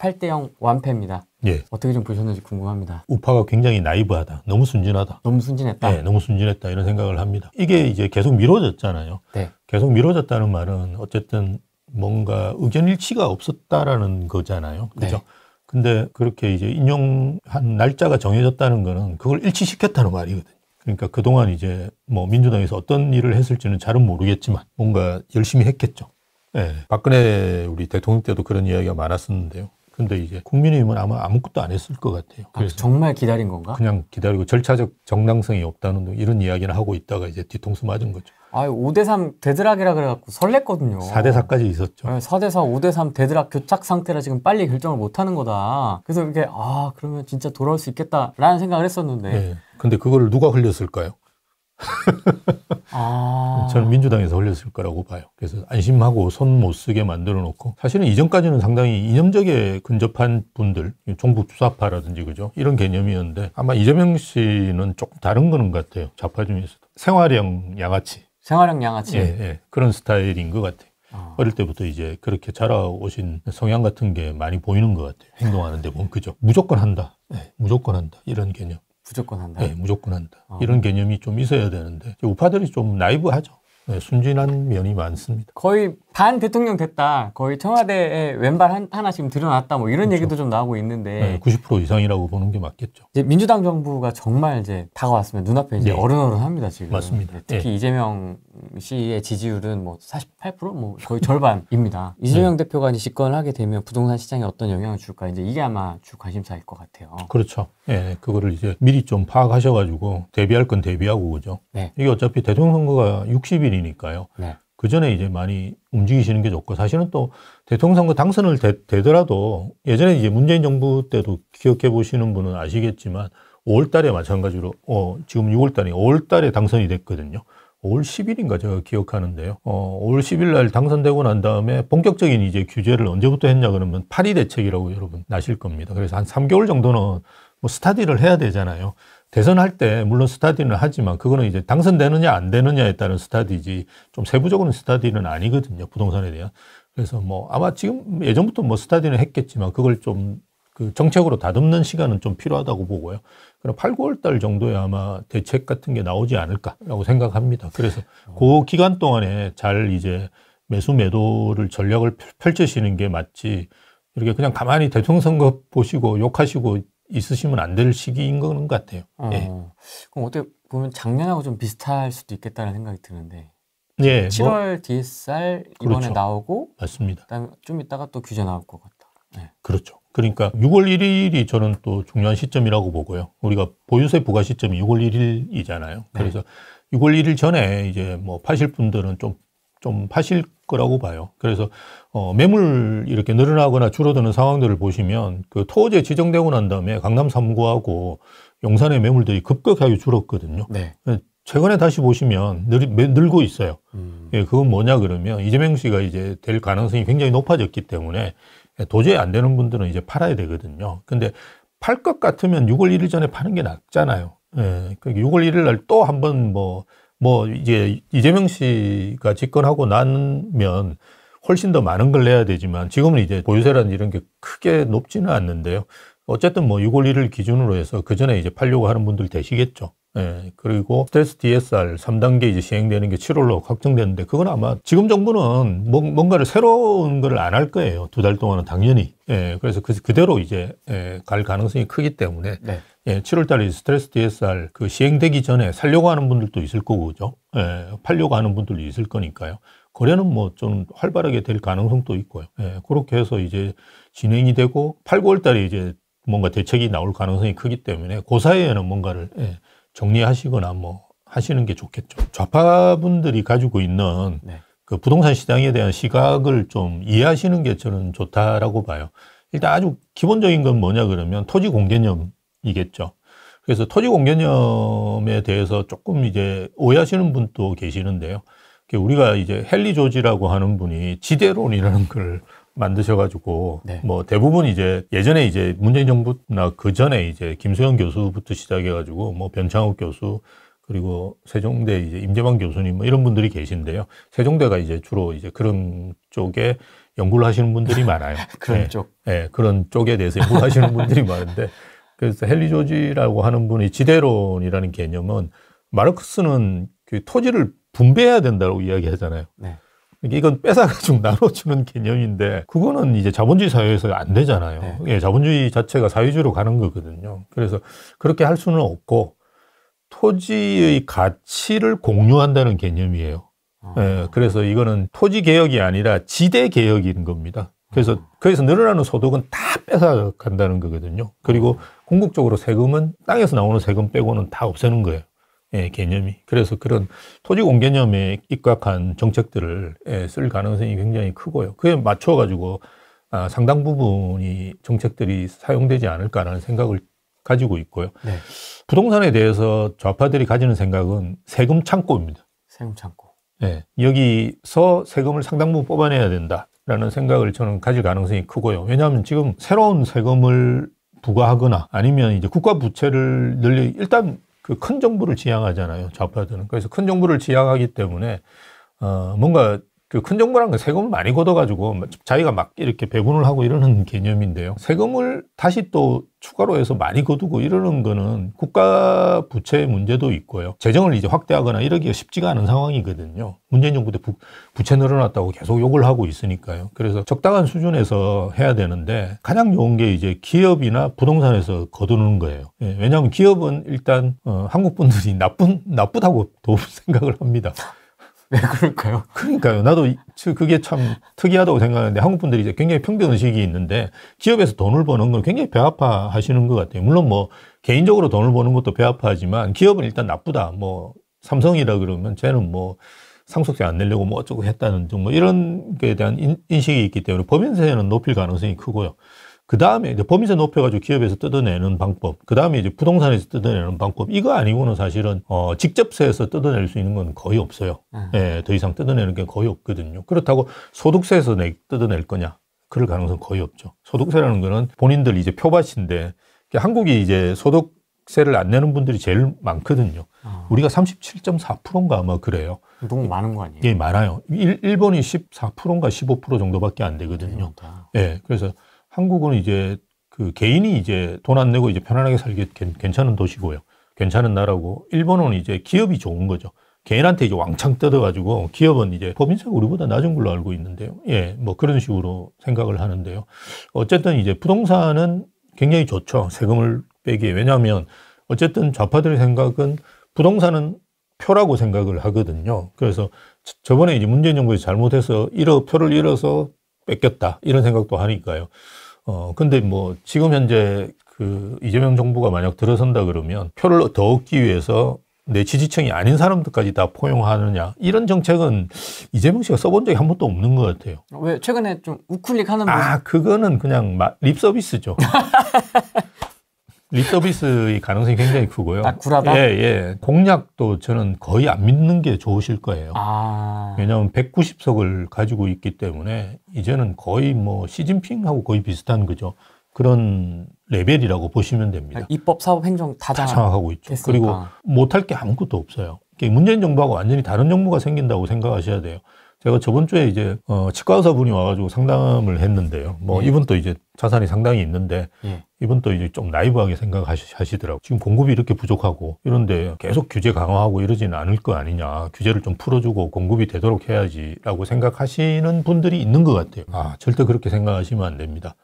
8대 0 완패입니다. 예. 어떻게 좀 보셨는지 궁금합니다. 우파가 굉장히 나이브하다. 너무 순진하다. 너무 순진했다. 네, 너무 순진했다. 이런 생각을 합니다. 이게 이제 계속 미뤄졌잖아요. 네. 계속 미뤄졌다는 말은 어쨌든 뭔가 의견 일치가 없었다라는 거잖아요. 그죠? 네. 근데 그렇게 이제 인용한 날짜가 정해졌다는 거는 그걸 일치시켰다는 말이거든요. 그러니까 그동안 이제 뭐 민주당에서 어떤 일을 했을지는 잘은 모르겠지만 뭔가 열심히 했겠죠. 예. 박근혜 우리 대통령 때도 그런 이야기가 많았었는데요. 근데 이제 국민의힘은 아마 아무것도 안 했을 것 같아요. 그래서 정말 기다린 건가? 그냥 기다리고 절차적 정당성이 없다는 이런 이야기를 하고 있다가 이제 뒤통수 맞은 거죠. 5대3 대드락이라 그래갖고 설렜거든요. 4대4까지 있었죠. 4대4, 5대3 대드락 교착 상태라 지금 빨리 결정을 못 하는 거다. 그래서 이게, 그러면 진짜 돌아올 수 있겠다라는 생각을 했었는데. 네. 근데 그거를 누가 흘렸을까요? 저는 민주당에서 흘렸을 거라고 봐요. 그래서 안심하고 손 못 쓰게 만들어 놓고, 사실은 이전까지는 상당히 이념적에 근접한 분들, 종북 주사파라든지 그죠? 이런 개념이었는데 아마 이재명 씨는 조금 다른 거는 것 같아요. 좌파 중에서도. 생활형 양아치. 생활형 양아치. 예. 그런 스타일인 것 같아요. 어릴 때부터 이제 그렇게 자라오신 성향 같은 게 많이 보이는 것 같아요. 행동하는 데 보면. 그죠? 무조건 한다. 네, 무조건 한다. 이런 개념. 무조건 한다. 네, 무조건 한다. 이런 개념이 좀 있어야 되는데 우파들이 좀 나이브하죠. 네, 순진한 면이 많습니다. 거의 반 대통령 됐다. 거의 청와대에 왼발 하나 지금 드러났다. 뭐 이런 그렇죠. 얘기도 좀 나오고 있는데. 네, 90% 이상이라고 보는 게 맞겠죠. 이제 민주당 정부가 정말 이제 다가왔으면 눈앞에 이제 네. 어른어른합니다 지금. 맞습니다. 네, 특히 네. 이재명 씨의 지지율은 뭐 48%? 뭐 거의 절반입니다. 이재명 대표가 이제 집권을 하게 되면 부동산 시장에 어떤 영향을 줄까? 이제 이게 아마 주 관심사일 것 같아요. 그렇죠. 예, 그거를 이제 미리 좀 파악하셔가지고 대비할 건 대비하고 그죠. 네. 이게 어차피 대통령 선거가 60일이니까요. 네. 그 전에 이제 많이 움직이시는 게 좋고, 사실은 또 대통령 선거 당선을 되더라도 예전에 이제 문재인 정부 때도 기억해 보시는 분은 아시겠지만 5월 달에 마찬가지로 지금 6월 달이 5월 달에 당선이 됐거든요. 5월 10일인가 제가 기억하는데요. 5월 10일 날 당선되고 난 다음에 본격적인 이제 규제를 언제부터 했냐 그러면 파리 대책이라고 여러분 아실 겁니다. 그래서 한 3개월 정도는 뭐 스타디를 해야 되잖아요. 대선할 때 물론 스타디는 하지만 그거는 이제 당선되느냐 안 되느냐에 따른 스타디지 좀 세부적으로는 스타디는 아니거든요. 부동산에 대한. 그래서 뭐 아마 지금 예전부터 뭐 스타디는 했겠지만 그걸 좀 그 정책으로 다듬는 시간은 좀 필요하다고 보고요. 그럼 8, 9월 달 정도에 아마 대책 같은 게 나오지 않을까라고 생각합니다. 그래서 그 기간 동안에 잘 이제 매수 매도를 전략을 펼치시는 게 맞지, 이렇게 그냥 가만히 대통령 선거 보시고 욕하시고 있으시면 안 될 시기인 것 같아요. 예. 그럼 어떻게 보면 작년하고 좀 비슷할 수도 있겠다는 생각이 드는데. 예, 7월 DSR 이번에 그렇죠. 나오고, 맞습니다. 그다음에 좀 이따가 또 규제 나올 것 같다. 네. 그렇죠. 그러니까 6월 1일이 저는 또 중요한 시점이라고 보고요. 우리가 보유세 부과 시점이 6월 1일이잖아요. 그래서 6월 1일 전에 이제 뭐 파실 분들은 좀 파실 거라고 봐요. 그래서 매물 이렇게 늘어나거나 줄어드는 상황들을 보시면 그 토지에 지정되고 난 다음에 강남 3구하고 용산의 매물들이 급격하게 줄었거든요. 네. 최근에 다시 보시면 늘고 있어요. 예, 그건 뭐냐 그러면 이재명 씨가 이제 될 가능성이 굉장히 높아졌기 때문에 도저히 안 되는 분들은 이제 팔아야 되거든요. 근데 팔 것 같으면 6월 1일 전에 파는 게 낫잖아요. 예, 6월 1일 날 또 한번 이제 이재명 씨가 집권하고 나면 훨씬 더 많은 걸 내야 되지만 지금은 이제 보유세라는 이런 게 크게 높지는 않는데요. 어쨌든 뭐 6월 1일 기준으로 해서 그 전에 이제 팔려고 하는 분들 되시겠죠. 예, 그리고 스트레스 DSR 3단계 이제 시행되는 게 7월로 확정되는데 그건 아마 지금 정부는 뭔가를 새로운 걸 안 할 거예요. 2달 동안은 당연히. 예, 그래서 그대로 이제 갈 가능성이 크기 때문에 예, 7월 달에 스트레스 DSR 그 시행되기 전에 살려고 하는 분들도 있을 거고, 그죠? 예, 팔려고 하는 분들도 있을 거니까요. 거래는 뭐 좀 활발하게 될 가능성도 있고요. 예, 그렇게 해서 이제 진행이 되고 8, 9월 달에 이제 뭔가 대책이 나올 가능성이 크기 때문에 그 사이에는 뭔가를 정리하시거나 뭐 하시는 게 좋겠죠. 좌파분들이 가지고 있는 그 부동산 시장에 대한 시각을 좀 이해하시는 게 저는 좋다라고 봐요. 일단 아주 기본적인 건 뭐냐 그러면 토지 공개념이겠죠. 그래서 토지 공개념에 대해서 조금 이제 오해하시는 분도 계시는데요. 우리가 이제 헨리 조지라고 하는 분이 지대론이라는 걸 만드셔가지고 뭐 대부분 이제 예전에 이제 문재인 정부나 그 전에 이제 김수영 교수부터 시작해가지고 뭐 변창욱 교수 그리고 세종대 이제 임재만 교수님 뭐 이런 분들이 계신데요. 세종대가 이제 주로 이제 그런 쪽에 연구를 하시는 분들이 많아요. 그런 쪽. 예, 그런 쪽에 대해서 연구를 하시는 분들이 많은데 그래서 헨리 조지라고 하는 분이 지대론이라는 개념은 마르크스는 그 토지를 분배해야 된다고 이야기하잖아요. 네. 이건 뺏어가지고 나눠주는 개념인데 그거는 이제 자본주의 사회에서 안 되잖아요. 네. 예, 자본주의 자체가 사회주의로 가는 거거든요. 그래서 그렇게 할 수는 없고 토지의 가치를 공유한다는 개념이에요. 예, 그래서 이거는 토지 개혁이 아니라 지대 개혁인 겁니다. 그래서 거기서 늘어나는 소득은 다 뺏어간다는 거거든요. 그리고 궁극적으로 세금은 땅에서 나오는 세금 빼고는 다 없애는 거예요. 예, 개념이. 그래서 그런 토지 공개념에 입각한 정책들을 쓸 가능성이 굉장히 크고요. 그에 맞춰가지고 상당 부분이 정책들이 사용되지 않을까라는 생각을 가지고 있고요. 네. 부동산에 대해서 좌파들이 가지는 생각은 세금 창고입니다. 세금 창고. 예, 여기서 세금을 상당 부분 뽑아내야 된다라는 생각을 저는 가질 가능성이 크고요. 왜냐하면 지금 새로운 세금을 부과하거나 아니면 이제 국가 부채를 일단 그 큰 정부를 지향하잖아요, 좌파들은. 그래서 큰 정부를 지향하기 때문에 뭔가 그 큰 정부라는 건 세금을 많이 걷어가지고 자기가 막 이렇게 배분을 하고 이러는 개념인데요. 세금을 다시 또 추가로 해서 많이 거두고 이러는 거는 국가 부채 문제도 있고요. 재정을 이제 확대하거나 이러기가 쉽지가 않은 상황이거든요. 문재인 정부 때 부채 늘어났다고 계속 욕을 하고 있으니까요. 그래서 적당한 수준에서 해야 되는데 가장 좋은 게 이제 기업이나 부동산에서 거두는 거예요. 예, 왜냐하면 기업은 일단 한국 분들이 나쁘다고 생각을 합니다. 왜 그럴까요? 그러니까요. 나도 그게 참 특이하다고 생각하는데 한국 분들이 이제 굉장히 평등의식이 있는데 기업에서 돈을 버는 건 굉장히 배 아파 하시는 것 같아요. 물론 뭐 개인적으로 돈을 버는 것도 배 아파하지만 기업은 일단 나쁘다. 뭐 삼성이라 그러면 쟤는 뭐 상속세 안 내려고 뭐 어쩌고 했다는 등 뭐 이런 거에 대한 인식이 있기 때문에 법인세는 높일 가능성이 크고요. 그 다음에 이제 법인세 높여가지고 기업에서 뜯어내는 방법, 그 다음에 이제 부동산에서 뜯어내는 방법, 이거 아니고는 사실은 직접세에서 뜯어낼 수 있는 건 거의 없어요. 예, 더 이상 뜯어내는 게 거의 없거든요. 그렇다고 소득세에서 뜯어낼 거냐? 그럴 가능성은 거의 없죠. 소득세라는 거는 본인들 이제 표밭인데 한국이 이제 소득세를 안 내는 분들이 제일 많거든요. 우리가 37.4%인가 아마 그래요. 너무 많은 거 아니에요? 예, 많아요. 일본이 14%인가 15% 정도밖에 안 되거든요. 예, 그래서 한국은 이제 그 개인이 이제 돈 안 내고 이제 편안하게 살기 괜찮은 도시고요. 괜찮은 나라고, 일본은 이제 기업이 좋은 거죠. 개인한테 이제 왕창 뜯어가지고 기업은 이제 법인세가 우리보다 낮은 걸로 알고 있는데요. 예, 뭐 그런 식으로 생각을 하는데요. 어쨌든 이제 부동산은 굉장히 좋죠. 세금을 빼기에. 왜냐하면 어쨌든 좌파들의 생각은 부동산은 표라고 생각을 하거든요. 그래서 저번에 이제 문재인 정부에서 잘못해서 표를 잃어서 뺏겼다. 이런 생각도 하니까요. 근데 뭐 지금 현재 그 이재명 정부가 만약 들어선다 그러면 표를 더 얻기 위해서 내 지지층이 아닌 사람들까지 다 포용하느냐, 이런 정책은 이재명 씨가 써본 적이 한 번도 없는 것 같아요. 왜 최근에 좀 우클릭하는 모습? 그거는 그냥 립 서비스죠. 립 서비스의 가능성이 굉장히 크고요. 구라다? 예. 공약도 저는 거의 안 믿는 게 좋으실 거예요. 왜냐하면 190석을 가지고 있기 때문에 이제는 거의 뭐 시진핑하고 거의 비슷한 거죠. 그런 레벨이라고 보시면 됩니다. 입법, 사법, 행정 다 장악하고 있죠. 했으니까. 그리고 못할 게 아무것도 없어요. 문재인 정부하고 완전히 다른 정부가 생긴다고 생각하셔야 돼요. 제가 저번 주에 이제 치과 의사분이 와가지고 상담을 했는데요. 뭐 이분도 이제 자산이 상당히 있는데 이분도 이제 좀 나이브하게 생각하시더라고요. 지금 공급이 이렇게 부족하고 이런데 계속 규제 강화하고 이러지는 않을 거 아니냐. 규제를 좀 풀어주고 공급이 되도록 해야지라고 생각하시는 분들이 있는 것 같아요. 절대 그렇게 생각하시면 안 됩니다.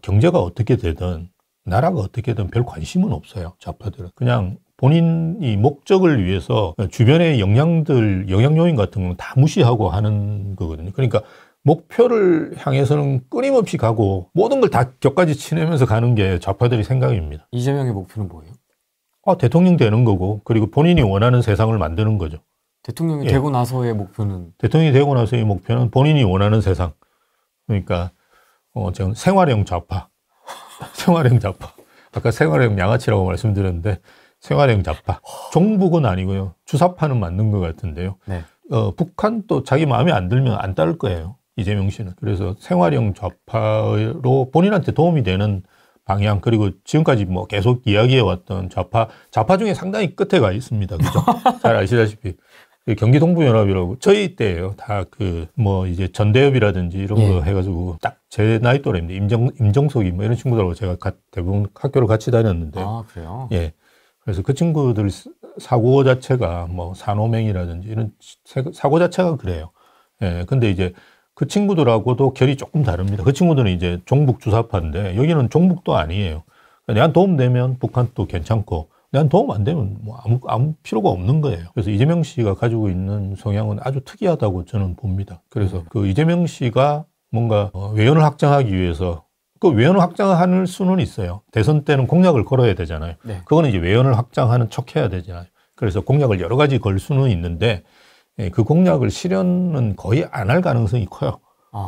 경제가 어떻게 되든 나라가 어떻게 되든 별 관심은 없어요. 좌파들은. 그냥 본인이 목적을 위해서 주변의 영향요인 같은 건 다 무시하고 하는 거거든요. 그러니까 목표를 향해서는 끊임없이 가고 모든 걸 다 격까지 치내면서 가는 게 좌파들의 생각입니다. 이재명의 목표는 뭐예요? 대통령 되는 거고, 그리고 본인이 원하는 세상을 만드는 거죠. 대통령이 되고 나서의 목표는? 대통령이 되고 나서의 목표는 본인이 원하는 세상. 그러니까 지금 생활형 좌파. 생활형 좌파. 아까 생활형 양아치라고 말씀드렸는데 생활형 좌파. 종북은 아니고요. 주사파는 맞는 것 같은데요. 네. 북한 또 자기 마음에 안 들면 안 따를 거예요. 이재명 씨는. 그래서 생활형 좌파로 본인한테 도움이 되는 방향, 그리고 지금까지 뭐 계속 이야기해왔던 좌파 중에 상당히 끝에 가 있습니다. 그죠? 잘 아시다시피. 경기동부연합이라고 저희 때예요. 다 그 뭐 이제 전대협이라든지 이런 거 해가지고 딱 제 나이 또래입니다. 임정석이 뭐 이런 친구들하고 제가 대부분 학교를 같이 다녔는데. 아, 그래요? 예. 그래서 그 친구들 사고 자체가 뭐 산호맹이라든지 이런 사고 자체가 그래요. 예. 근데 이제 그 친구들하고도 결이 조금 다릅니다. 그 친구들은 이제 종북 주사파인데 여기는 종북도 아니에요. 내한 도움 되면 북한도 괜찮고 내한 도움 안 되면 뭐 아무 필요가 없는 거예요. 그래서 이재명 씨가 가지고 있는 성향은 아주 특이하다고 저는 봅니다. 그래서 그 이재명 씨가 뭔가 외연을 확장하기 위해서 그 외연을 확장할 수는 있어요. 대선 때는 공약을 걸어야 되잖아요. 네. 그거는 이제 외연을 확장하는 척 해야 되잖아요. 그래서 공약을 여러 가지 걸 수는 있는데 그 공약을 실현은 거의 안 할 가능성이 커요.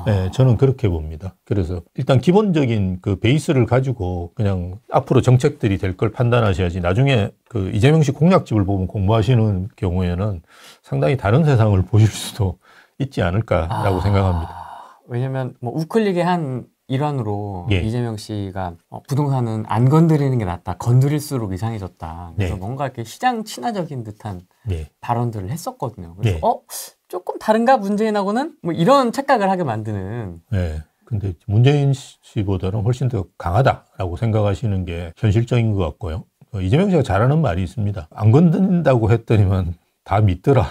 네, 저는 그렇게 봅니다. 그래서 일단 기본적인 그 베이스를 가지고 그냥 앞으로 정책들이 될 걸 판단하셔야지 나중에 그 이재명 씨 공약집을 보면 공부하시는 경우에는 상당히 다른 세상을 보실 수도 있지 않을까라고 생각합니다. 왜냐면 뭐 우클릭의 한 일환으로 예. 이재명 씨가 부동산은 안 건드리는 게 낫다. 건드릴수록 이상해졌다. 그래서 네. 뭔가 이렇게 시장 친화적인 듯한 네. 발언들을 했었거든요. 그래서 네. 조금 다른가 문재인하고는 뭐 이런 착각을 하게 만드는. 네. 근데 문재인 씨보다는 훨씬 더 강하다라고 생각하시는 게 현실적인 것 같고요. 이재명 씨가 잘하는 말이 있습니다. 안 건든다고 했더니만 다 믿더라.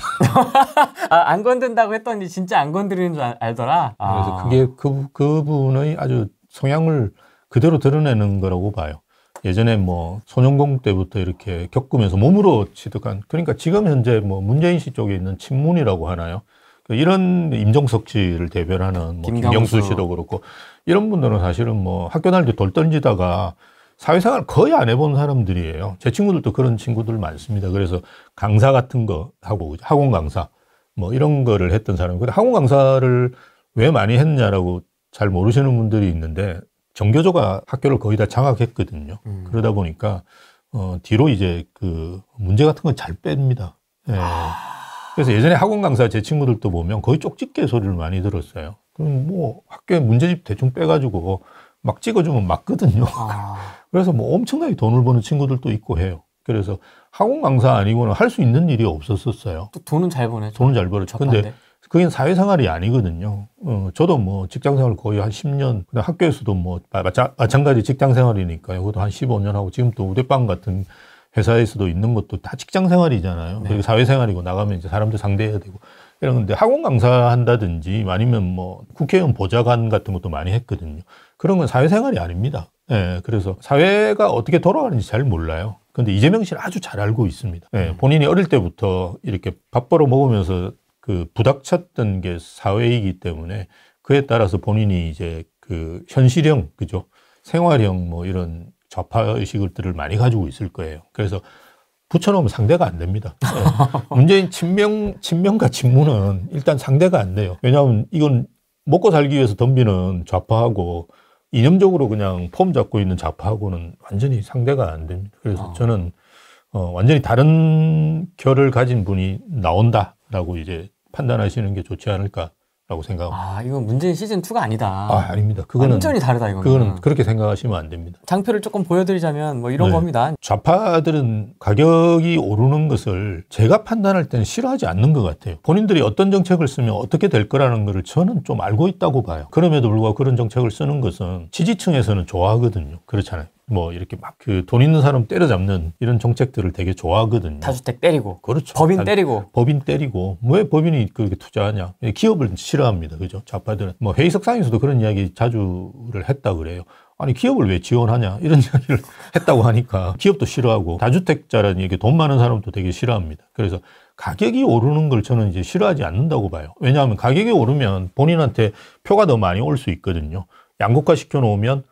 안 건든다고 했더니 진짜 안 건드리는 줄 알더라. 그래서 그게 그분의 아주 성향을 그대로 드러내는 거라고 봐요. 예전에 뭐 소년공 때부터 이렇게 겪으면서 몸으로 취득한, 그러니까 지금 현재 뭐 문재인 씨 쪽에 있는 친문이라고 하나요? 이런 임종석 씨를 대변하는 뭐 김경수 씨도 그렇고 이런 분들은 사실은 뭐 학교 다닐 때 돌 던지다가 사회생활 거의 안 해본 사람들이에요. 제 친구들도 그런 친구들 많습니다. 그래서 강사 같은 거 하고 학원 강사 뭐 이런 거를 했던 사람. 근데 학원 강사를 왜 많이 했냐라고 잘 모르시는 분들이 있는데 정교조가 학교를 거의 다 장악했거든요. 그러다 보니까 뒤로 이제 그 문제 같은 건 잘 뺍니다. 예. 그래서 예전에 학원 강사 제 친구들도 보면 거의 쪽집게 소리를 많이 들었어요. 그럼 뭐 학교에 문제집 대충 빼가지고 막 찍어주면 맞거든요. 그래서 뭐 엄청나게 돈을 버는 친구들도 있고 해요. 그래서 학원 강사 아니고는 할 수 있는 일이 없었었어요. 또 돈은 잘 버네. 돈은 잘 벌었죠. 근데 그게 사회생활이 아니거든요. 저도 뭐 직장생활 거의 한 10년, 학교에서도 뭐 마찬가지 직장생활이니까요. 그것도 한 15년 하고 지금 또 우대빵 같은 회사에서도 있는 것도 다 직장생활이잖아요. 네. 그리고 사회생활이고 나가면 이제 사람들 상대해야 되고 이런 건데 학원 강사 한다든지 아니면 뭐 국회의원 보좌관 같은 것도 많이 했거든요. 그런 건 사회생활이 아닙니다. 예, 그래서 사회가 어떻게 돌아가는지 잘 몰라요. 근데 이재명 씨는 아주 잘 알고 있습니다. 예, 본인이 어릴 때부터 이렇게 밥 벌어 먹으면서 그 부닥쳤던 게 사회이기 때문에 그에 따라서 본인이 이제 그 현실형, 그죠? 생활형 뭐 이런 좌파 의식들을 많이 가지고 있을 거예요. 그래서 붙여놓으면 상대가 안 됩니다. 네. 문재인 친명과 친문은 일단 상대가 안 돼요. 왜냐하면 이건 먹고 살기 위해서 덤비는 좌파하고 이념적으로 그냥 폼 잡고 있는 좌파하고는 완전히 상대가 안 됩니다. 그래서 저는 완전히 다른 결을 가진 분이 나온다라고 이제 판단하시는 게 좋지 않을까라고 생각합니다. 이건 문재인 시즌2가 아니다. 아닙니다. 그거는 완전히 다르다, 이거는. 그거는 그렇게 생각하시면 안 됩니다. 장표를 조금 보여드리자면 뭐 이런 겁니다. 좌파들은 가격이 오르는 것을 제가 판단할 때는 싫어하지 않는 것 같아요. 본인들이 어떤 정책을 쓰면 어떻게 될 거라는 것을 저는 좀 알고 있다고 봐요. 그럼에도 불구하고 그런 정책을 쓰는 것은 지지층에서는 좋아하거든요. 그렇잖아요. 뭐 이렇게 막 그 돈 있는 사람 때려잡는 이런 정책들을 되게 좋아하거든요. 다주택 때리고, 그렇죠. 법인 때리고, 왜 법인이 그렇게 투자하냐? 기업을 싫어합니다, 그죠? 좌파들은 뭐 회의석상에서도 그런 이야기 자주를 했다 그래요. 아니 기업을 왜 지원하냐? 이런 이야기를 했다고 하니까 기업도 싫어하고 다주택자라는 얘기 돈 많은 사람도 되게 싫어합니다. 그래서 가격이 오르는 걸 저는 이제 싫어하지 않는다고 봐요. 왜냐하면 가격이 오르면 본인한테 표가 더 많이 올 수 있거든요. 양극화 시켜놓으면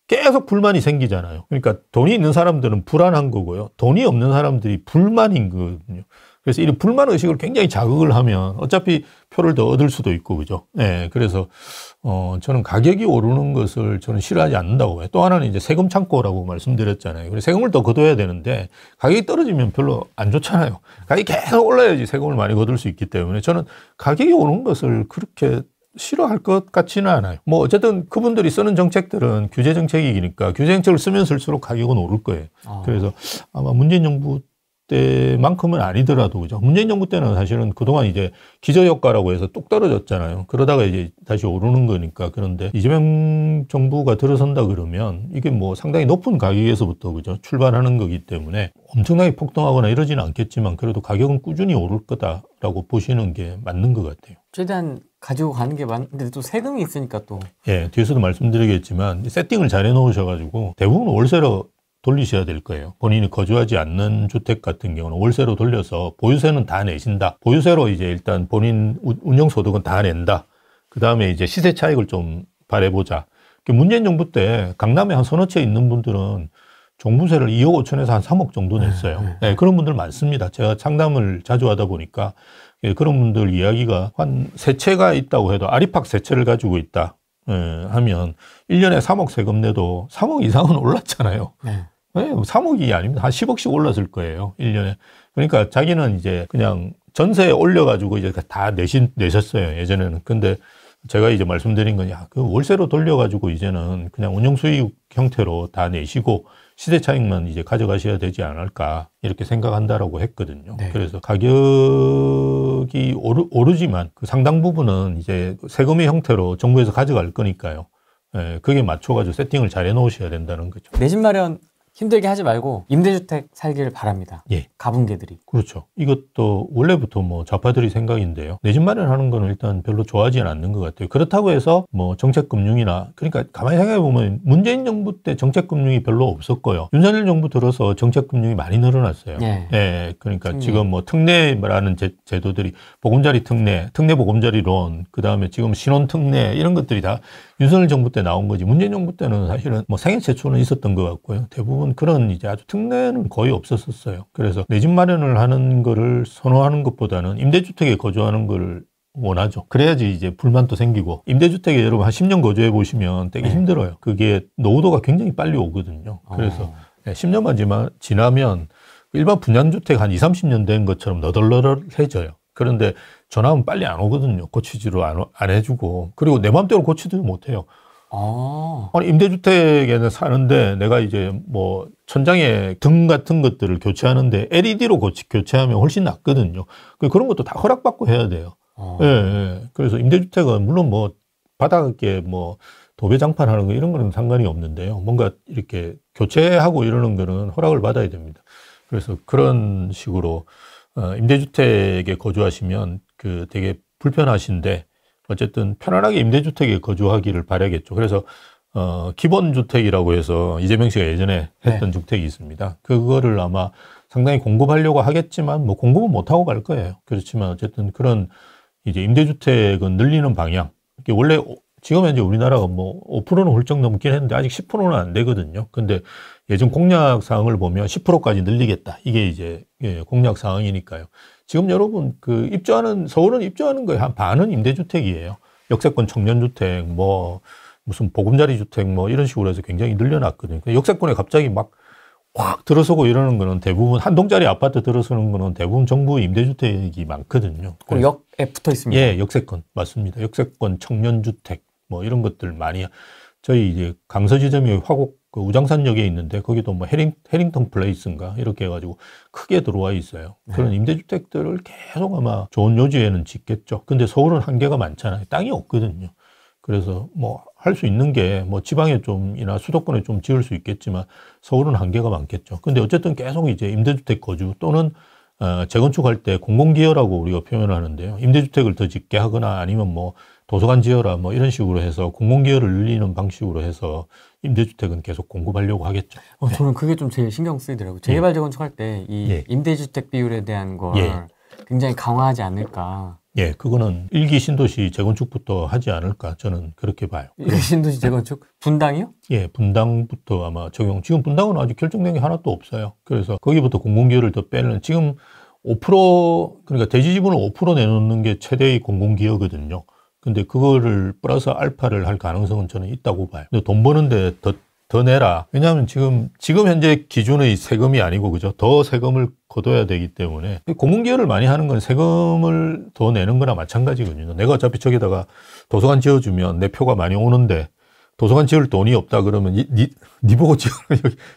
계속 불만이 생기잖아요. 그러니까 돈이 있는 사람들은 불안한 거고요. 돈이 없는 사람들이 불만인 거거든요. 그래서 이 불만 의식을 굉장히 자극을 하면 어차피 표를 더 얻을 수도 있고, 그죠? 예. 그래서, 저는 가격이 오르는 것을 저는 싫어하지 않는다고 해요. 또 하나는 이제 세금 창고라고 말씀드렸잖아요. 그래서 세금을 더 걷어야 되는데 가격이 떨어지면 별로 안 좋잖아요. 가격이 계속 올라야지 세금을 많이 걷을 수 있기 때문에 저는 가격이 오르는 것을 그렇게 싫어할 것 같지는 않아요. 뭐 어쨌든 그분들이 쓰는 정책들은 규제 정책이니까 규제 정책을 쓰면 쓸수록 가격은 오를 거예요. 그래서 아마 문재인 정부 때만큼은 아니더라도 그죠. 문재인 정부 때는 사실은 그동안 이제 기저효과라고 해서 뚝 떨어졌잖아요. 그러다가 이제 다시 오르는 거니까. 그런데 이재명 정부가 들어선다 그러면 이게 뭐 상당히 높은 가격에서부터 그죠. 출발하는 거기 때문에 엄청나게 폭등하거나 이러지는 않겠지만 그래도 가격은 꾸준히 오를 거다라고 보시는 게 맞는 것 같아요. 최대한 가지고 가는 게 맞는데 또 세금이 있으니까 또. 예, 뒤에서도 말씀드리겠지만 세팅을 잘 해놓으셔가지고 대부분 월세로 돌리셔야 될 거예요. 본인이 거주하지 않는 주택 같은 경우는 월세로 돌려서 보유세는 다 내신다. 보유세로 이제 일단 본인 운영소득은 다 낸다. 그 다음에 이제 시세 차익을 좀 바라보자. 문재인 정부 때 강남에 한 서너 채 있는 분들은 종부세를 2억 5천에서 한 3억 정도 냈어요. 네, 그런 분들 많습니다. 제가 상담을 자주 하다 보니까 그런 분들 이야기가 한 세 채가 있다고 해도 아리팍 세 채를 가지고 있다 하면 1년에 3억 세금 내도 3억 이상은 올랐잖아요. 네, 3억이 아닙니다. 한 10억씩 올랐을 거예요. 1년에. 그러니까 자기는 이제 그냥 전세에 올려가지고 이제 다 내셨어요. 예전에는. 근데 제가 이제 말씀드린 건, 야, 그 월세로 돌려가지고 이제는 그냥 운영수익 형태로 다 내시고 시세 차익만 이제 가져가셔야 되지 않을까 이렇게 생각한다라고 했거든요. 네. 그래서 가격이 오르지만 그 상당 부분은 이제 세금의 형태로 정부에서 가져갈 거니까요. 예, 그게 맞춰가지고 세팅을 잘 해놓으셔야 된다는 거죠. 내 집 마련 힘들게 하지 말고 임대주택 살기를 바랍니다. 예. 가분개들이. 그렇죠. 이것도 원래부터 뭐 좌파들이 생각인데요. 내 집 마련하는 거는 일단 별로 좋아하지는 않는 것 같아요. 그렇다고 해서 뭐 정책금융이나 그러니까 가만히 생각해 보면 문재인 정부 때 정책금융이 별로 없었고요. 윤석열 정부 들어서 정책금융이 많이 늘어났어요. 예. 예. 그러니까 지금 뭐 특례라는 제도들이 보금자리 특례 보금자리론, 그 다음에 지금 신혼 특례 이런 것들이 다 윤석열 정부 때 나온 거지. 문재인 정부 때는 사실은 뭐 생애 최초는 있었던 것 같고요. 대부분 그런 이제 아주 특례는 거의 없었었어요. 그래서 내 집 마련을 하는 거를 선호하는 것보다는 임대주택에 거주하는 걸 원하죠. 그래야지 이제 불만도 생기고. 임대주택에 여러분 한 10년 거주해 보시면 되게 힘들어요. 그게 노후도가 굉장히 빨리 오거든요. 그래서 10년만 지나면 일반 분양주택 한 20, 30년 된 것처럼 너덜너덜해져요. 그런데 전화하면 빨리 안 오거든요. 고치지로 안 해주고. 그리고 내 맘대로 고치지도 못해요. 아니, 임대주택에는 사는데 내가 이제 뭐 천장에 등 같은 것들을 교체하는데 LED로 교체하면 훨씬 낫거든요. 그런 것도 다 허락받고 해야 돼요. 예, 예. 그래서 임대주택은 물론 뭐 바닥에 뭐 도배장판 하는 거 이런 거는 상관이 없는데요. 뭔가 이렇게 교체하고 이러는 거는 허락을 받아야 됩니다. 그래서 그런 식으로 임대주택에 거주하시면 그 되게 불편하신데 어쨌든 편안하게 임대주택에 거주하기를 바라겠죠. 그래서 기본주택이라고 해서 이재명 씨가 예전에 했던 주택이 있습니다. 그거를 아마 상당히 공급하려고 하겠지만 뭐 공급은 못하고 갈 거예요. 그렇지만 어쨌든 그런 이제 임대주택은 늘리는 방향. 원래 지금 현재 우리나라가 뭐 5%는 훌쩍 넘긴 했는데 아직 10%는 안 되거든요. 근데 예전 공약 사항을 보면 10%까지 늘리겠다. 이게 이제 공약 사항이니까요. 지금 여러분 서울은 입주하는 거에 한 반은 임대주택이에요. 역세권 청년주택, 뭐 무슨 보금자리 주택 뭐 이런 식으로 해서 굉장히 늘려놨거든요. 역세권에 갑자기 막 확 들어서고 이러는 거는 대부분 한 동짜리 아파트 들어서는 거는 대부분 정부 임대주택이 많거든요. 그리고 역에 붙어 있습니다. 예, 역세권 맞습니다. 역세권 청년주택 뭐 이런 것들 많이 저희 이제 강서지점이 화곡 우장산역에 있는데 거기도 뭐 해링턴 플레이스인가 이렇게 해가지고 크게 들어와 있어요. 그런 임대주택들을 계속 아마 좋은 요지에는 짓겠죠. 근데 서울은 한계가 많잖아요. 땅이 없거든요. 그래서 뭐 할 수 있는 게 뭐 지방에 좀이나 수도권에 좀 지을 수 있겠지만 서울은 한계가 많겠죠. 근데 어쨌든 계속 이제 임대주택 거주 또는 재건축할 때 공공기여라고 우리가 표현을 하는데요. 임대주택을 더 짓게 하거나 아니면 뭐 도서관 지어라 뭐 이런 식으로 해서 공공기여를 늘리는 방식으로 해서 임대주택은 계속 공급하려고 하겠죠. 저는 그게 좀 제일 신경 쓰이더라고요. 재개발 재건축할 때 이 임대주택 비율에 대한 걸 굉장히 강화하지 않을까. 예, 그거는 1기 신도시 재건축부터 하지 않을까 저는 그렇게 봐요. 1기 신도시 재건축? 분당이요? 예, 분당부터 아마 지금 분당은 아직 결정된 게 하나도 없어요. 그래서 거기부터 공공기여를 더 빼는 지금 5% 그러니까 대지지분을 5% 내놓는 게 최대의 공공기여거든요. 근데 그거를 플러스 알파를 할 가능성은 저는 있다고 봐요. 근데 돈 버는데 더 내라. 왜냐하면 지금 현재 기준의 세금이 아니고 그죠? 더 세금을 거둬야 되기 때문에 공공기여를 많이 하는 건 세금을 더 내는 거나 마찬가지거든요. 내가 어차피 저기다가 도서관 지어주면 내 표가 많이 오는데 도서관 지을 돈이 없다 그러면 니 보고 지어라.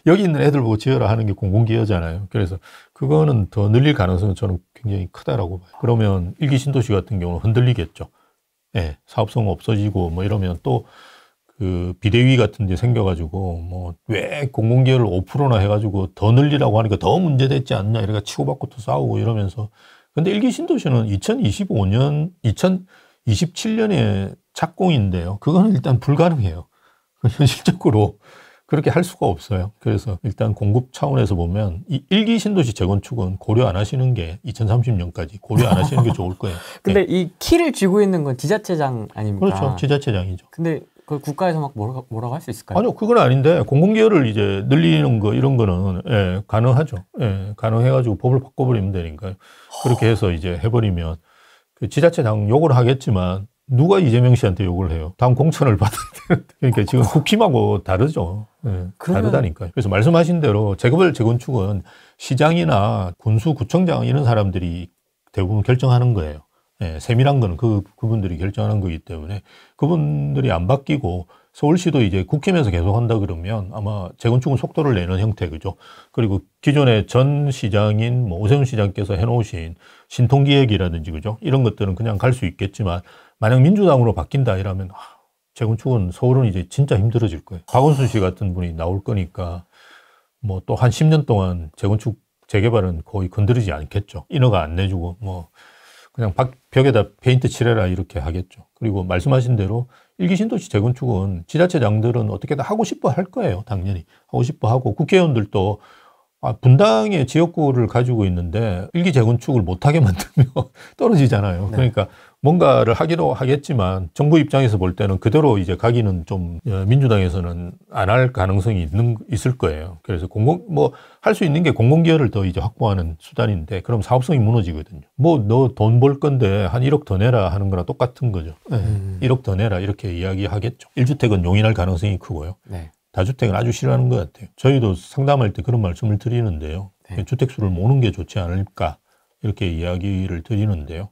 여기 있는 애들 보고 지어라 하는 게 공공기여잖아요. 그래서 그거는 더 늘릴 가능성은 저는 굉장히 크다라고 봐요. 그러면 일기 신도시 같은 경우는 흔들리겠죠. 예, 사업성 없어지고 뭐 이러면 또 그 비대위 같은 데 생겨가지고 뭐 왜 공공기여를 5%나 해가지고 더 늘리라고 하니까 더 문제됐지 않냐 이래가 치고받고 또 싸우고 이러면서. 근데 일기 신도시는 2025년, 2027년에 착공인데요. 그거는 일단 불가능해요. 현실적으로 그렇게 할 수가 없어요. 그래서 일단 공급 차원에서 보면 이 일기 신도시 재건축은 고려 안 하시는 게 2030년까지 고려 안 하시는 게 좋을 거예요. 근데 네. 이 키를 쥐고 있는 건 지자체장 아닙니까? 그렇죠. 지자체장이죠. 근데 그걸 국가에서 막 뭐라고 할 수 있을까요? 아니요, 그건 아닌데 공공기여를 이제 늘리는 거 이런 거는 예, 가능하죠. 예, 가능해가지고 법을 바꿔버리면 되니까요. 그렇게 해서 이제 해버리면 그 지자체장 욕을 하겠지만 누가 이재명 씨한테 욕을 해요? 다음 공천을 받아야 되는데. 그러니까 지금 국힘하고 다르죠. 예, 다르다니까요. 그래서 말씀하신 대로 재개발 재건축은 시장이나 군수, 구청장 이런 사람들이 대부분 결정하는 거예요. 예, 세밀한 거는 그분들이 결정하는 거기 때문에 그분들이 안 바뀌고 서울시도 이제 국힘에서 계속 한다 그러면 아마 재건축은 속도를 내는 형태, 그죠? 그리고 기존의 전 시장인 뭐 오세훈 시장께서 해놓으신 신통기획이라든지, 그죠? 이런 것들은 그냥 갈 수 있겠지만 만약 민주당으로 바뀐다 이러면 재건축은 서울은 이제 진짜 힘들어질 거예요. 박원순 씨 같은 분이 나올 거니까 뭐 또 한 10년 동안 재건축, 재개발은 거의 건드리지 않겠죠. 인허가 안 내주고 뭐 그냥 벽에다 페인트 칠해라 이렇게 하겠죠. 그리고 말씀하신 대로 일기 신도시 재건축은 지자체장들은 어떻게든 하고 싶어 할 거예요. 당연히 하고 싶어 하고 국회의원들도 분당의 지역구를 가지고 있는데 일기 재건축을 못하게 만들면 떨어지잖아요. 네. 그러니까 뭔가를 하기로 하겠지만 정부 입장에서 볼 때는 그대로 이제 가기는 좀 민주당에서는 안 할 가능성이 있을 거예요. 그래서 할 수 있는 게 공공기여를 더 이제 확보하는 수단인데 그럼 사업성이 무너지거든요. 뭐 너 돈 벌 건데 한 1억 더 내라 하는 거랑 똑같은 거죠. 1억 더 내라 이렇게 이야기하겠죠. 1주택은 용인할 가능성이 크고요. 네. 다주택은 아주 싫어하는 것 같아요. 저희도 상담할 때 그런 말씀을 드리는데요. 네. 주택수를 모으는 게 좋지 않을까 이렇게 이야기를 드리는데요.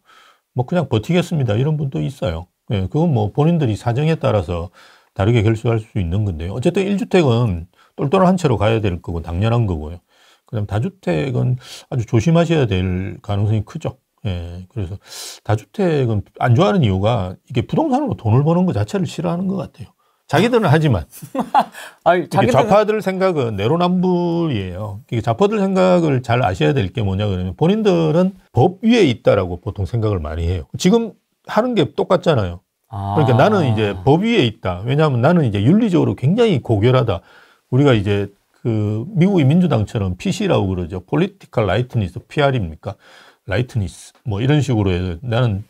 뭐 그냥 버티겠습니다 이런 분도 있어요. 예, 그건 뭐 본인들이 사정에 따라서 다르게 결수할 수 있는 건데요. 어쨌든 1주택은 똘똘한 채로 가야 될 거고 당연한 거고요. 그다음 다주택은 아주 조심하셔야 될 가능성이 크죠. 예, 그래서 다주택은 안 좋아하는 이유가 이게 부동산으로 돈을 버는 것 자체를 싫어하는 것 같아요. 자기들은 하지만 아니, 좌파들 생각은 내로남불이에요. 좌파들 생각을 잘 아셔야 될 게 뭐냐 그러면 본인들은 법 위에 있다라고 보통 생각을 많이 해요. 지금 하는 게 똑같잖아요. 그러니까 나는 이제 법 위에 있다. 왜냐하면 나는 이제 윤리적으로 굉장히 고결하다. 우리가 이제 그 미국의 민주당처럼 PC라고 그러죠. Political Rightness, PR입니까? Rightness 뭐 이런 식으로 해서 나는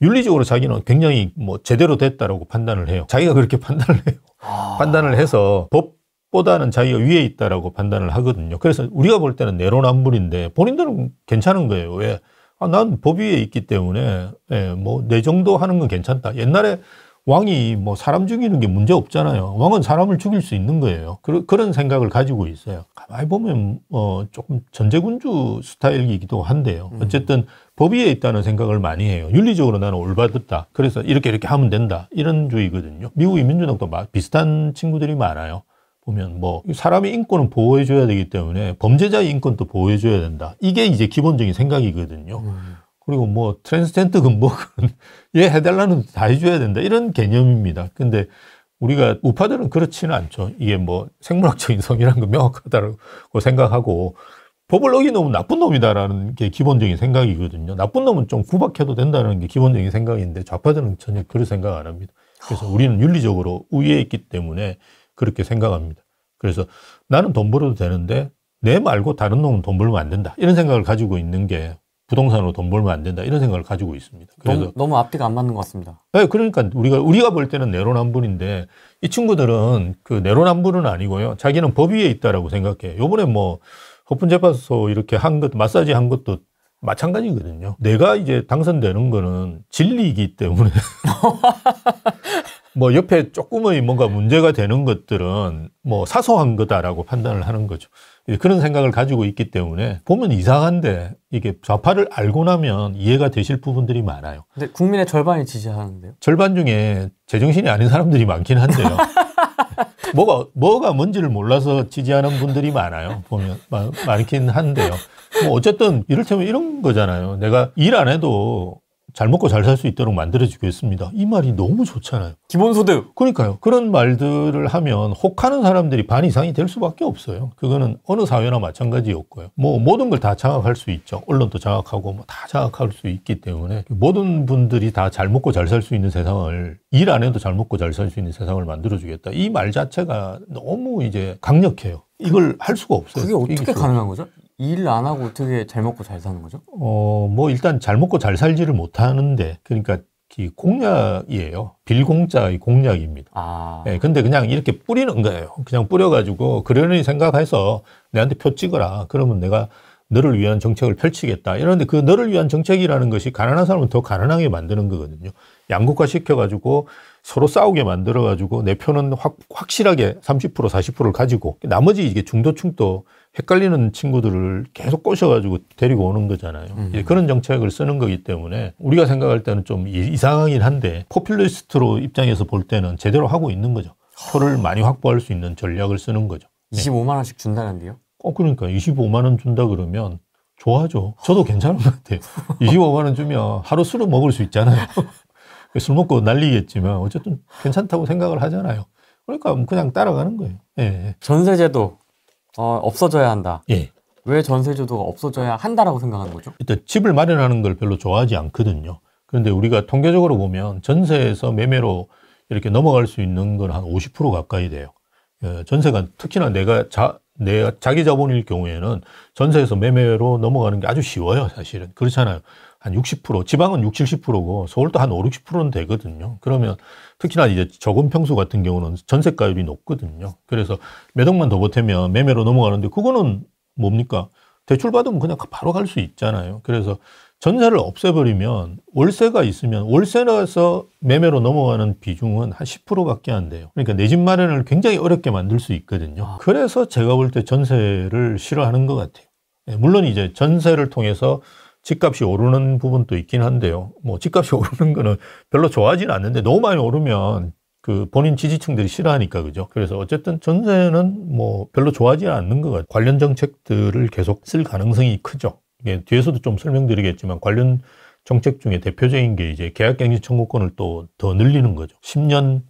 윤리적으로 자기는 굉장히 뭐 제대로 됐다라고 판단을 해요. 자기가 그렇게 판단을 해요. 판단을 해서 법보다는 자기가 위에 있다라고 판단을 하거든요. 그래서 우리가 볼 때는 내로남불인데 본인들은 괜찮은 거예요. 왜? 난 법 위에 있기 때문에 뭐 내 정도 하는 건 괜찮다. 옛날에 왕이 뭐 사람 죽이는 게 문제 없잖아요. 왕은 사람을 죽일 수 있는 거예요. 그런 생각을 가지고 있어요. 가만히 보면 조금 전제군주 스타일이기도 한데요. 어쨌든 법 위에 있다는 생각을 많이 해요. 윤리적으로 나는 올바르다. 그래서 이렇게 하면 된다. 이런 주의거든요. 미국의 민주당도 비슷한 친구들이 많아요. 보면 뭐 사람의 인권은 보호해줘야 되기 때문에 범죄자의 인권도 보호해줘야 된다. 이게 이제 기본적인 생각이거든요. 그리고 뭐 트랜스젠더 금복은 얘 해달라는 다 해줘야 된다. 이런 개념입니다. 근데 우리가 우파들은 그렇지는 않죠. 이게 뭐 생물학적인 성이라는 건 명확하다고 생각하고 법을 어기는 나쁜 놈이다라는 게 기본적인 생각이거든요. 나쁜 놈은 좀 구박해도 된다는 게 기본적인 생각인데 좌파들은 전혀 그런 생각 안 합니다. 그래서 우리는 윤리적으로 우위에 있기 때문에 그렇게 생각합니다. 그래서 나는 돈 벌어도 되는데 내 말고 다른 놈은 돈 벌면 안 된다. 이런 생각을 가지고 있는 게 부동산으로 돈 벌면 안 된다. 이런 생각을 가지고 있습니다. 그래서 너무 앞뒤가 안 맞는 것 같습니다. 네, 그러니까 우리가 볼 때는 내로남불인데 이 친구들은 그 내로남불은 아니고요. 자기는 법 위에 있다라고 생각해요. 요번에 뭐 헌법재판소 이렇게 한 것, 마사지 한 것도 마찬가지거든요. 내가 이제 당선되는 거는 진리이기 때문에 뭐 옆에 조금의 뭔가 문제가 되는 것들은 뭐 사소한 거다라고 판단을 하는 거죠. 그런 생각을 가지고 있기 때문에 보면 이상한데 이게 좌파를 알고 나면 이해가 되실 부분들이 많아요. 근데 국민의 절반이 지지하는데요? 절반 중에 제정신이 아닌 사람들이 많긴 한데요. 뭐가 뭔지를 몰라서 지지하는 분들이 많아요. 보면 많긴 한데요. 뭐 어쨌든 이를테면 이런 거잖아요. 내가 일 안 해도 잘 먹고 잘 살 수 있도록 만들어주겠습니다. 이 말이 너무 좋잖아요. 기본소득. 그러니까요. 그런 말들을 하면 혹하는 사람들이 반 이상이 될 수밖에 없어요. 그거는 어느 사회나 마찬가지였고요. 뭐 모든 걸 다 장악할 수 있죠. 언론도 장악하고 뭐 다 장악할 수 있기 때문에 모든 분들이 다 잘 먹고 잘 살 수 있는 세상을, 일 안 해도 잘 먹고 잘 살 수 있는 세상을 만들어주겠다. 이 말 자체가 너무 이제 강력해요. 이걸 할 수가 없어요. 그게 어떻게 가능한 거죠? 일 안 하고 어떻게 잘 먹고 잘 사는 거죠? 뭐 일단 잘 먹고 잘 살지를 못하는데, 그러니까 이 공약이에요. 빌공짜의 공약입니다. 아. 네, 근데 그냥 이렇게 뿌리는 거예요. 그냥 뿌려가지고 그러려니 생각해서 내한테 표 찍어라. 그러면 내가 너를 위한 정책을 펼치겠다. 이러는데 그 너를 위한 정책이라는 것이 가난한 사람을 더 가난하게 만드는 거거든요. 양극화 시켜가지고 서로 싸우게 만들어가지고 내 표는 확실하게 30% 40%를 가지고 나머지 이게 중도층도 헷갈리는 친구들을 계속 꼬셔가지고 데리고 오는 거잖아요. 이제 그런 정책을 쓰는 거기 때문에 우리가 생각할 때는 좀 이상하긴 한데 포퓰리스트로 입장에서 볼 때는 제대로 하고 있는 거죠. 표를 많이 확보할 수 있는 전략을 쓰는 거죠. 25만 원씩 준다는데요? 그러니까 25만 원 준다 그러면 좋아하죠. 저도 괜찮은 것 같아요. 25만 원 주면 하루 술은 먹을 수 있잖아요. 술 먹고 난리겠지만 어쨌든 괜찮다고 생각을 하잖아요. 그러니까 그냥 따라가는 거예요. 예. 전세제도 없어져야 한다. 예. 왜 전세제도가 없어져야 한다라고 생각하는 거죠? 일단 집을 마련하는 걸 별로 좋아하지 않거든요. 그런데 우리가 통계적으로 보면 전세에서 매매로 이렇게 넘어갈 수 있는 건 한 50% 가까이 돼요. 전세가 특히나 내가 자기 자본일 경우에는 전세에서 매매로 넘어가는 게 아주 쉬워요, 사실은. 그렇잖아요. 한 60%, 지방은 60, 70%고 서울도 한 5, 60%는 되거든요. 그러면 특히나 이제 저금 평수 같은 경우는 전세가율이 높거든요. 그래서 몇 억만 더 보태면 매매로 넘어가는데 그거는 뭡니까? 대출 받으면 그냥 바로 갈 수 있잖아요. 그래서 전세를 없애버리면 월세가 있으면 월세라서 매매로 넘어가는 비중은 한 10%밖에 안 돼요. 그러니까 내 집 마련을 굉장히 어렵게 만들 수 있거든요. 그래서 제가 볼 때 전세를 싫어하는 것 같아요. 물론 이제 전세를 통해서 집값이 오르는 부분도 있긴 한데요. 뭐 집값이 오르는 거는 별로 좋아하지는 않는데 너무 많이 오르면 그 본인 지지층들이 싫어하니까, 그죠? 그래서 어쨌든 전세는 뭐 별로 좋아하지 않는 것 같아요. 관련 정책들을 계속 쓸 가능성이 크죠. 이게 뒤에서도 좀 설명드리겠지만 관련 정책 중에 대표적인 게 이제 계약갱신 청구권을 또 더 늘리는 거죠. 10년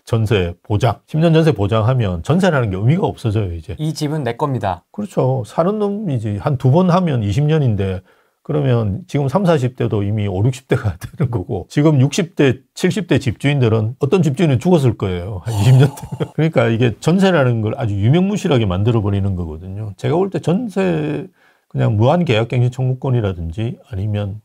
전세 보장. 10년 전세 보장하면 전세라는 게 의미가 없어져요, 이제. 이 집은 내 겁니다. 그렇죠. 사는 놈이지. 한 두 번 하면 20년인데 그러면 지금 30, 40대도 이미 5, 60대가 되는 거고 지금 60대, 70대 집주인들은 어떤 집주인은 죽었을 거예요. 한 20년 되면. 그러니까 이게 전세라는 걸 아주 유명무실하게 만들어버리는 거거든요. 제가 볼 때 전세 그냥 무한계약갱신 청구권이라든지 아니면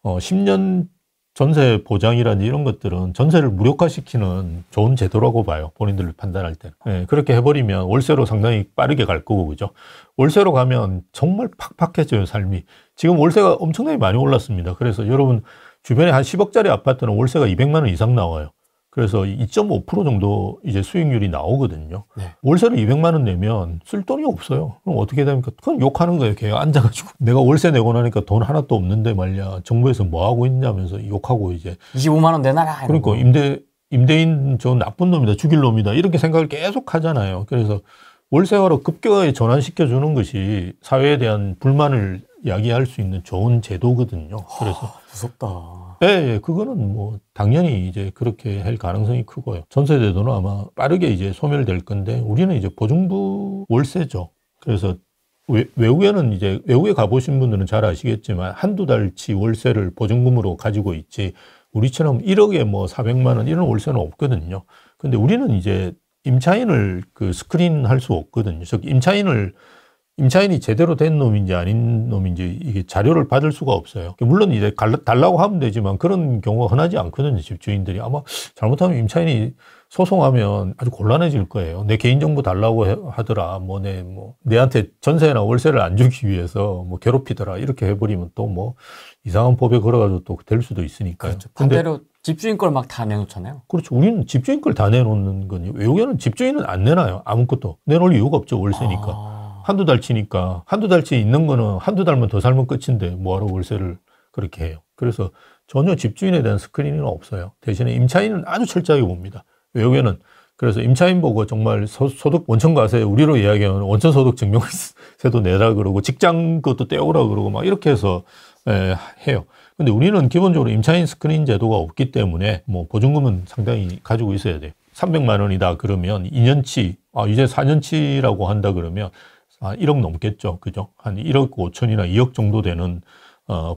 10년 전세 보장이라든지 이런 것들은 전세를 무력화시키는 좋은 제도라고 봐요. 본인들 판단할 때는. 네, 그렇게 해버리면 월세로 상당히 빠르게 갈 거고, 그죠? 월세로 가면 정말 팍팍해져요, 삶이. 지금 월세가 엄청나게 많이 올랐습니다. 그래서 여러분 주변에 한 10억짜리 아파트는 월세가 200만 원 이상 나와요. 그래서 2.5% 정도 이제 수익률이 나오거든요. 네. 월세를 200만 원 내면 쓸 돈이 없어요. 그럼 어떻게 됩니까? 그건 욕하는 거예요. 걔가 앉아가지고. 내가 월세 내고 나니까 돈 하나도 없는데 말이야. 정부에서 뭐 하고 있냐면서 욕하고 이제. 25만 원 내놔라. 그러니까 임대인 저 나쁜 놈이다. 죽일 놈이다. 이렇게 생각을 계속 하잖아요. 그래서 월세화로 급격하게 전환시켜 주는 것이 사회에 대한 불만을 야기할 수 있는 좋은 제도거든요. 그래서. 무섭다. 예, 그거는 뭐 당연히 이제 그렇게 할 가능성이 크고요. 전세제도는 아마 빠르게 이제 소멸될 건데 우리는 이제 보증부 월세죠. 그래서 외국에 가보신 분들은 잘 아시겠지만 한두 달치 월세를 보증금으로 가지고 있지 우리처럼 1억에 뭐 400만 원 이런 월세는 없거든요. 근데 우리는 이제 임차인을 그 스크린할 수 없거든요. 즉 임차인이 제대로 된 놈인지 아닌 놈인지 이게 자료를 받을 수가 없어요. 물론 이제 달라고 하면 되지만 그런 경우가 흔하지 않거든요. 집주인들이. 아마 잘못하면 임차인이 소송하면 아주 곤란해질 거예요. 내 개인정보 달라고 하더라. 내한테 전세나 월세를 안 주기 위해서 뭐 괴롭히더라. 이렇게 해버리면 또 뭐 이상한 법에 걸어가지고 또 될 수도 있으니까요. 그렇죠. 반대로 집주인 걸 막 다 내놓잖아요. 그렇죠. 우리는 집주인 걸 다 내놓는 거니. 외국에는 집주인은 안 내놔요. 아무것도. 내놓을 이유가 없죠. 월세니까. 한두 달 치니까 한두 달치 있는 거는 한두 달만 더 살면 끝인데 뭐하러 월세를 그렇게 해요. 그래서 전혀 집주인에 대한 스크린ing은 없어요. 대신에 임차인은 아주 철저하게 봅니다. 외국에는 그래서 임차인 보고 정말 소득 원천과세 우리로 이야기하면 원천소득 증명세도 내라 그러고 직장 것도 떼오라 그러고 막 이렇게 해서 해요. 근데 우리는 기본적으로 임차인 스크린 제도가 없기 때문에 뭐 보증금은 상당히 가지고 있어야 돼요. 300만 원이다 그러면 2년치, 이제 4년치라고 한다 그러면 1억 넘겠죠. 그죠? 한 1억 5천이나 2억 정도 되는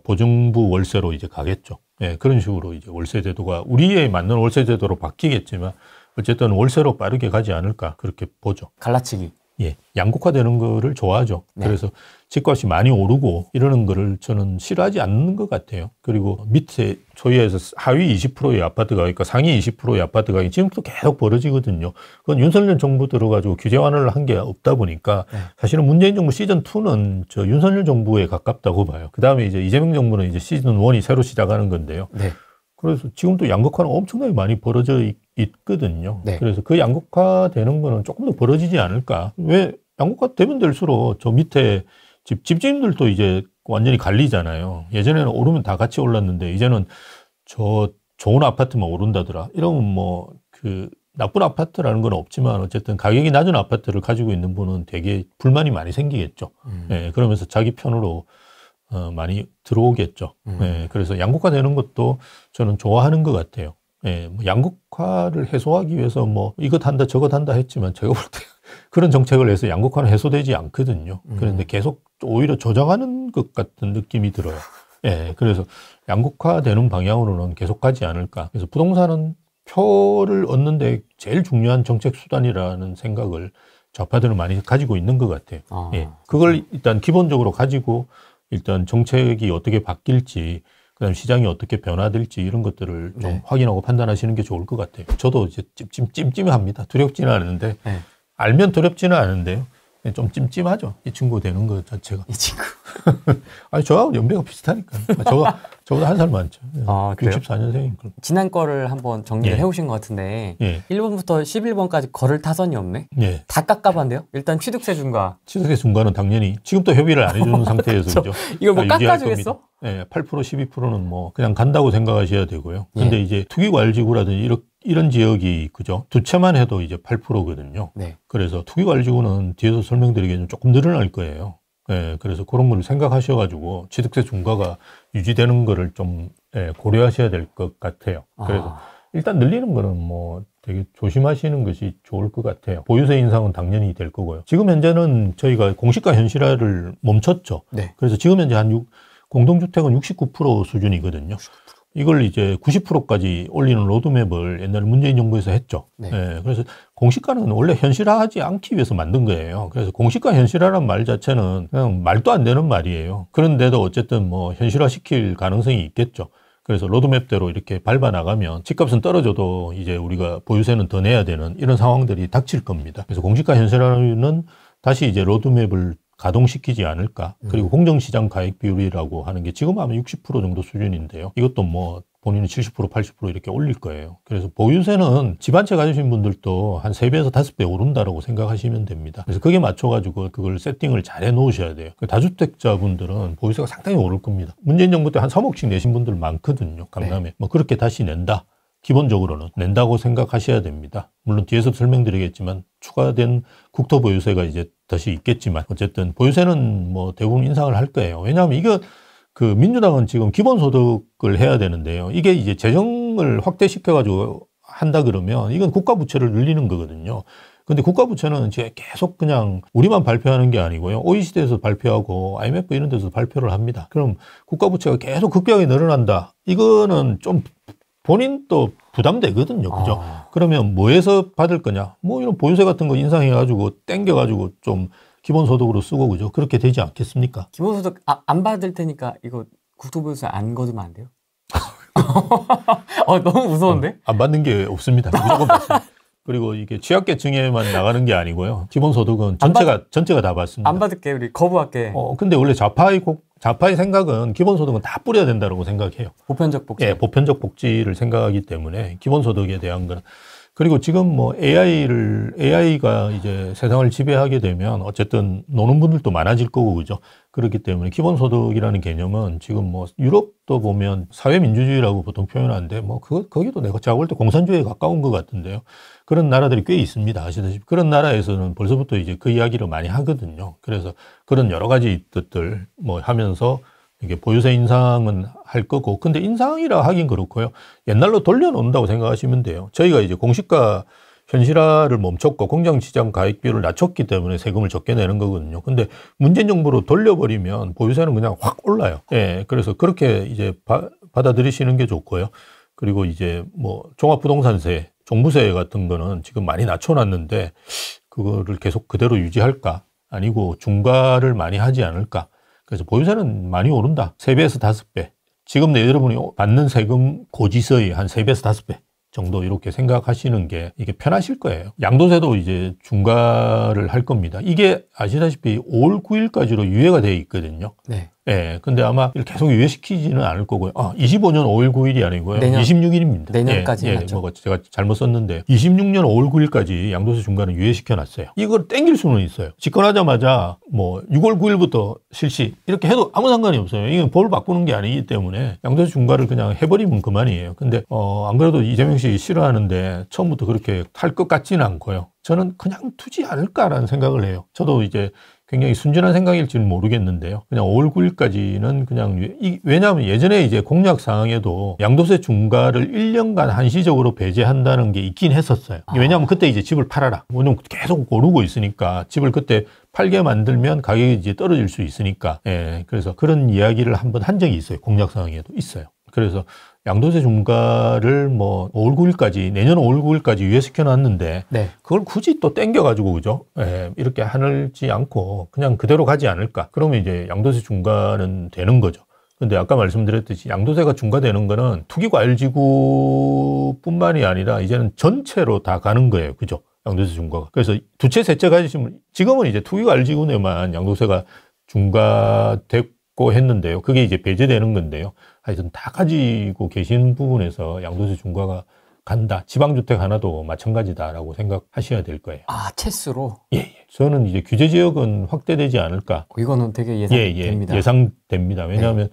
보증부 월세로 이제 가겠죠. 예, 그런 식으로 이제 월세 제도가 우리에 맞는 월세 제도로 바뀌겠지만 어쨌든 월세로 빠르게 가지 않을까 그렇게 보죠. 갈라치기. 예, 양극화되는 거를 좋아하죠. 네. 그래서 집값이 많이 오르고 이러는 거를 저는 싫어하지 않는 것 같아요. 그리고 밑에 소위에서 하위 20%의 아파트 가격과 상위 20%의 아파트 가격이 지금도 계속 벌어지거든요. 그건 윤석열 정부 들어가지고 규제 완화를 한 게 없다 보니까 네. 사실은 문재인 정부 시즌2는 저 윤석열 정부에 가깝다고 봐요. 그 다음에 이제 이재명 정부는 이제 시즌1이 새로 시작하는 건데요. 네. 그래서 지금도 양극화는 엄청나게 많이 벌어져 있거든요. 네. 그래서 그 양극화 되는 거는 조금 더 벌어지지 않을까. 왜 양극화 되면 될수록 저 밑에 집주인들도 이제 완전히 갈리잖아요. 예전에는 오르면 다 같이 올랐는데 이제는 저 좋은 아파트만 오른다더라. 이러면 뭐 그 나쁜 아파트라는 건 없지만 어쨌든 가격이 낮은 아파트를 가지고 있는 분은 되게 불만이 많이 생기겠죠. 예, 그러면서 자기 편으로 많이 들어오겠죠. 예, 그래서 양극화 되는 것도 저는 좋아하는 것 같아요. 예, 뭐 양극화를 해소하기 위해서 뭐 이것 한다 저것 한다 했지만 제가 볼 때 그런 정책을 해서 양극화는 해소되지 않거든요. 그런데 계속 오히려 조정하는 것 같은 느낌이 들어요. 예, 그래서 양극화되는 방향으로는 계속 가지 않을까. 그래서 부동산은 표를 얻는데 제일 중요한 정책 수단이라는 생각을 좌파들은 많이 가지고 있는 것 같아요. 예, 그걸 일단 기본적으로 가지고 일단 정책이 어떻게 바뀔지, 그다음 시장이 어떻게 변화될지 이런 것들을 좀 네. 확인하고 판단하시는 게 좋을 것 같아요. 저도 이제 찜찜합니다. 두렵지는 않은데 네. 알면 두렵지는 않은데요. 좀 찜찜하죠. 이 친구 되는 것 자체가. 이 친구. 아니 저하고 연배가 비슷하니까. 저보다 한 살 많죠. 그래요? 64년생이니까. 지난 거를 한번 정리를 예. 해오신 것 같은데 예. 1번부터 11번까지 걸을 타선이 없네? 예. 다 깝깝한데요? 일단 취득세 중과 취득세 중과는 당연히 지금도 협의를 안 해주는 상태에서 그죠. 이걸 뭐 유지할 깎아주겠어? 겁니다. 예, 8% 12%는 뭐 그냥 간다고 생각하셔야 되고요. 근데 이제 투기과열지구라든지 이런 지역이 그죠. 두 채만 해도 이제 8%거든요. 네. 그래서 투기과열지구는 뒤에서 설명드리기에는 조금 늘어날 거예요. 예, 그래서 그런 걸 생각하셔가지고 취득세 중과가 유지되는 거를 좀 고려하셔야 될 것 같아요. 그래서 일단 늘리는 거는 뭐 되게 조심하시는 것이 좋을 것 같아요. 보유세 인상은 당연히 될 거고요. 지금 현재는 저희가 공시가 현실화를 멈췄죠. 네. 그래서 지금 현재 공동주택은 69% 수준이거든요. 69%. 이걸 이제 90%까지 올리는 로드맵을 옛날에 문재인 정부에서 했죠. 네. 예, 그래서 공시가는 원래 현실화하지 않기 위해서 만든 거예요. 그래서 공시가 현실화란 말 자체는 그냥 말도 안 되는 말이에요. 그런데도 어쨌든 뭐 현실화시킬 가능성이 있겠죠. 그래서 로드맵대로 이렇게 밟아 나가면 집값은 떨어져도 이제 우리가 보유세는 더 내야 되는 이런 상황들이 닥칠 겁니다. 그래서 공시가 현실화는 다시 이제 로드맵을 가동시키지 않을까. 그리고 공정시장 가액 비율이라고 하는 게 지금 아마 60% 정도 수준인데요. 이것도 뭐 본인은 70%, 80% 이렇게 올릴 거예요. 그래서 보유세는 집 한 채 가지신 분들도 한 3배에서 5배 오른다라고 생각하시면 됩니다. 그래서 그게 맞춰가지고 그걸 세팅을 잘 해 놓으셔야 돼요. 다주택자분들은 보유세가 상당히 오를 겁니다. 문재인 정부 때 한 3억씩 내신 분들 많거든요. 강남에. 네. 뭐 그렇게 다시 낸다. 기본적으로는 낸다고 생각하셔야 됩니다. 물론 뒤에서 설명드리겠지만 추가된 국토보유세가 이제 다시 있겠지만 어쨌든 보유세는 뭐 대부분 인상을 할 거예요. 왜냐하면 이거 그 민주당은 지금 기본소득을 해야 되는데요. 이게 이제 재정을 확대시켜가지고 한다 그러면 이건 국가부채를 늘리는 거거든요. 근데 국가부채는 이제 계속 그냥 우리만 발표하는 게 아니고요. OECD에서 발표하고 IMF 이런 데서 발표를 합니다. 그럼 국가부채가 계속 급격하게 늘어난다. 이거는 좀 본인도 부담되거든요. 그죠? 그러면 뭐에서 받을 거냐? 뭐 이런 보유세 같은 거 인상해가지고 땡겨가지고 좀 기본소득으로 쓰고 그죠? 그렇게 되지 않겠습니까? 기본소득 안 받을 테니까 이거 국토보유세 안 거두면 안 돼요? 너무 무서운데? 안 받는 게 없습니다. 무조건 받습니다. 그리고 이게 취약계층에만 나가는 게 아니고요. 기본소득은 전체가 다 받습니다. 안 받을게. 우리 거부할게. 근데 원래 좌파의 생각은 기본소득은 다 뿌려야 된다고 생각해요. 보편적 복지. 예, 보편적 복지를 생각하기 때문에 기본소득에 대한 건 그리고 지금 뭐 AI가 이제 세상을 지배하게 되면 어쨌든 노는 분들도 많아질 거고, 그죠? 그렇기 때문에 기본소득이라는 개념은 지금 뭐 유럽도 보면 사회민주주의라고 보통 표현하는데 뭐 거기도 제가 볼 때 공산주의에 가까운 것 같은데요. 그런 나라들이 꽤 있습니다. 아시다시피. 그런 나라에서는 벌써부터 이제 그 이야기를 많이 하거든요. 그래서 그런 여러 가지 뜻들 뭐 하면서 이게 보유세 인상은 할 거고, 근데 인상이라 하긴 그렇고요. 옛날로 돌려놓는다고 생각하시면 돼요. 저희가 이제 공시가 현실화를 멈췄고 공장시장 가액비율을 낮췄기 때문에 세금을 적게 내는 거거든요. 근데 문재인 정부로 돌려버리면 보유세는 그냥 확 올라요. 예, 그래서 그렇게 이제 받아들이시는 게 좋고요. 그리고 이제 뭐 종합부동산세, 종부세 같은 거는 지금 많이 낮춰놨는데 그거를 계속 그대로 유지할까? 아니고 중과를 많이 하지 않을까? 그래서 보유세는 많이 오른다. 3배에서 5배. 지금 여러분이 받는 세금 고지서의 한 3배에서 5배 정도 이렇게 생각하시는 게 이게 편하실 거예요. 양도세도 이제 중과를 할 겁니다. 이게 아시다시피 5월 9일까지로 유예가 되어 있거든요. 네. 예, 근데 아마 계속 유예시키지는 않을 거고요. 25년 5월 9일이 아니고요. 내년, 26일입니다. 내년까지. 예, 뭐 제가 잘못 썼는데 26년 5월 9일까지 양도세 중과는 유예시켜 놨어요. 이걸 땡길 수는 있어요. 집권하자마자 뭐 6월 9일부터 실시 이렇게 해도 아무 상관이 없어요. 이건 법을 바꾸는 게 아니기 때문에 양도세 중과를 그냥 해버리면 그만이에요. 근데 안 그래도 이재명 씨 싫어하는데 처음부터 그렇게 할 것 같지는 않고요. 저는 그냥 두지 않을까라는 생각을 해요. 저도 이제 굉장히 순진한 생각일지는 모르겠는데요. 그냥 5월 9일까지는 그냥, 왜냐하면 예전에 이제 공약 사항에도 양도세 중과를 1년간 한시적으로 배제한다는 게 있긴 했었어요. 왜냐하면 그때 이제 집을 팔아라. 왜냐면 계속 오르고 있으니까 집을 그때 팔게 만들면 가격이 이제 떨어질 수 있으니까. 예, 그래서 그런 이야기를 한번 한 적이 있어요. 공약 사항에도 있어요. 그래서 양도세 중과를 뭐 5월 9일까지, 내년 5월 9일까지 유예시켜 놨는데, 네. 그걸 굳이 또 땡겨가지고, 그죠? 예, 이렇게 하지 않고 그냥 그대로 가지 않을까. 그러면 이제 양도세 중과는 되는 거죠. 근데 아까 말씀드렸듯이 양도세가 중과되는 거는 투기과열지구 뿐만이 아니라 이제는 전체로 다 가는 거예요. 그죠? 양도세 중과가. 그래서 두 채, 세 채 가지시면 지금은 이제 투기과열지구에만 양도세가 중과됐고 했는데요. 그게 이제 배제되는 건데요. 하여튼 다 가지고 계신 부분에서 양도세 중과가 간다. 지방주택 하나도 마찬가지다라고 생각하셔야 될 거예요. 채수로? 예. 저는 이제 규제지역은 확대되지 않을까. 이거는 되게 예상됩니다. 예상됩니다. 왜냐하면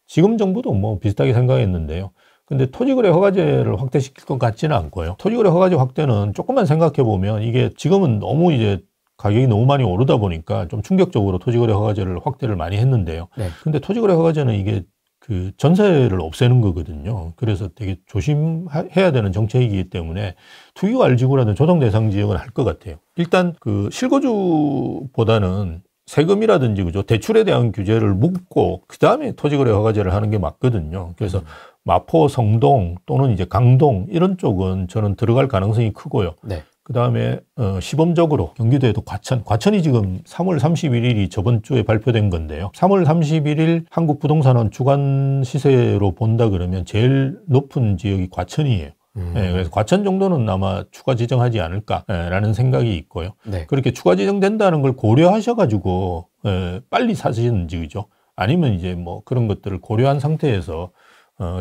지금 정부도 뭐 비슷하게 생각했는데요. 근데 토지거래 허가제를 확대시킬 것 같지는 않고요. 토지거래 허가제 확대는 조금만 생각해 보면 이게 지금은 너무 이제 가격이 너무 많이 오르다 보니까 좀 충격적으로 토지거래 허가제를 확대를 많이 했는데요. 네. 근데 토지거래 허가제는 이게 그 전세를 없애는 거거든요. 그래서 되게 조심해야 되는 정책이기 때문에 투기과열지구라든 조정대상 지역은 할 것 같아요. 일단 그 실거주보다는 세금이라든지 그죠 대출에 대한 규제를 묻고 그 다음에 토지거래 허가제를 하는 게 맞거든요. 그래서 마포, 성동 또는 이제 강동 이런 쪽은 저는 들어갈 가능성이 크고요. 네. 그 다음에 시범적으로 경기도에도 과천이 지금 3월 31일이 저번 주에 발표된 건데요. 3월 31일 한국부동산원 주간 시세로 본다 그러면 제일 높은 지역이 과천이에요. 네, 그래서 과천 정도는 아마 추가 지정하지 않을까라는 생각이 있고요. 네. 그렇게 추가 지정된다는 걸 고려하셔가지고 빨리 사시는지 그죠? 아니면 이제 뭐 그런 것들을 고려한 상태에서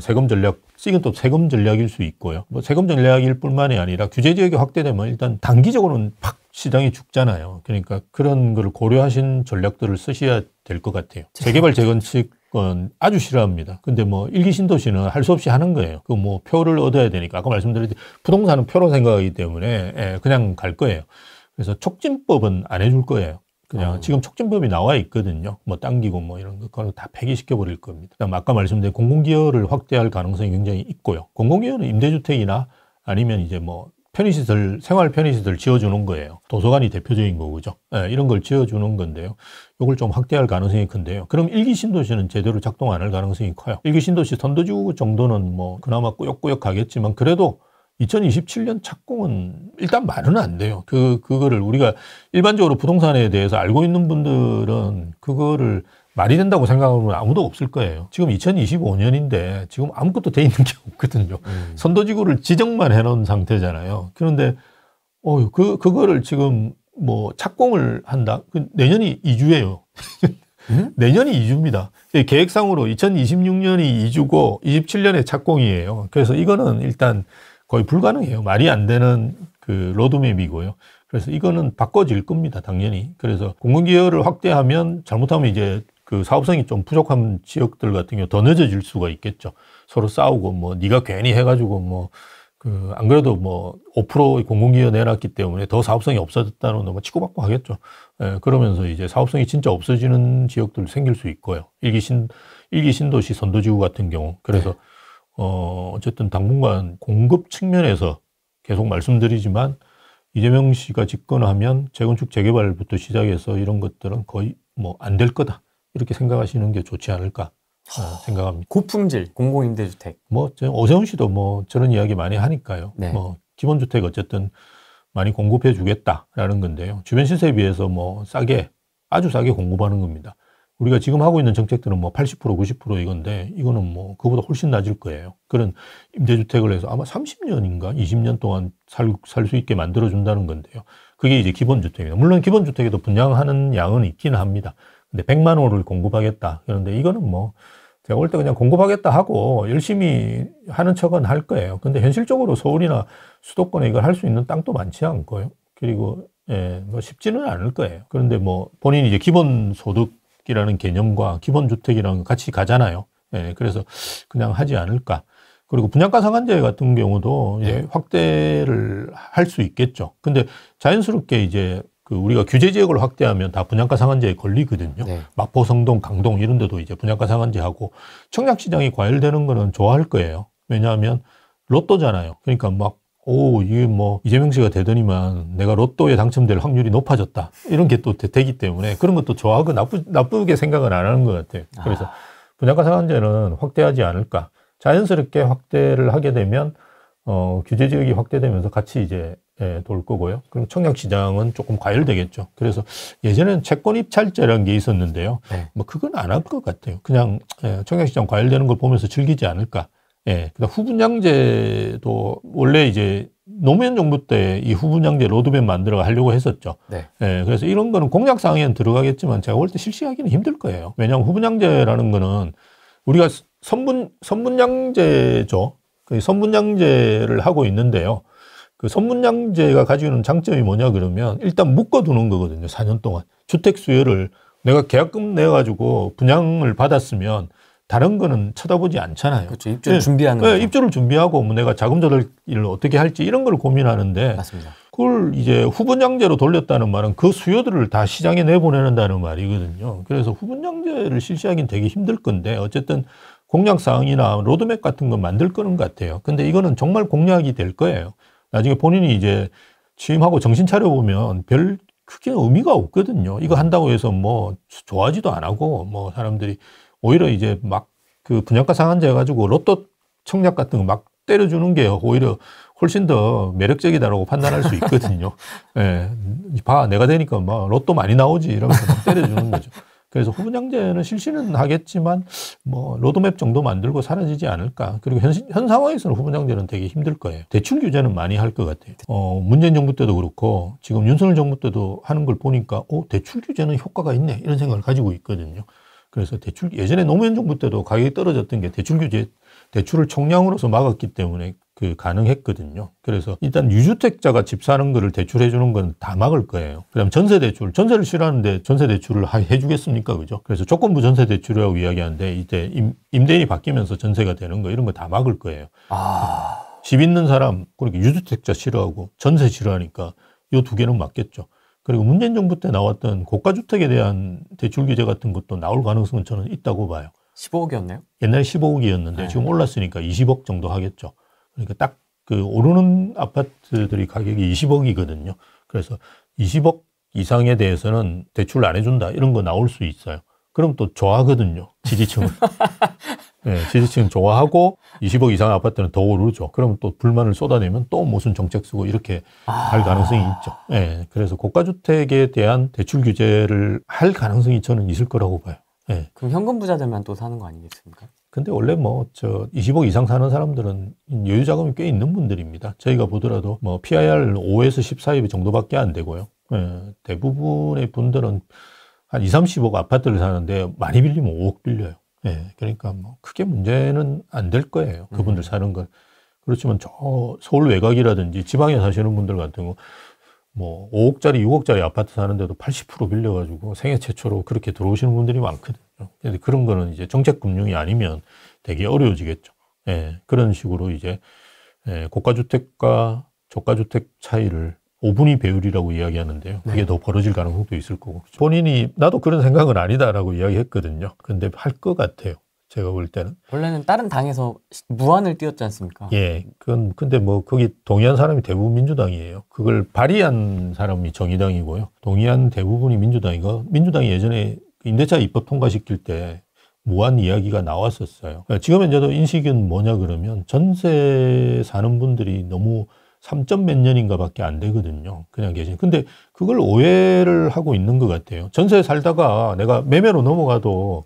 세금 전략, 이건 또 세금 전략일 수 있고요. 뭐 세금 전략일 뿐만이 아니라 규제 지역이 확대되면 일단 단기적으로는 팍 시장이 죽잖아요. 그러니까 그런 걸 고려하신 전략들을 쓰셔야 될 것 같아요. 재개발 재건축은 아주 싫어합니다. 근데 뭐 일기 신도시는 할 수 없이 하는 거예요. 그 뭐 표를 얻어야 되니까 아까 말씀드렸듯이 부동산은 표로 생각하기 때문에 그냥 갈 거예요. 그래서 촉진법은 안 해줄 거예요. 그냥 지금 촉진법이 나와 있거든요. 뭐 당기고 뭐 이런 거 그걸 다 폐기시켜 버릴 겁니다. 그다음 아까 말씀드린 공공기여를 확대할 가능성이 굉장히 있고요. 공공기여는 임대주택이나 아니면 이제 뭐 편의시설, 생활 편의시설 지어주는 거예요. 도서관이 대표적인 거죠. 네, 이런 걸 지어주는 건데요. 이걸 좀 확대할 가능성이 큰데요. 그럼 일기 신도시는 제대로 작동 안 할 가능성이 커요. 일기 신도시 선도지구 정도는 뭐 그나마 꾸역꾸역 가겠지만 그래도 2027년 착공은 일단 말은 안 돼요. 그거를 우리가 일반적으로 부동산에 대해서 알고 있는 분들은 그거를 말이 된다고 생각하면 아무도 없을 거예요. 지금 2025년인데 지금 아무것도 돼 있는 게 없거든요. 선도지구를 지정만 해놓은 상태잖아요. 그런데, 그거를 지금 뭐 착공을 한다? 내년이 2주예요. 내년이 2주입니다. 계획상으로 2026년이 2주고 27년에 착공이에요. 그래서 이거는 일단 거의 불가능해요. 말이 안 되는 그 로드맵이고요. 그래서 이거는 바꿔질 겁니다, 당연히. 그래서 공공기여를 확대하면 잘못하면 이제 그 사업성이 좀 부족한 지역들 같은 경우 더 늦어질 수가 있겠죠. 서로 싸우고 뭐 네가 괜히 해가지고 뭐 그 안 그래도 뭐 5% 공공기여 내놨기 때문에 더 사업성이 없어졌다는 뭐 치고받고 하겠죠. 예, 그러면서 이제 사업성이 진짜 없어지는 지역들 생길 수 있고요. 일기 신도시 선도지구 같은 경우. 그래서 어쨌든 당분간 공급 측면에서 계속 말씀드리지만 이재명 씨가 집권하면 재건축 재개발부터 시작해서 이런 것들은 거의 뭐 안 될 거다. 이렇게 생각하시는 게 좋지 않을까 생각합니다. 고품질 공공임대주택. 뭐 오세훈 씨도 뭐 저런 이야기 많이 하니까요. 네. 뭐 기본주택 어쨌든 많이 공급해 주겠다라는 건데요. 주변 시세에 비해서 뭐 싸게 아주 싸게 공급하는 겁니다. 우리가 지금 하고 있는 정책들은 뭐 80% 90% 이건데 이거는 뭐 그보다 훨씬 낮을 거예요. 그런 임대주택을 해서 아마 30년인가 20년 동안 살 수 있게 만들어 준다는 건데요. 그게 이제 기본주택입니다. 물론 기본주택에도 분양하는 양은 있기는 합니다. 근데 100만 호를 공급하겠다. 그런데 이거는 뭐 제가 볼 때 그냥 공급하겠다 하고 열심히 하는 척은 할 거예요. 근데 현실적으로 서울이나 수도권에 이걸 할 수 있는 땅도 많지 않고요. 그리고 뭐 쉽지는 않을 거예요. 그런데 뭐 본인이 이제 기본소득이라는 개념과 기본주택이랑 같이 가잖아요. 그래서 그냥 하지 않을까. 그리고 분양가 상한제 같은 경우도 이제 확대를 할 수 있겠죠. 근데 자연스럽게 이제 그 우리가 규제 지역을 확대하면 다 분양가 상한제에 걸리거든요. 네. 마포, 성동, 강동 이런 데도 이제 분양가 상한제하고 청약 시장이 과열되는 거는 좋아할 거예요. 왜냐하면 로또잖아요. 그러니까 막 이게 뭐 이재명 씨가 되더니만 내가 로또에 당첨될 확률이 높아졌다. 이런 게 또 되기 때문에 그런 것도 좋아하고 나쁘게 생각은 안 하는 것 같아요. 그래서 분양가 상한제는 확대하지 않을까. 자연스럽게 확대를 하게 되면 규제 지역이 확대되면서 같이 이제 돌 거고요. 그리고 청약 시장은 조금 과열되겠죠. 그래서 예전에는 채권 입찰제라는 게 있었는데요. 네. 뭐 그건 안 할 것 같아요. 그냥 청약 시장 과열되는 걸 보면서 즐기지 않을까. 그다음 후분양제도 원래 이제 노무현 정부 때 이 후분양제 로드맵 만들어 하려고 했었죠. 네. 그래서 이런 거는 공약 사항에는 들어가겠지만 제가 볼 때 실시하기는 힘들 거예요. 왜냐하면 후분양제라는 거는 우리가 선분양제죠. 그 선분양제를 하고 있는데요. 그 선분양제가 가지고 있는 장점이 뭐냐 그러면 일단 묶어두는 거거든요. 4년 동안. 주택 수요를 내가 계약금 내가지고 분양을 받았으면 다른 거는 쳐다보지 않잖아요. 그렇죠. 입주를 준비하는 거죠. 입주를 준비하고 뭐 내가 자금 조달을 어떻게 할지 이런 걸 고민하는데 맞습니다. 그걸 이제 후분양제로 돌렸다는 말은 그 수요들을 다 시장에 내보내는다는 말이거든요. 그래서 후분양제를 실시하기는 되게 힘들 건데 어쨌든 공약 사항이나 로드맵 같은 거 만들 거는 것 같아요. 근데 이거는 정말 공약이 될 거예요. 나중에 본인이 이제 취임하고 정신 차려보면 별 크게 의미가 없거든요. 이거 한다고 해서 뭐 좋아하지도 안 하고 뭐 사람들이 오히려 이제 막 그 분양가 상한제 해가지고 로또 청약 같은 거 막 때려주는 게 오히려 훨씬 더 매력적이다라고 판단할 수 있거든요. 봐, 내가 되니까 막 로또 많이 나오지 이러면서 막 때려주는 거죠. 그래서 후분양제는 실시는 하겠지만 뭐 로드맵 정도 만들고 사라지지 않을까. 그리고 현 상황에서는 후분양제는 되게 힘들 거예요. 대출 규제는 많이 할 것 같아요. 문재인 정부 때도 그렇고 지금 윤석열 정부 때도 하는 걸 보니까 대출 규제는 효과가 있네 이런 생각을 가지고 있거든요. 그래서 예전에 노무현 정부 때도 가격이 떨어졌던 게 대출 규제, 대출을 총량으로서 막았기 때문에 가능했거든요. 그래서 일단 유주택자가 집 사는 거를 대출해 주는 건 다 막을 거예요. 그다음 전세를 싫어하는데 전세대출을 해주겠습니까? 그죠? 그래서 조건부 전세대출이라고 이야기하는데 이제 임대인이 바뀌면서 전세가 되는 거 이런 거 다 막을 거예요. 집 있는 사람, 그렇게 유주택자 싫어하고 전세 싫어하니까 이 두 개는 막겠죠. 그리고 문재인 정부 때 나왔던 고가주택에 대한 대출 규제 같은 것도 나올 가능성은 저는 있다고 봐요. 15억이었나요? 옛날에 15억이었는데 지금 올랐으니까 20억 정도 하겠죠. 그러니까 딱 그 오르는 아파트들이 가격이 20억이거든요. 그래서 20억 이상에 대해서는 대출을 안 해준다 이런 거 나올 수 있어요. 그럼 또 좋아하거든요. 지지층은. 지지층은 좋아하고 20억 이상 아파트는 더 오르죠. 그러면 또 불만을 쏟아내면 또 무슨 정책 쓰고 이렇게 할 가능성이 있죠. 그래서 고가주택에 대한 대출 규제를 할 가능성이 저는 있을 거라고 봐요. 그럼 현금 부자들만 또 사는 거 아니겠습니까? 근데 원래 20억 이상 사는 사람들은 여유 자금이 꽤 있는 분들입니다. 저희가 보더라도 PIR 5에서 10 사이 정도밖에 안 되고요. 대부분의 분들은 한 20, 30억 아파트를 사는데 많이 빌리면 5억 빌려요. 그러니까 크게 문제는 안 될 거예요. 그분들 사는 건. 그렇지만 저 서울 외곽이라든지 지방에 사시는 분들 같은 거 뭐 5억짜리, 6억짜리 아파트 사는데도 80% 빌려가지고 생애 최초로 그렇게 들어오시는 분들이 많거든요. 근데 그런 거는 이제 정책금융이 아니면 되게 어려워지겠죠. 예, 그런 식으로 이제 고가주택과 저가주택 차이를 5분위 배율이라고 이야기하는데요. 그게 더 벌어질 가능성도 있을 거고. 본인이 나도 그런 생각은 아니다라고 이야기했거든요. 근데 할 것 같아요. 제가 볼 때는. 원래는 다른 당에서 무한을 띄웠지 않습니까? 예. 근데 뭐 거기 동의한 사람이 대부분 민주당이에요. 그걸 발의한 사람이 정의당이고요. 동의한 대부분이 민주당이고, 민주당이 예전에 임대차 입법 통과시킬 때 무한 이야기가 나왔었어요. 지금 현재도 인식은 뭐냐 그러면 전세 사는 분들이 너무 3점 몇 년인가 밖에 안 되거든요. 그냥 계신. 근데 그걸 오해를 하고 있는 것 같아요. 전세 살다가 내가 매매로 넘어가도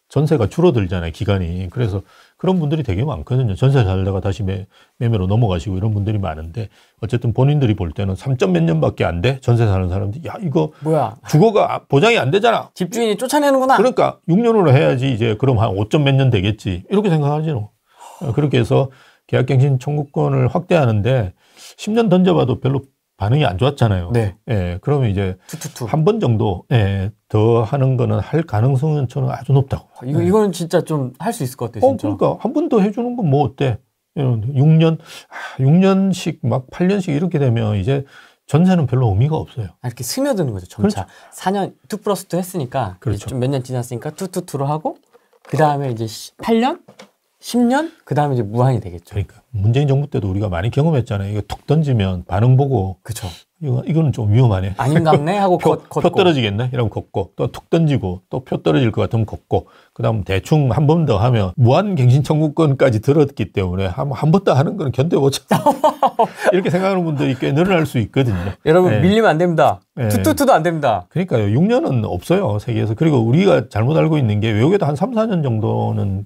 전세가 줄어들잖아요, 기간이. 그래서 그런 분들이 되게 많거든요. 전세 살다가 다시 매매로 넘어가시고 이런 분들이 많은데, 어쨌든 본인들이 볼 때는 3점 몇 년밖에 안 돼? 전세 사는 사람들이, 야, 이거 뭐야? 주거가 보장이 안 되잖아. 집주인이 쫓아내는구나. 그러니까 6년으로 해야지 이제 그럼 한 5점 몇 년 되겠지. 이렇게 생각하죠. 그렇게 해서 계약갱신 청구권을 확대하는데 10년 던져봐도 별로 반응이 안 좋았잖아요. 네. 예, 그러면 이제 투투투. 한 번 정도 더 하는 거는 할 가능성은 저는 아주 높다고. 이건 진짜 좀 할 수 있을 것 같아요, 진짜. 그러니까 한 번 더 해주는 건 뭐 어때? 6년씩 막 8년씩 이렇게 되면 이제 전세는 별로 의미가 없어요. 이렇게 스며드는 거죠, 점차. 그렇죠. 4년 2+2 했으니까 그렇죠. 좀 몇 년 지났으니까 2+2로 하고 그 다음에 이제 8년, 10년, 그 다음에 이제 무한이 되겠죠. 그러니까 문재인 정부 때도 우리가 많이 경험했잖아요. 이거 툭 던지면 반응 보고 그렇죠. 이거는 좀 위험하네. 아닌갑네 하고 표 걷고. 떨어지겠네? 이러면 걷고, 또 툭 던지고, 또 표 떨어질 것 같으면 걷고, 그 다음 대충 한 번 더 하면 무한갱신 청구권까지 들었기 때문에 한 번 더 하는 건 견뎌보자. 이렇게 생각하는 분들이 꽤 늘어날 수 있거든요. 여러분 네. 밀리면 안 됩니다. 네. 투투투도 안 됩니다. 그러니까요. 6년은 없어요, 세계에서. 그리고 우리가 잘못 알고 있는 게 외국에도 한 3, 4년 정도는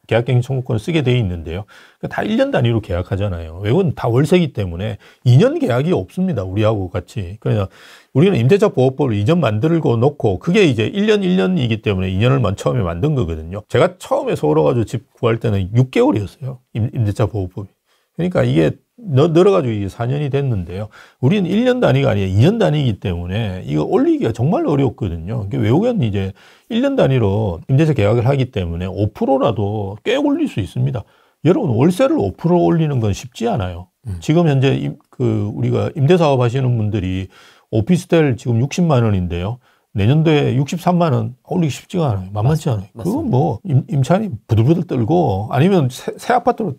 계약갱신 청구권을 쓰게 돼 있는데요. 다 1년 단위로 계약하잖아요. 외국은 다 월세기 때문에 2년 계약이 없습니다. 우리하고 같이. 그러니까 우리는 임대차 보호법을 이전 만들고 놓고 그게 이제 1년이기 때문에 2년을 처음에 만든 거거든요. 제가 처음에 서울 와가지고 집 구할 때는 6개월이었어요. 임대차 보호법이. 그러니까 이게 늘어가지고 이게 4년이 됐는데요. 우리는 1년 단위가 아니라 2년 단위이기 때문에 이거 올리기가 정말 어렵거든요. 외국에는 이제 1년 단위로 임대차 계약을 하기 때문에 5%라도 꽤 올릴 수 있습니다. 여러분, 월세를 5% 올리는 건 쉽지 않아요. 지금 현재 우리가 임대사업 하시는 분들이 오피스텔 지금 60만 원인데요. 내년도에 63만 원 올리기 쉽지가 않아요. 만만치 않아요. 그건 뭐 임차인이 부들부들 떨고 아니면 새 아파트로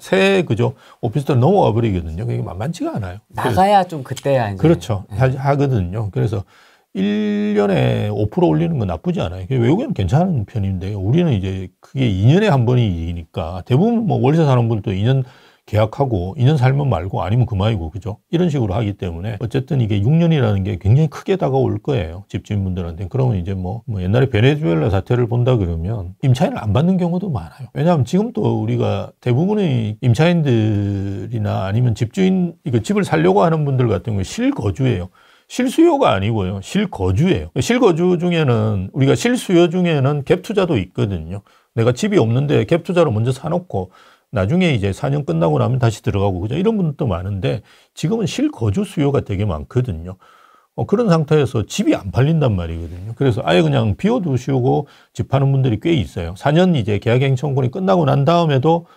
그죠 오피스텔 넘어가 버리거든요. 그게 만만치가 않아요. 나가야 좀 그때야 이제. 그렇죠. 하거든요. 그래서 1년에 5% 올리는 건 나쁘지 않아요. 외국에는 괜찮은 편인데요. 우리는 이제 그게 2년에 한 번이니까 대부분 뭐 월세 사는 분도 2년 계약하고 2년 살면 말고 아니면 그만이고 그죠? 이런 식으로 하기 때문에 어쨌든 이게 6년이라는 게 굉장히 크게 다가올 거예요. 집주인분들한테. 그러면 이제 뭐 옛날에 베네수엘라 사태를 본다 그러면 임차인을 안 받는 경우도 많아요. 왜냐하면 지금 또 우리가 대부분의 임차인들이나 아니면 집주인 이거 집을 살려고 하는 분들 같은 경우에 실거주예요. 실수요가 아니고요. 실거주예요. 실거주 중에는 우리가 실수요 중에는 갭 투자도 있거든요. 내가 집이 없는데 갭 투자로 먼저 사놓고 나중에 이제 4년 끝나고 나면 다시 들어가고 그죠? 이런 분들도 많은데 지금은 실거주 수요가 되게 많거든요. 그런 상태에서 집이 안 팔린단 말이거든요. 그래서 아예 그냥 비워두시고 집 파는 분들이 꽤 있어요. 4년 이제 계약갱신 청구권이 끝나고 난 다음에도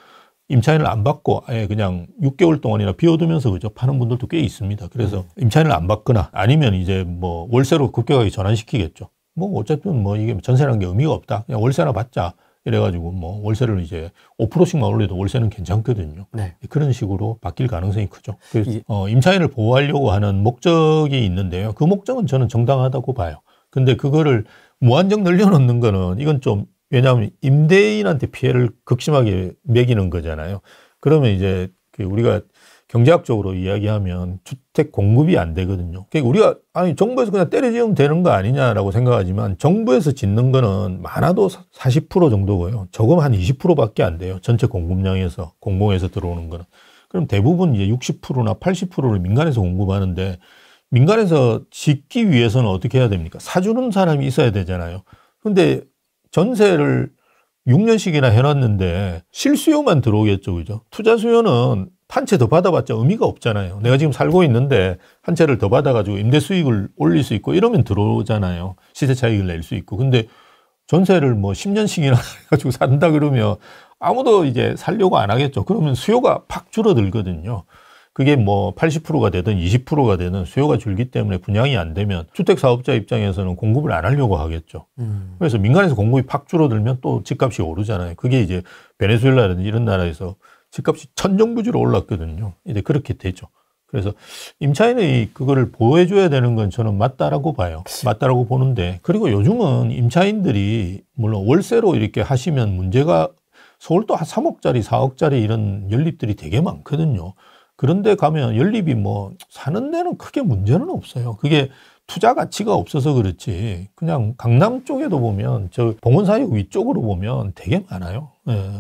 임차인을 안 받고 아예 그냥 6개월 동안이나 비워두면서 그죠? 파는 분들도 꽤 있습니다. 그래서 임차인을 안 받거나 아니면 이제 뭐 월세로 급격하게 전환시키겠죠. 뭐 어쨌든 뭐 이게 전세라는 게 의미가 없다. 그냥 월세나 받자. 이래가지고 뭐 월세를 이제 5%씩만 올려도 월세는 괜찮거든요. 네. 그런 식으로 바뀔 가능성이 크죠. 그래서 임차인을 보호하려고 하는 목적이 있는데요. 그 목적은 저는 정당하다고 봐요. 근데 그거를 무한정 늘려놓는 거는 이건 좀 왜냐하면 임대인한테 피해를 극심하게 매기는 거잖아요. 그러면 이제 우리가 경제학적으로 이야기하면 주택 공급이 안 되거든요. 그러니까 우리가 아니 정부에서 그냥 때려지으면 되는 거 아니냐라고 생각하지만 정부에서 짓는 거는 많아도 40% 정도고요. 적으면 한 20%밖에 안 돼요. 전체 공급량에서 공공에서 들어오는 거는. 그럼 대부분 이제 60%나 80%를 민간에서 공급하는데 민간에서 짓기 위해서는 어떻게 해야 됩니까? 사주는 사람이 있어야 되잖아요. 근데 전세를 6년씩이나 해놨는데 실수요만 들어오겠죠. 그죠? 투자 수요는 한 채 더 받아봤자 의미가 없잖아요. 내가 지금 살고 있는데 한 채를 더 받아가지고 임대 수익을 올릴 수 있고 이러면 들어오잖아요. 시세 차익을 낼 수 있고. 근데 전세를 뭐 10년씩이나 해가지고 산다 그러면 아무도 이제 살려고 안 하겠죠. 그러면 수요가 팍 줄어들거든요. 그게 뭐 80%가 되든 20%가 되든 수요가 줄기 때문에 분양이 안 되면 주택사업자 입장에서는 공급을 안 하려고 하겠죠. 그래서 민간에서 공급이 팍 줄어들면 또 집값이 오르잖아요. 그게 이제 베네수엘라든지 이런 나라에서 집값이 천정부지로 올랐거든요. 이제 그렇게 되죠. 그래서 임차인의 그거를 보호해줘야 되는 건 저는 맞다라고 봐요. 맞다라고 보는데, 그리고 요즘은 임차인들이 물론 월세로 이렇게 하시면 문제가, 서울도 한 3억짜리, 4억짜리 이런 연립들이 되게 많거든요. 그런데 가면 연립이 뭐 사는 데는 크게 문제는 없어요. 그게 투자 가치가 없어서 그렇지. 그냥 강남 쪽에도 보면 저 봉원사역 위쪽으로 보면 되게 많아요. 예.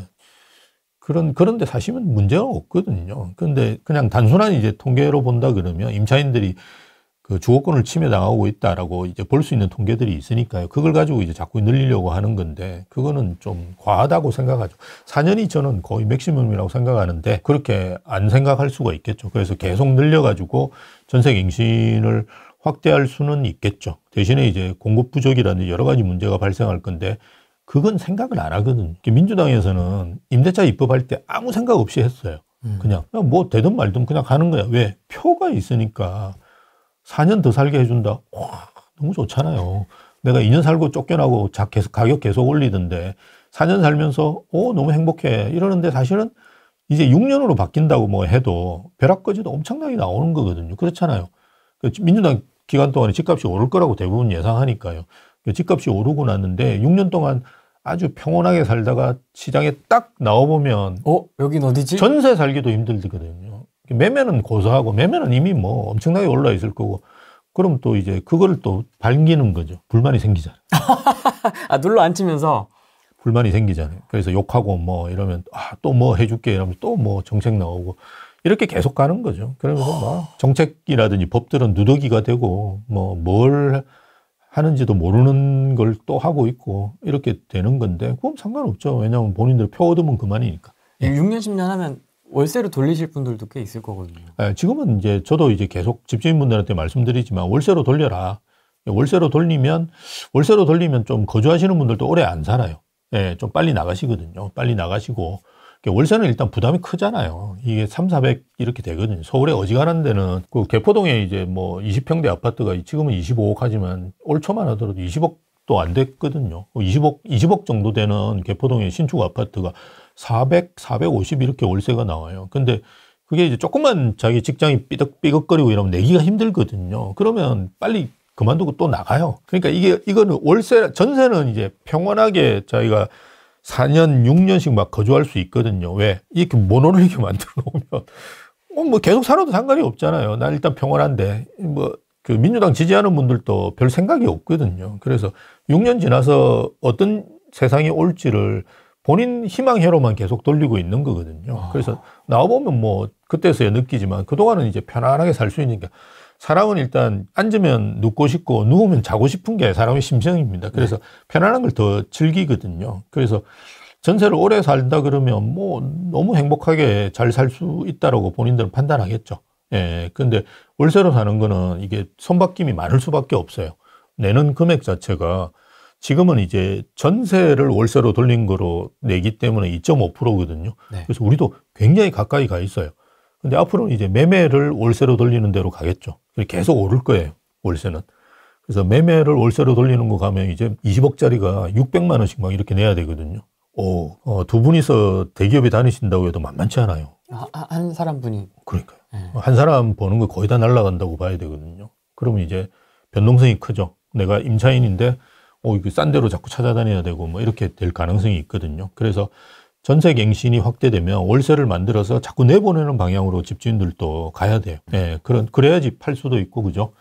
그런데 사시면 문제가 없거든요. 그런데 그냥 단순한 이제 통계로 본다 그러면 임차인들이 그 주거권을 침해당하고 있다라고 이제 볼 수 있는 통계들이 있으니까요. 그걸 가지고 이제 자꾸 늘리려고 하는 건데, 그거는 좀 과하다고 생각하죠. 4년이 저는 거의 맥시멈이라고 생각하는데, 그렇게 안 생각할 수가 있겠죠. 그래서 계속 늘려가지고 전세 갱신을 확대할 수는 있겠죠. 대신에 이제 공급 부족이라든지 여러 가지 문제가 발생할 건데, 그건 생각을 안 하거든요. 민주당에서는 임대차 입법할 때 아무 생각 없이 했어요. 그냥 뭐 되든 말든 그냥 가는 거야. 왜? 표가 있으니까 4년 더 살게 해준다. 와, 너무 좋잖아요. 내가 2년 살고 쫓겨나고 계속 가격 계속 올리던데 4년 살면서 너무 행복해 이러는데, 사실은 이제 6년으로 바뀐다고 뭐 해도 벼락거지도 엄청나게 나오는 거거든요. 그렇잖아요. 민주당 기간 동안에 집값이 오를 거라고 대부분 예상하니까요. 집값이 오르고 났는데 6년 동안 아주 평온하게 살다가 시장에 딱 나와보면 여긴 어디지? 전세 살기도 힘들거든요. 매매는 고사하고, 매매는 이미 뭐 엄청나게 올라 있을 거고, 그럼 또 이제 그거를 또 반기는 거죠. 불만이 생기잖아요. 눌러 앉히면서 불만이 생기잖아요. 그래서 욕하고 뭐 이러면 또 뭐 해줄게 이러면 또 뭐 정책 나오고 이렇게 계속 가는 거죠. 그러면서 막 정책이라든지 법들은 누더기가 되고 뭐 뭘 하는지도 모르는 걸 또 하고 있고 이렇게 되는 건데, 그건 상관없죠. 왜냐하면 본인들 표 얻으면 그만이니까. 6년, 10년 하면 월세로 돌리실 분들도 꽤 있을 거거든요. 지금은 이제 저도 이제 계속 집주인분들한테 말씀드리지만 월세로 돌려라. 월세로 돌리면 좀 거주하시는 분들도 오래 안 살아요. 좀 빨리 나가시거든요. 빨리 나가시고. 월세는 일단 부담이 크잖아요. 이게 300, 400 이렇게 되거든요. 서울에 어지간한 데는 그 개포동에 이제 뭐 20평대 아파트가 지금은 25억 하지만 올 초만 하더라도 20억도 안 됐거든요. 20억 정도 되는 개포동의 신축 아파트가 400, 450 이렇게 월세가 나와요. 근데 그게 이제 조금만 자기 직장이 삐걱삐걱거리고 이러면 내기가 힘들거든요. 그러면 빨리 그만두고 또 나가요. 그러니까 이거는 전세는 이제 평온하게 자기가 4년, 6년씩 막 거주할 수 있거든요. 왜? 이렇게 모노를 이렇게 만들어 놓으면 뭐 계속 살아도 상관이 없잖아요. 난 일단 평온한데 그 민주당 지지하는 분들도 별 생각이 없거든요. 그래서 6년 지나서 어떤 세상이 올지를 본인 희망회로만 계속 돌리고 있는 거거든요. 그래서 나와보면 뭐 그때서야 느끼지만 그동안은 이제 편안하게 살 수 있는 게, 사람은 일단 앉으면 눕고 싶고 누우면 자고 싶은 게 사람의 심정입니다. 그래서 편안한 걸 더 즐기거든요. 그래서 전세를 오래 살다 그러면 뭐 너무 행복하게 잘 살 수 있다라고 본인들은 판단하겠죠. 근데 월세로 사는 거는 이게 손바뀜이 많을 수밖에 없어요. 내는 금액 자체가 지금은 이제 전세를 월세로 돌린 거로 내기 때문에 2.5%거든요. 네. 그래서 우리도 굉장히 가까이 가 있어요. 근데 앞으로는 이제 매매를 월세로 돌리는 대로 가겠죠. 계속 오를 거예요, 월세는. 그래서 매매를 월세로 돌리는 거 가면 이제 20억짜리가 600만 원씩 막 이렇게 내야 되거든요. 두 분이서 대기업에 다니신다고 해도 만만치 않아요. 한 사람 분이. 그러니까요. 한 사람 버는 거 거의 다 날아간다고 봐야 되거든요. 그러면 이제 변동성이 크죠. 내가 임차인인데 이거 싼 데로 자꾸 찾아다녀야 되고 뭐 이렇게 될 가능성이 있거든요. 그래서 전세 갱신이 확대되면 월세를 만들어서 자꾸 내보내는 방향으로 집주인들도 가야 돼요. 그래야지 팔 수도 있고, 그죠?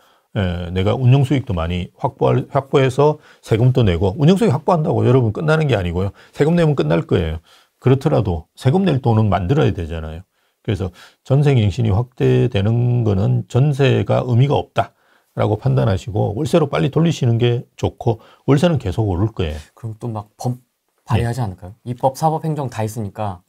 내가 운영 수익도 많이 확보해서 세금도 내고, 운영 수익 확보한다고 여러분 끝나는 게 아니고요. 세금 내면 끝날 거예요. 그렇더라도 세금 낼 돈은 만들어야 되잖아요. 그래서 전세 갱신이 확대되는 거는 전세가 의미가 없다라고 판단하시고 월세로 빨리 돌리시는 게 좋고, 월세는 계속 오를 거예요. 그럼 또 막 발의하지 않을까요? 입법, 사법, 행정 다 있으니까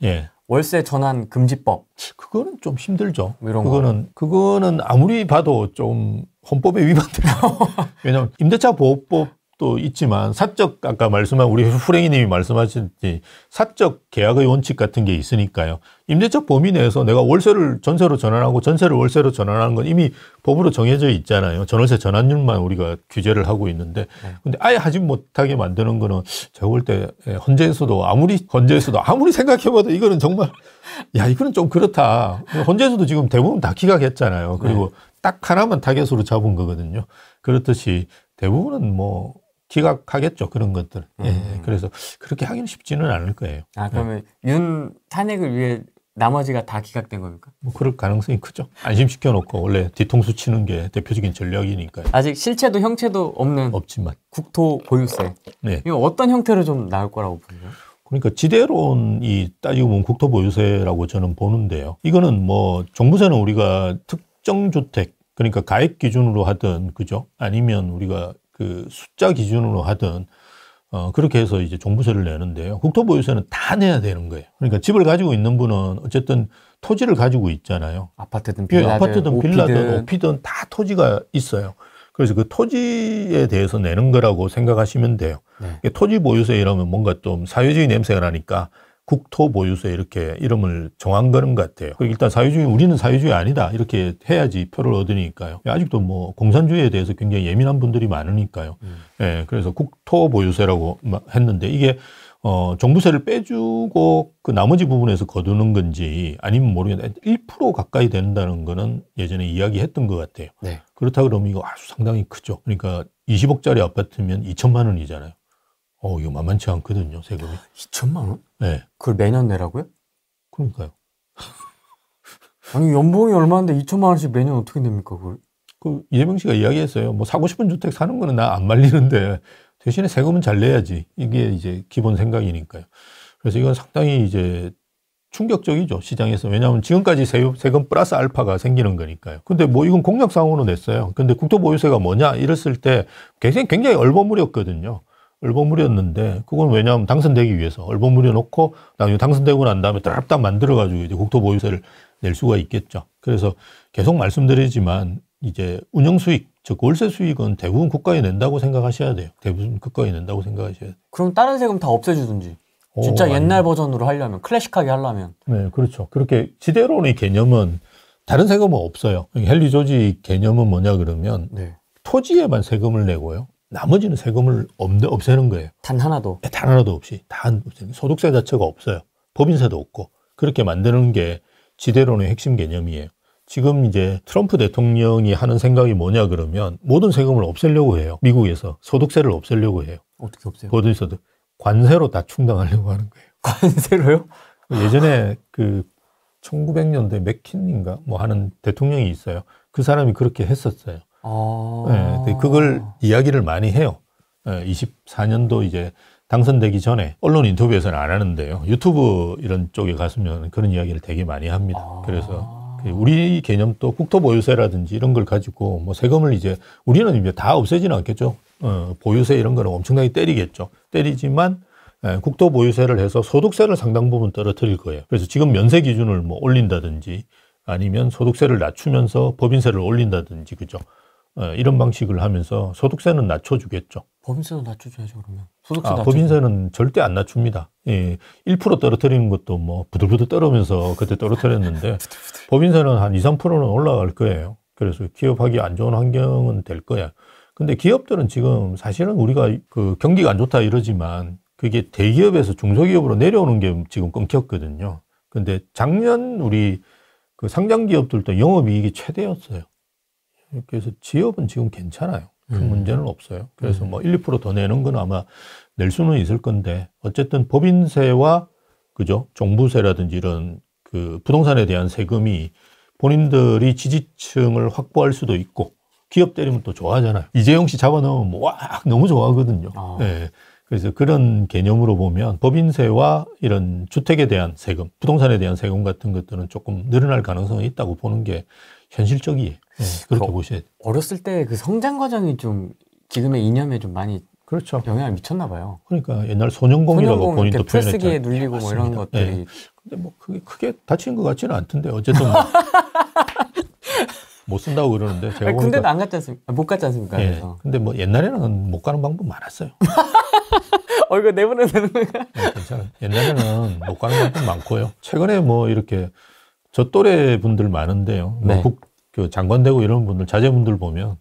월세 전환 금지법. 그거는 좀 힘들죠. 뭐 이런 거. 그거는 아무리 봐도 좀 헌법에 위반돼요. 왜냐하면 임대차 보호법도 있지만 사적 아까 말씀한 우리 후랭이님이 말씀하셨듯이 사적 계약의 원칙 같은 게 있으니까요. 임대차 범위 내에서 내가 월세를 전세로 전환하고 전세를 월세로 전환하는 건 이미 법으로 정해져 있잖아요. 전월세 전환율만 우리가 규제를 하고 있는데, 근데 아예 하지 못하게 만드는 거는 제가 볼 때 헌재에서도 아무리 생각해봐도 이거는 정말 야 이거는 좀 그렇다. 헌재에서도 지금 대부분 다 기각했잖아요. 그리고 딱 하나만 타겟으로 잡은 거거든요. 그렇듯이 대부분은 뭐 기각하겠죠. 그런 것들. 그래서 그렇게 하기는 쉽지는 않을 거예요. 그러면 윤 탄핵을 위해 나머지가 다 기각된 겁니까? 뭐 그럴 가능성이 크죠. 안심시켜놓고 원래 뒤통수 치는 게 대표적인 전략이니까요. 아직 실체도 형체도 없는 없지만 국토 보유세. 네. 이거 어떤 형태로 좀 나올 거라고 보세요? 그러니까 지대론이 따지고 보면 국토보유세라고 저는 보는데요. 이거는 뭐 종부세는 우리가 특정 주택 그러니까 가액 기준으로 하든 그죠? 아니면 우리가 그 숫자 기준으로 하든 그렇게 해서 이제 종부세를 내는데요. 국토보유세는 다 내야 되는 거예요. 그러니까 집을 가지고 있는 분은 어쨌든 토지를 가지고 있잖아요. 아파트든 빌라든 오피든 다 토지가 있어요. 그래서 그 토지에 대해서 내는 거라고 생각하시면 돼요. 네. 토지 보유세 이러면 뭔가 좀 사회주의 냄새가 나니까 국토보유세 이렇게 이름을 정한 거는 것 같아요. 일단 우리는 사회주의 아니다. 이렇게 해야지 표를 얻으니까요. 아직도 뭐 공산주의에 대해서 굉장히 예민한 분들이 많으니까요. 예, 그래서 국토보유세라고 했는데 이게 종부세를 빼주고 그 나머지 부분에서 거두는 건지 아니면 모르겠는데 1% 가까이 된다는 거는 예전에 이야기했던 것 같아요. 네. 그렇다 그러면 이거 아주 상당히 크죠. 그러니까 20억짜리 아파트면 2천만 원이잖아요. 이거 만만치 않거든요, 세금이. 2천만 원? 네. 그걸 매년 내라고요? 그러니까요. 아니, 연봉이 얼마인데 2천만 원씩 매년 어떻게 냅니까, 그걸? 이재명 씨가 이야기했어요. 뭐 사고 싶은 주택 사는 거는 나 안 말리는데 대신에 세금은 잘 내야지. 이게 이제 기본 생각이니까요. 그래서 이건 상당히 이제 충격적이죠, 시장에서. 왜냐하면 지금까지 세금 플러스 알파가 생기는 거니까요. 근데 뭐 이건 공약사항으로 냈어요. 근데 국토보유세가 뭐냐 이랬을 때 굉장히 얼버무렸거든요. 얼버무렸는데 그건 왜냐하면 당선되기 위해서 얼버무려 놓고 나중에 당선되고 난 다음에 딱 만들어가지고 이제 국토보유세를 낼 수가 있겠죠. 그래서 계속 말씀드리지만 이제 운영수익, 즉 월세 수익은 대부분 국가에 낸다고 생각하셔야 돼요. 대부분 국가에 낸다고 생각하셔야 돼요. 그럼 다른 세금 다 없애주든지. 진짜 옛날 버전으로 하려면, 클래식하게 하려면. 네, 그렇죠. 그렇게 지대론의 개념은 다른 세금은 없어요. 헨리 조지 개념은 뭐냐 그러면 토지에만 세금을 내고요. 나머지는 세금을 없애는 거예요. 단 하나도? 네, 단 하나도 없이. 소득세 자체가 없어요. 법인세도 없고. 그렇게 만드는 게 지대론의 핵심 개념이에요. 지금 이제 트럼프 대통령이 하는 생각이 뭐냐 그러면 모든 세금을 없애려고 해요. 미국에서 소득세를 없애려고 해요. 어떻게 없애요? 법인세도 관세로 다 충당하려고 하는 거예요. 관세로요? 예전에 1900년대 맥킨인가 뭐 하는 대통령이 있어요. 그 사람이 그렇게 했었어요. 네, 그걸 이야기를 많이 해요. 24년도 이제 당선되기 전에 언론 인터뷰에서는 안 하는데요. 유튜브 이런 쪽에 갔으면 그런 이야기를 되게 많이 합니다. 그래서 우리 개념도 국토보유세라든지 이런 걸 가지고 뭐 세금을 이제 우리는 이제 다 없애지는 않겠죠. 보유세 이런 거는 엄청나게 때리겠죠. 때리지만 국토보유세를 해서 소득세를 상당 부분 떨어뜨릴 거예요. 그래서 지금 면세 기준을 뭐 올린다든지 아니면 소득세를 낮추면서 법인세를 올린다든지 그죠. 이런 방식을 하면서 소득세는 낮춰주겠죠. 법인세도 낮춰줘야죠, 그러면. 소득세 법인세는 절대 안 낮춥니다. 1% 떨어뜨리는 것도 뭐 부들부들 떨으면서 그때 떨어뜨렸는데 법인세는 한 2, 3%는 올라갈 거예요. 그래서 기업하기 안 좋은 환경은 될 거야. 근데 기업들은 지금 사실은 우리가 그 경기가 안 좋다 이러지만 그게 대기업에서 중소기업으로 내려오는 게 지금 끊겼거든요. 근데 작년 우리 그 상장 기업들도 영업이익이 최대였어요. 그래서 지역은 지금 괜찮아요. 큰 문제는 없어요. 그래서 뭐 1, 2% 더 내는 건 아마 낼 수는 있을 건데 어쨌든 법인세와 그죠? 종부세라든지 이런 그 부동산에 대한 세금이 본인들이 지지층을 확보할 수도 있고 기업 때리면 또 좋아하잖아요. 이재용 씨 잡아넣으면 뭐 와 너무 좋아하거든요. 네. 그래서 그런 개념으로 보면 법인세와 이런 주택에 대한 세금, 부동산에 대한 세금 같은 것들은 조금 늘어날 가능성이 있다고 보는 게 현실적이에요. 네, 그렇게 보셔야 돼요. 어렸을 때 그 성장 과정이 좀 지금의 이념에 좀 많이 그렇죠. 영향을 미쳤나 봐요. 그러니까 옛날 소년공이라고 본인도 프레스기에 표현했잖아요. 눌리고 뭐 이런 것들이. 네. 근데 뭐 그게 크게 다친 것 같지는 않던데 어쨌든 뭐 못 쓴다고 그러는데 제가 보니까 군대도 안 갔지 않습니까? 못 갔지 않습니까? 예. 그래서. 근데 뭐 옛날에는 못 가는 방법 많았어요. 이거 내보내야 되는 거야? 네, 괜찮아요. 옛날에는 못 가는 방법 많고요. 최근에 뭐 이렇게 저 또래 분들 많은데요. 네. 뭐 그 장관 되고 이런 분들 자제분들 보면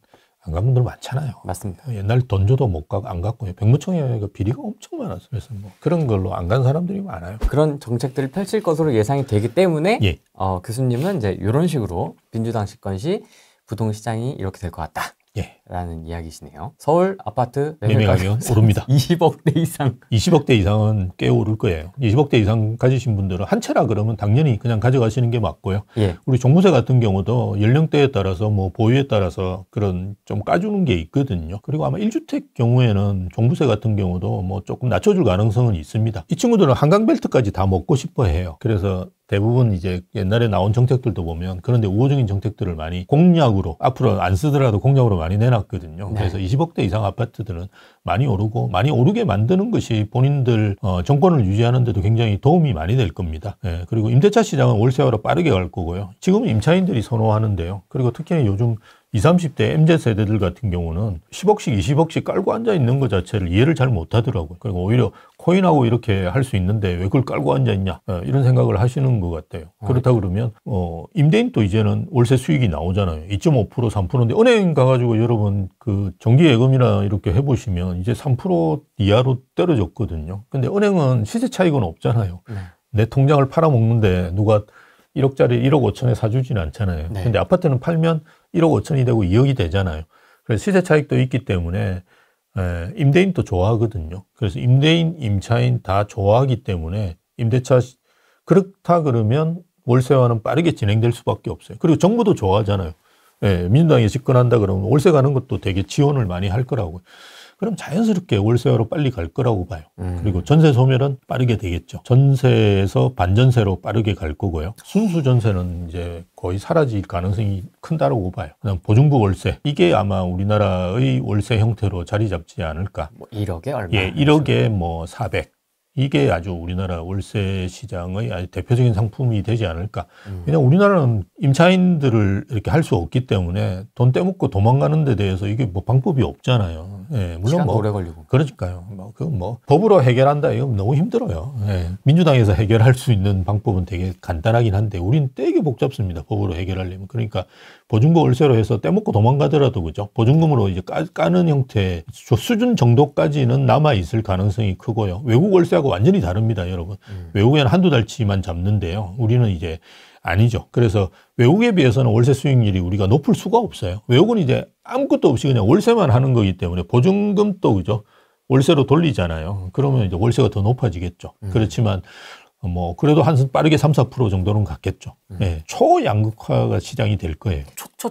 안 간 분들 많잖아요. 맞습니다. 옛날 돈 줘도 못 가고 안 갔고요. 백무총회 비리가 엄청 많았어요. 그래서 뭐 그런 걸로 안 간 사람들이 많아요. 그런 정책들을 펼칠 것으로 예상이 되기 때문에 예. 교수님은 이제 이런 식으로 민주당 집권 시 부동시장이 이렇게 될 것 같다. 예. 라는 이야기시네요. 서울 아파트 매매 가격 오릅니다. 20억대 이상. 20억대 이상은 꽤 오를 거예요. 20억대 이상 가지신 분들은 한 채라 그러면 당연히 그냥 가져가시는 게 맞고요. 예. 우리 종부세 같은 경우도 연령대에 따라서 뭐 보유에 따라서 그런 좀 까주는 게 있거든요. 그리고 아마 1주택 경우에는 종부세 같은 경우도 뭐 조금 낮춰줄 가능성은 있습니다. 이 친구들은 한강벨트까지 다 먹고 싶어 해요. 그래서 대부분 이제 옛날에 나온 정책들도 보면 그런데 우호적인 정책들을 많이 공약으로 앞으로 안 쓰더라도 공약으로 많이 내놨거든요. 네. 그래서 20억대 이상 아파트들은 많이 오르고 많이 오르게 만드는 것이 본인들 정권을 유지하는 데도 굉장히 도움이 많이 될 겁니다. 예, 그리고 임대차 시장은 월세화로 빠르게 갈 거고요. 지금은 임차인들이 선호하는데요. 그리고 특히 요즘 20, 30대 MZ세대들 같은 경우는 10억씩 20억씩 깔고 앉아 있는 것 자체를 이해를 잘 못하더라고요. 그리고 오히려 코인하고 이렇게 할 수 있는데 왜 그걸 깔고 앉아 있냐 이런 생각을 하시는 것 같아요. 그렇다 그러면 임대인도 이제는 월세 수익이 나오잖아요. 2.5% 3%인데 은행 가가지고 여러분 그 정기예금이나 이렇게 해보시면 이제 3% 이하로 떨어졌거든요. 근데 은행은 시세 차익은 없잖아요. 네. 내 통장을 팔아먹는데 누가 1억짜리 1억 5천에 사주진 않잖아요. 네. 근데 아파트는 팔면 1억 5천이 되고 2억이 되잖아요. 그래서 시세 차익도 있기 때문에 임대인도 좋아하거든요. 그래서 임대인, 임차인 다 좋아하기 때문에 임대차 그렇다 그러면 월세화는 빠르게 진행될 수밖에 없어요. 그리고 정부도 좋아하잖아요. 예, 민주당이 집권한다 그러면 월세 가는 것도 되게 지원을 많이 할 거라고요. 그럼 자연스럽게 월세화로 빨리 갈 거라고 봐요. 그리고 전세 소멸은 빠르게 되겠죠. 전세에서 반전세로 빠르게 갈 거고요. 순수 전세는 이제 거의 사라질 가능성이 큰다라고 봐요. 그냥 보증부 월세 이게 아마 우리나라의 월세 형태로 자리 잡지 않을까. 뭐 1억에 얼마? 예, 1억에 뭐 400. 이게 아주 우리나라 월세 시장의 아주 대표적인 상품이 되지 않을까. 왜냐하면 우리나라는 임차인들을 이렇게 할 수 없기 때문에 돈 떼먹고 도망가는 데 대해서 이게 뭐 방법이 없잖아요. 예, 물론 시간도 뭐 오래 걸리고. 그러니까요. 뭐 법으로 해결한다 이거 너무 힘들어요. 예, 민주당에서 해결할 수 있는 방법은 되게 간단하긴 한데 우리는 되게 복잡습니다. 법으로 해결하려면. 그러니까 보증금 월세로 해서 떼먹고 도망가더라도 그죠. 보증금으로 이제 까는 형태 수준 정도까지는 남아 있을 가능성이 크고요. 외국 월세하고 완전히 다릅니다, 여러분. 외국에는 한두 달치만 잡는데요. 우리는 이제 아니죠. 그래서 외국에 비해서는 월세 수익률이 우리가 높을 수가 없어요. 외국은 이제 아무것도 없이 그냥 월세만 하는 거기 때문에 보증금도 그죠. 월세로 돌리잖아요. 그러면 이제 월세가 더 높아지겠죠. 그렇지만 뭐 그래도 한 빠르게 3, 4% 정도는 갔겠죠. 예, 초양극화가 시장이 될 거예요.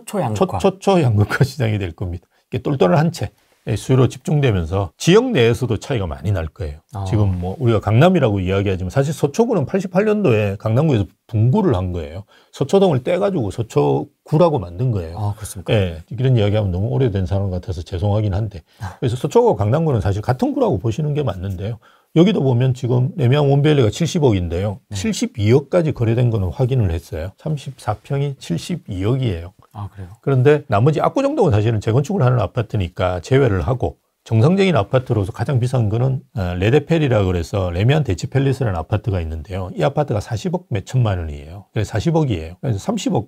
초양극화. 초양극화 시장이 될 겁니다. 이게 똘똘한 한 채 수요로 집중되면서 지역 내에서도 차이가 많이 날 거예요. 지금 뭐 우리가 강남이라고 이야기하지만 사실 서초구는 88년도에 강남구에서 분구를 한 거예요. 서초동을 떼가지고 서초구라고 만든 거예요. 아, 그렇습니까? 예, 이런 이야기하면 너무 오래된 사람 같아서 죄송하긴 한데. 그래서 서초구와 강남구는 사실 같은 구라고 보시는 게 맞는데요. 여기도 보면 지금 레미안 원베일리가 70억인데요. 네. 72억까지 거래된 거는 확인을 했어요. 34평이 72억이에요. 아, 그래요? 그런데 나머지 압구정동은 사실은 재건축을 하는 아파트니까 제외를 하고 정상적인 아파트로서 가장 비싼 거는 레데펠이라고 그래서 레미안 대치팰리스라는 아파트가 있는데요. 이 아파트가 40억 몇 천만 원이에요. 그래서 40억이에요. 그래서 30억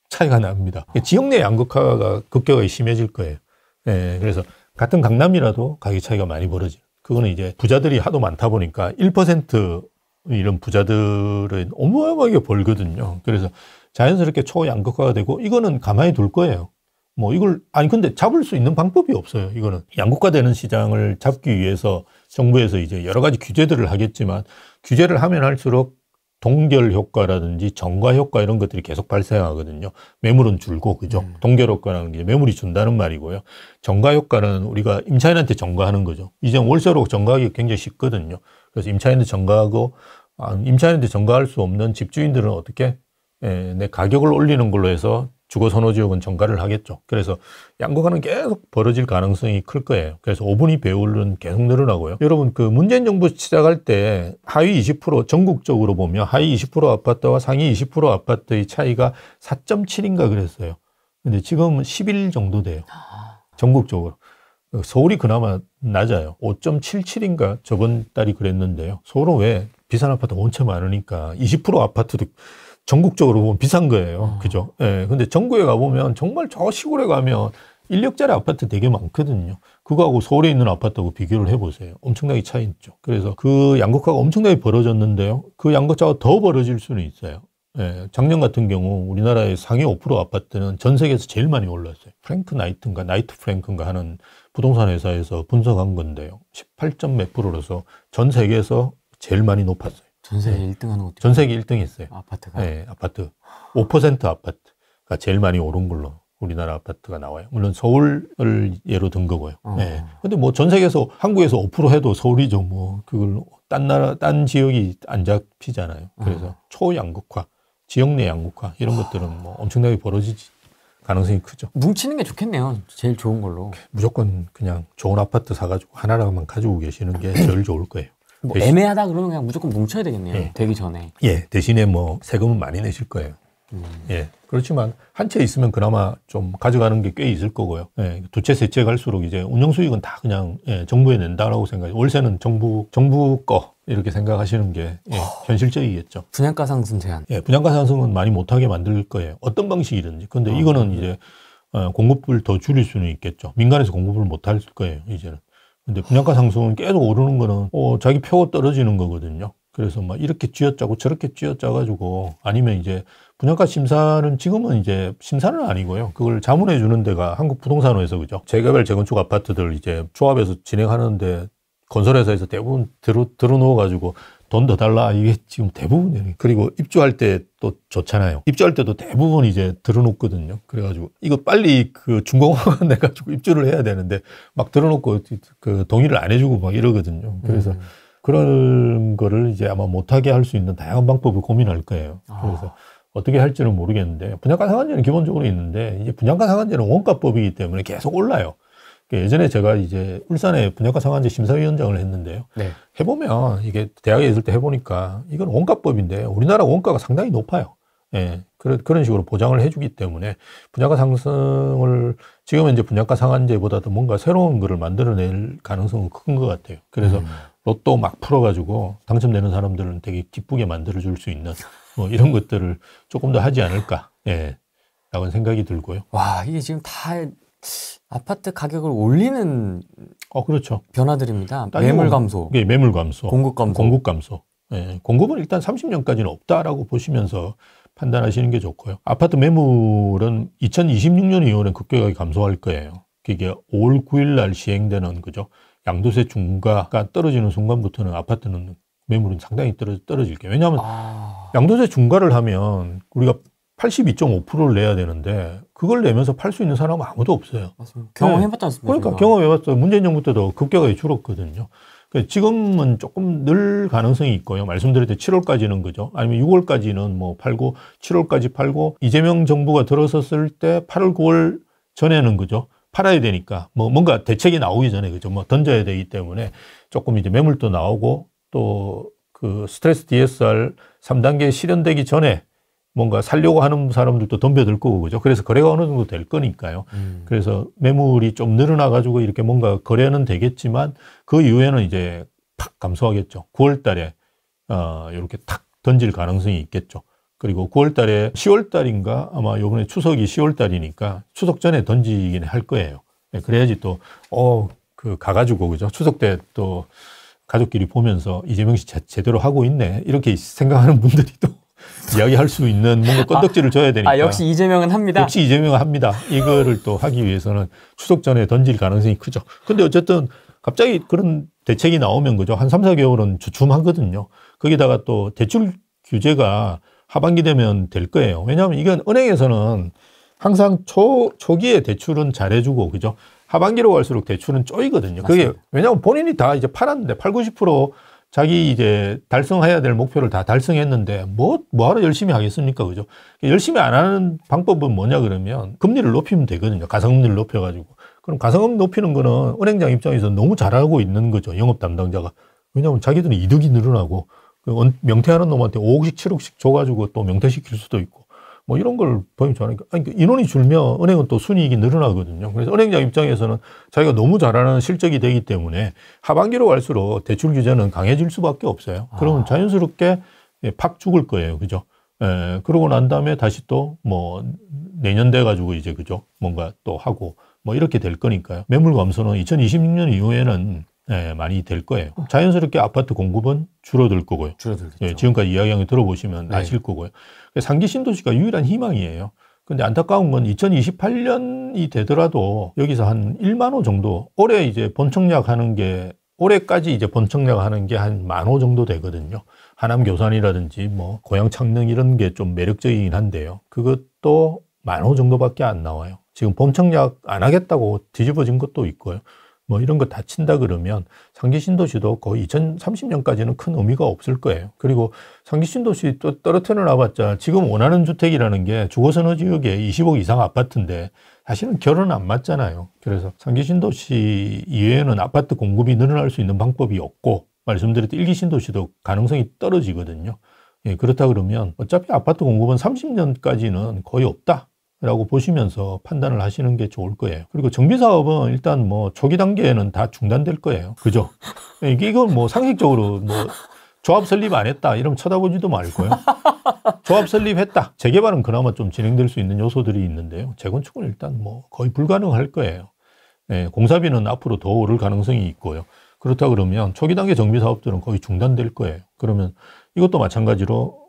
차이가 납니다. 지역 내 양극화가 급격하게 심해질 거예요. 네, 그래서 같은 강남이라도 가격 차이가 많이 벌어져요. 그거는 이제 부자들이 하도 많다 보니까 1% 이런 부자들은 어마어마하게 벌거든요. 그래서 자연스럽게 초양극화가 되고 이거는 가만히 둘 거예요. 뭐 이걸 근데 잡을 수 있는 방법이 없어요. 이거는 양극화되는 시장을 잡기 위해서 정부에서 이제 여러 가지 규제들을 하겠지만 규제를 하면 할수록 동결 효과라든지 정가 효과 이런 것들이 계속 발생하거든요. 매물은 줄고 그죠. 동결 효과라는 게 매물이 준다는 말이고요. 정가 효과는 우리가 임차인한테 정가하는 거죠. 이제 월세로 정가하기 굉장히 쉽거든요. 그래서 임차인한테 정가하고 임차인한테 정가할 수 없는 집주인들은 어떻게 내 가격을 올리는 걸로 해서 주거 선호 지역은 정가를 하겠죠. 그래서 양극화는 계속 벌어질 가능성이 클 거예요. 그래서 5분위 배율은 계속 늘어나고요. 여러분 그 문재인 정부 시작할 때 하위 20% 전국적으로 보면 하위 20% 아파트와 상위 20% 아파트의 차이가 4.7인가 그랬어요. 근데 지금은 11 정도 돼요. 전국적으로. 서울이 그나마 낮아요. 5.77인가 저번 달이 그랬는데요. 서울은 왜 비싼 아파트가 엄청 많으니까 20% 아파트도 전국적으로 보면 비싼 거예요. 그죠? 예. 근데 전국에 가보면 정말 저 시골에 가면 1력짜리 아파트 되게 많거든요. 그거하고 서울에 있는 아파트하고 비교를 해보세요. 엄청나게 차이 있죠. 그래서 그 양극화가 엄청나게 벌어졌는데요. 그 양극화가 더 벌어질 수는 있어요. 예. 작년 같은 경우 우리나라의 상위 5% 아파트는 전 세계에서 제일 많이 올랐어요. 프랭크 나이트인가 나이트 프랭크인가 하는 부동산 회사에서 분석한 건데요. 18점 몇 %로서 전 세계에서 제일 많이 높았어요. 전 세계 1등 하는 것도 전 세계 1등 했어요. 아파트가? 네, 아파트. 5% 아파트가 제일 많이 오른 걸로 우리나라 아파트가 나와요. 물론 서울을 예로 든 거고요. 네. 근데 뭐 전 세계에서 한국에서 5% 해도 서울이죠. 뭐 그걸 딴 지역이 안 잡히잖아요. 그래서 초양극화, 지역 내 양극화 이런 것들은 뭐 엄청나게 벌어질 가능성이 크죠. 뭉치는 게 좋겠네요. 제일 좋은 걸로. 무조건 그냥 좋은 아파트 사가지고 하나만 가지고 계시는 게 제일 좋을 거예요. 뭐 애매하다 그러면 그냥 무조건 뭉쳐야 되겠네요. 예. 되기 전에. 예, 대신에 뭐 세금은 많이 내실 거예요. 예, 그렇지만 한 채 있으면 그나마 좀 가져가는 게 꽤 있을 거고요. 예, 두 채, 세 채 갈수록 이제 운영 수익은 다 그냥 정부에 낸다라고 생각해요. 월세는 정부 거 이렇게 생각하시는 게 현실적이겠죠. 분양가 상승 제한. 예, 분양가 상승은 많이 못하게 만들 거예요. 어떤 방식이든지. 근데 이거는 이제 공급을 더 줄일 수는 있겠죠. 민간에서 공급을 못 할 거예요, 이제는. 근데 분양가 상승은 계속 오르는 거는 자기 표 떨어지는 거거든요. 그래서 막 이렇게 쥐어짜고 저렇게 쥐어짜가지고 아니면 이제 분양가 심사는 지금은 이제 심사는 아니고요. 그걸 자문해 주는 데가 한국부동산원에서 그죠. 재개발 재건축 아파트들 이제 조합에서 진행하는데 건설회사에서 대부분 들어놓아가지고 돈 더 달라 이게 지금 대부분이에요. 그리고 입주할 때 또 좋잖아요. 입주할 때도 대부분 이제 들어놓거든요. 그래가지고 이거 빨리 그 준공허가 내가지고 입주를 해야 되는데 막 들어놓고 그 동의를 안 해주고 막 이러거든요. 그래서 그런 거를 이제 아마 못하게 할 수 있는 다양한 방법을 고민할 거예요. 그래서 어떻게 할지는 모르겠는데 분양가 상한제는 기본적으로 있는데 이제 분양가 상한제는 원가법이기 때문에 계속 올라요. 예전에 제가 이제 울산에 분양가 상한제 심사위원장을 했는데요. 네. 해보면 이게 대학에 있을 때 해보니까 이건 원가법인데 우리나라 원가가 상당히 높아요. 예. 그런 식으로 보장을 해주기 때문에 분양가 상승을 지금은 이제 분양가 상한제보다도 뭔가 새로운 거를 만들어낼 가능성은 큰 것 같아요. 그래서 로또 막 풀어가지고 당첨되는 사람들은 되게 기쁘게 만들어줄 수 있는 뭐 이런 것들을 조금 더 하지 않을까. 예. 라고 생각이 들고요. 와, 이게 지금 다 아파트 가격을 올리는 그렇죠. 변화들입니다. 매물 감소. 예, 매물 감소. 공급 감소. 공급 감소. 예, 공급은 일단 30년까지는 없다라고 보시면서 판단하시는 게 좋고요. 아파트 매물은 2026년 이후에 급격하게 감소할 거예요. 그게 5월 9일 날 시행되는 그죠. 양도세 중과가 떨어지는 순간부터는 아파트는 매물은 상당히 떨어질 거예요. 왜냐하면 양도세 중과를 하면 우리가 82.5%를 내야 되는데 그걸 내면서 팔 수 있는 사람은 아무도 없어요. 맞습니다. 경험해봤지 않습니까? 그러니까 경험해봤어요. 문재인 정부 때도 급격하게 줄었거든요. 지금은 조금 늘 가능성이 있고요. 말씀드릴 때 7월까지는 그죠. 아니면 6월까지는 뭐 팔고 7월까지 팔고 이재명 정부가 들어섰을 때 8월 9월 전에는 그죠. 팔아야 되니까 뭐 뭔가 대책이 나오기 전에 그죠. 뭐 던져야 되기 때문에 조금 이제 매물도 나오고 또 그 스트레스 DSR 3단계 실현되기 전에 뭔가 살려고 하는 사람들도 덤벼들 거고, 그죠? 그래서 거래가 어느 정도 될 거니까요. 그래서 매물이 좀 늘어나가지고 이렇게 뭔가 거래는 되겠지만 그 이후에는 이제 팍 감소하겠죠. 9월 달에, 이렇게 탁 던질 가능성이 있겠죠. 그리고 9월 달에 10월 달인가 아마 요번에 추석이 10월 달이니까 추석 전에 던지긴 할 거예요. 그래야지 또, 가가지고, 그죠? 추석 때 또 가족끼리 보면서 이재명 씨 제대로 하고 있네. 이렇게 생각하는 분들이 또 이야기할 수 있는 뭔가 건덕지를 줘야 되니까. 역시 이재명은 합니다. 역시 이재명은 합니다. 이거를 또 하기 위해서는 추석 전에 던질 가능성이 크죠. 근데 어쨌든 갑자기 그런 대책이 나오면 그죠. 한 3, 4개월은 주춤하거든요. 거기다가 또 대출 규제가 하반기 되면 될 거예요. 왜냐하면 이건 은행에서는 항상 초기에 대출은 잘해주고 그죠. 하반기로 갈수록 대출은 쪼이거든요. 그게 왜냐하면 본인이 다 이제 팔았는데 8, 90% 자기 이제 달성해야 될 목표를 다 달성했는데 뭐하러 열심히 하겠습니까? 그죠? 열심히 안 하는 방법은 뭐냐 그러면 금리를 높이면 되거든요. 가상금리를 높여가지고. 그럼 가상금리 높이는 거는 은행장 입장에서 너무 잘하고 있는 거죠. 영업 담당자가. 왜냐하면 자기들은 이득이 늘어나고 명퇴하는 놈한테 5억씩 7억씩 줘가지고 또 명퇴시킬 수도 있고 뭐 이런 걸 보이지 않으니까 인원이 줄면 은행은 또 순이익이 늘어나거든요. 그래서 은행장 입장에서는 자기가 너무 잘하는 실적이 되기 때문에 하반기로 갈수록 대출 규제는 강해질 수밖에 없어요. 그러면 자연스럽게 팍 죽을 거예요. 그죠? 그러고 난 다음에 다시 또 뭐 내년 돼가지고 이제 그죠? 뭔가 또 하고 뭐 이렇게 될 거니까요. 매물 감소는 2026년 이후에는 많이 될 거예요. 자연스럽게 아파트 공급은 줄어들 거고요. 줄어들겠죠. 지금까지 이야기한 거 들어보시면 아실 거고요. 상기 신도시가 유일한 희망이에요. 근데 안타까운 건 2028년이 되더라도 여기서 한 1만 호 정도 올해 이제 본청약 하는 게 올해까지 이제 본청약 하는 게 한 1만 호 정도 되거든요. 하남 교산이라든지 뭐 고양 창릉 이런 게 좀 매력적이긴 한데요. 그것도 1만 호 정도밖에 안 나와요. 지금 본청약 안 하겠다고 뒤집어진 것도 있고요. 뭐 이런 거 다 친다 그러면 상기 신도시도 거의 2030년까지는 큰 의미가 없을 거예요. 그리고 상기 신도시 또 떨어뜨려 놔봤자 지금 원하는 주택이라는 게 주거선호 지역에 20억 이상 아파트인데 사실은 결은 안 맞잖아요. 그래서 상기 신도시 이외에는 아파트 공급이 늘어날 수 있는 방법이 없고 말씀드렸듯이 일기 신도시도 가능성이 떨어지거든요. 그렇다 그러면 어차피 아파트 공급은 30년까지는 거의 없다. 라고 보시면서 판단을 하시는 게 좋을 거예요. 그리고 정비사업은 일단 뭐 초기 단계에는 다 중단될 거예요. 그죠? 이건 뭐 상식적으로 뭐 조합 설립 안 했다 이러면 쳐다보지도 말 거예요. 조합 설립했다. 재개발은 그나마 좀 진행될 수 있는 요소들이 있는데요. 재건축은 일단 뭐 거의 불가능할 거예요. 공사비는 앞으로 더 오를 가능성이 있고요. 그렇다 그러면 초기 단계 정비사업들은 거의 중단될 거예요. 그러면 이것도 마찬가지로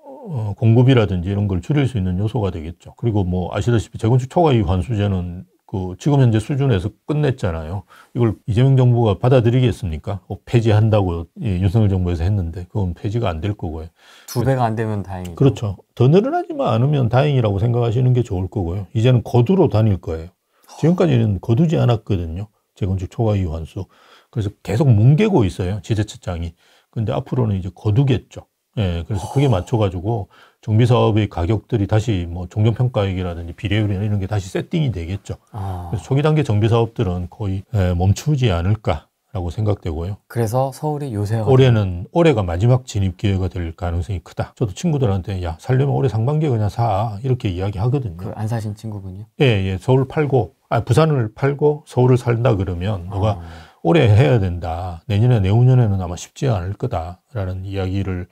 공급이라든지 이런 걸 줄일 수 있는 요소가 되겠죠. 그리고 뭐 아시다시피 재건축 초과이익 환수제는 그 지금 현재 수준에서 끝냈잖아요. 이걸 이재명 정부가 받아들이겠습니까? 폐지한다고 윤석열 정부에서 했는데 그건 폐지가 안 될 거고요. 2배가 안 되면 다행이죠. 그렇죠. 더 늘어나지만 않으면 다행이라고 생각하시는 게 좋을 거고요. 이제는 거두로 다닐 거예요. 지금까지는 거두지 않았거든요. 재건축 초과이익 환수. 그래서 계속 뭉개고 있어요. 지자체장이. 근데 앞으로는 이제 거두겠죠. 그래서 그게 맞춰가지고 정비사업의 가격들이 다시 뭐 종전평가액이라든지 비례율이나 이런 게 다시 세팅이 되겠죠. 그래서 초기 단계 정비사업들은 거의 멈추지 않을까라고 생각되고요. 그래서 서울이 요새와 올해가 마지막 진입 기회가 될 가능성이 크다. 저도 친구들한테 야 살려면 올해 상반기에 그냥 사 이렇게 이야기하거든요. 그 안 사신 친구분요? 예, 서울 팔고 부산을 팔고 서울을 살다 그러면 너가 올해 해야 된다. 내년에 내후년에는 아마 쉽지 않을 거다라는 이야기를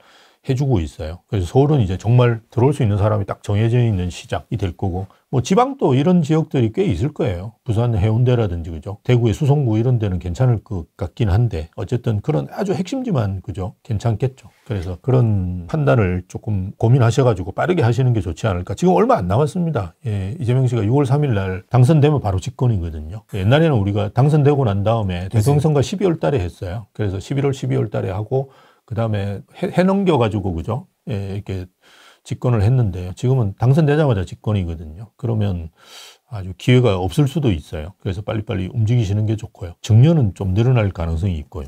해주고 있어요. 그래서 서울은 이제 정말 들어올 수 있는 사람이 딱 정해져 있는 시장이 될 거고, 뭐 지방도 이런 지역들이 꽤 있을 거예요. 부산 해운대라든지, 그죠? 대구의 수성구 이런 데는 괜찮을 것 같긴 한데, 어쨌든 그런 아주 핵심지만, 그죠? 괜찮겠죠. 그래서 그런 판단을 조금 고민하셔가지고 빠르게 하시는 게 좋지 않을까. 지금 얼마 안 남았습니다. 이재명 씨가 6월 3일 날 당선되면 바로 집권이거든요. 옛날에는 우리가 당선되고 난 다음에 대통령 선거 12월 달에 했어요. 그래서 11월, 12월 달에 하고, 그 다음에 해 넘겨가지고, 그죠? 이렇게 집권을 했는데요. 지금은 당선되자마자 집권이거든요. 그러면 아주 기회가 없을 수도 있어요. 그래서 빨리빨리 움직이시는 게 좋고요. 증여는 좀 늘어날 가능성이 있고요.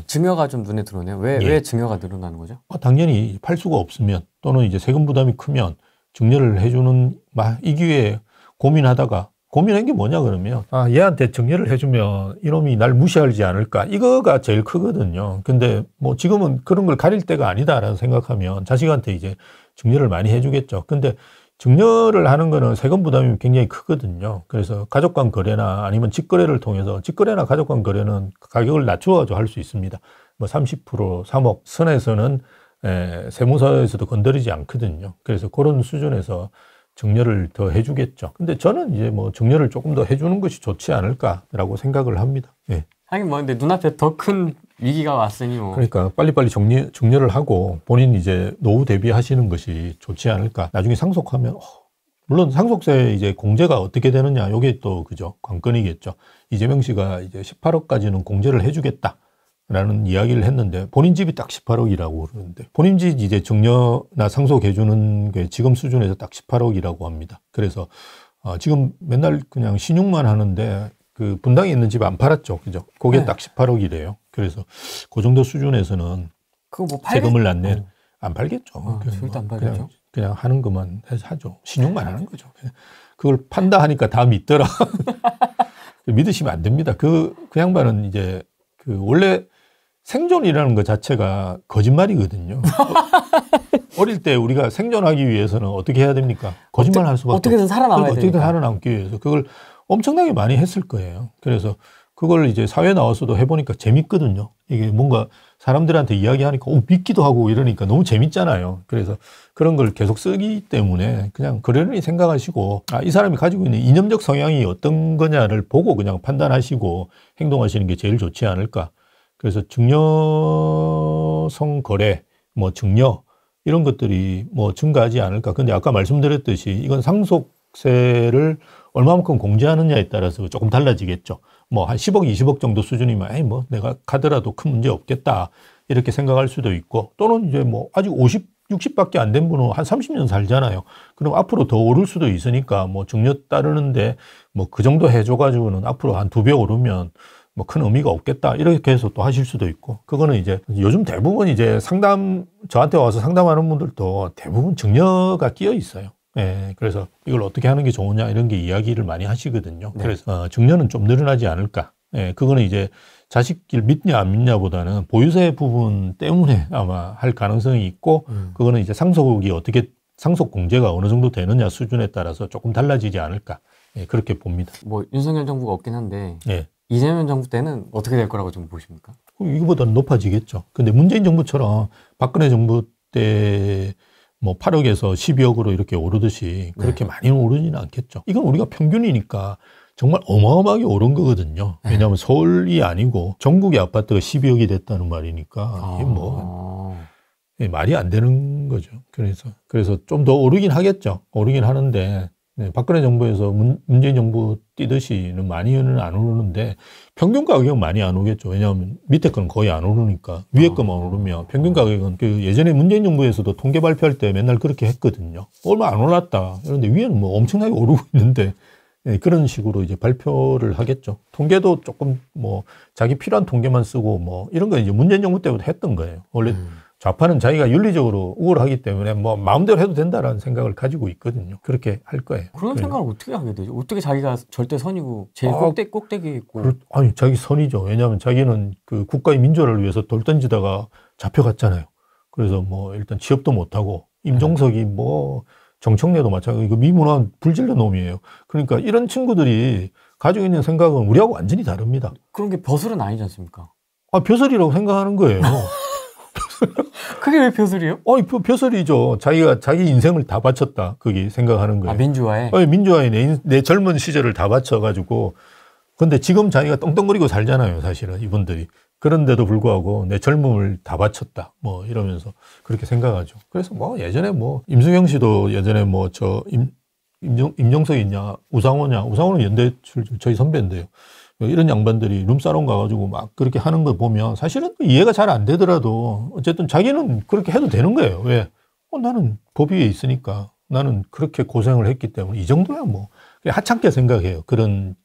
증여가 좀 눈에 들어오네요. 왜 증여가 늘어나는 거죠? 당연히 팔 수가 없으면 또는 이제 세금 부담이 크면 증여를 해주는, 이 기회에 고민한 게 뭐냐 그러면 얘한테 증여를 해주면 이놈이 날 무시하지 않을까, 이거가 제일 크거든요. 근데 뭐 지금은 그런 걸 가릴 때가 아니다라고 생각하면 자식한테 이제 증여를 많이 해주겠죠. 근데 증여를 하는 거는 세금 부담이 굉장히 크거든요. 그래서 가족 간 거래나 아니면 직거래를 통해서, 직거래나 가족 간 거래는 가격을 낮춰가지고 할 수 있습니다. 뭐 30%, 3억 선에서는 세무서에서도 건드리지 않거든요. 그래서 그런 수준에서 증여를 더 해주겠죠. 근데 저는 이제 뭐 증여를 조금 더 해주는 것이 좋지 않을까라고 생각을 합니다. 하긴 뭐 근데 눈앞에 더 큰 위기가 왔으니 뭐. 그러니까 빨리빨리 증여를 하고 본인 이제 노후 대비하시는 것이 좋지 않을까. 나중에 상속하면 물론 상속세 이제 공제가 어떻게 되느냐, 요게 또 그죠, 관건이겠죠. 이재명 씨가 이제 18억까지는 공제를 해주겠다 라는 이야기를 했는데 본인 집이 딱 18억이라고 그러는데, 본인 집 이제 증여나 상속해주는 게 지금 수준에서 딱 18억이라고 합니다. 그래서 지금 맨날 그냥 신용만 하는데 그 분당에 있는 집 안 팔았죠, 그죠? 그게 딱 18억이래요. 그래서 그 정도 수준에서는 그거 뭐 세금을 안 팔겠죠. 절대 안 팔겠죠. 그냥 하는 것만 해서 하죠. 신용만 하는 거죠. 그걸 판다 하니까 다 믿더라. 믿으시면 안 됩니다. 그 양반은 이제 원래 생존이라는 것 자체가 거짓말이거든요. 어릴 때 우리가 생존하기 위해서는 어떻게 해야 됩니까? 거짓말 할 수밖에 어떻게든 살아남아야 되니까. 어떻게든 살아남기 위해서 그걸 엄청나게 많이 했을 거예요. 그래서 그걸 이제 사회에 나와서도 해보니까 재밌거든요. 이게 뭔가 사람들한테 이야기하니까 믿기도 하고 이러니까 너무 재밌잖아요. 그래서 그런 걸 계속 쓰기 때문에 그냥 그러려니 생각하시고 이 사람이 가지고 있는 이념적 성향이 어떤 거냐를 보고 그냥 판단하시고 행동하시는 게 제일 좋지 않을까. 그래서 증여성 거래, 증여 이런 것들이 증가하지 않을까. 근데 아까 말씀드렸듯이 이건 상속세를 얼마만큼 공제하느냐에 따라서 조금 달라지겠죠. 한 10억, 20억 정도 수준이면, 내가 가더라도 큰 문제 없겠다. 이렇게 생각할 수도 있고, 또는 이제 아직 50, 60밖에 안 된 분은 한 30년 살잖아요. 그럼 앞으로 더 오를 수도 있으니까, 증여 따르는데, 그 정도 해줘가지고는 앞으로 한 2배 오르면, 큰 의미가 없겠다. 이렇게 해서 또 하실 수도 있고, 그거는 이제 요즘 대부분 이제 저한테 와서 상담하는 분들도 대부분 증여가 끼어 있어요. 예, 그래서 이걸 어떻게 하는 게 좋으냐 이런 게 이야기를 많이 하시거든요. 네. 그래서 증여는 좀 늘어나지 않을까. 예, 그거는 이제 자식길 믿냐 안 믿냐보다는 보유세 부분 때문에 아마 할 가능성이 있고, 그거는 이제 상속 공제가 어느 정도 되느냐 수준에 따라서 조금 달라지지 않을까. 예, 그렇게 봅니다. 윤석열 정부가 없긴 한데, 예. 이재명 정부 때는 어떻게 될 거라고 좀 보십니까? 이거보다는 높아지겠죠. 근데 문재인 정부처럼 박근혜 정부 때 8억에서 12억으로 이렇게 오르듯이 그렇게 많이 오르지는 않겠죠. 이건 우리가 평균이니까 정말 어마어마하게 오른 거거든요. 왜냐하면 서울이 아니고 전국의 아파트가 12억이 됐다는 말이니까 이게 말이 안 되는 거죠. 그래서 좀 더 오르긴 하겠죠. 오르긴 하는데 박근혜 정부에서 문재인 정부 뛰듯이는 많이는 안 오르는데 평균 가격은 많이 안 오겠죠. 왜냐하면 밑에 건 거의 안 오르니까 위에 것만 오르면 평균 가격은 예전에 문재인 정부에서도 통계 발표할 때 맨날 그렇게 했거든요. 얼마 안 올랐다. 그런데 위에는 엄청나게 오르고 있는데 그런 식으로 이제 발표를 하겠죠. 통계도 조금 자기 필요한 통계만 쓰고 이런 거 이제 문재인 정부 때부터 했던 거예요. 원래 좌파는 자기가 윤리적으로 우월하기 때문에 마음대로 해도 된다라는 생각을 가지고 있거든요. 그렇게 할 거예요. 그런 생각을 어떻게 하게 되죠? 어떻게 자기가 절대선이고 제일 꼭대기에 있고. 아니, 자기 선이죠. 왜냐하면 자기는 그 국가의 민주화를 위해서 돌 던지다가 잡혀갔잖아요. 그래서 일단 취업도 못하고 임종석이 정청래도 마찬가지고 이거 미문화한 불질러 놈이에요. 그러니까 이런 친구들이 가지고 있는 생각은 우리하고 완전히 다릅니다. 그런 게 벼슬은 아니지 않습니까? 벼슬이라고 생각하는 거예요. 그게 왜 벼슬이에요? 벼슬이죠. 자기가 자기 인생을 다 바쳤다. 그게 생각하는 거예요. 민주화에? 민주화에 내 젊은 시절을 다 바쳐가지고. 근데 지금 자기가 떵떵거리고 살잖아요. 사실은 이분들이. 그런데도 불구하고 내 젊음을 다 바쳤다. 이러면서 그렇게 생각하죠. 그래서 예전에 임수경 씨도 예전에 임종석 있냐, 우상호는 연대 저희 선배인데요. 이런 양반들이 룸사롱 가가지고 막 그렇게 하는 거 보면 사실은 이해가 잘 안 되더라도 어쨌든 자기는 그렇게 해도 되는 거예요. 왜? 나는 법 위에 있으니까 나는 그렇게 고생을 했기 때문에 이 정도야 하찮게 생각해요. 그런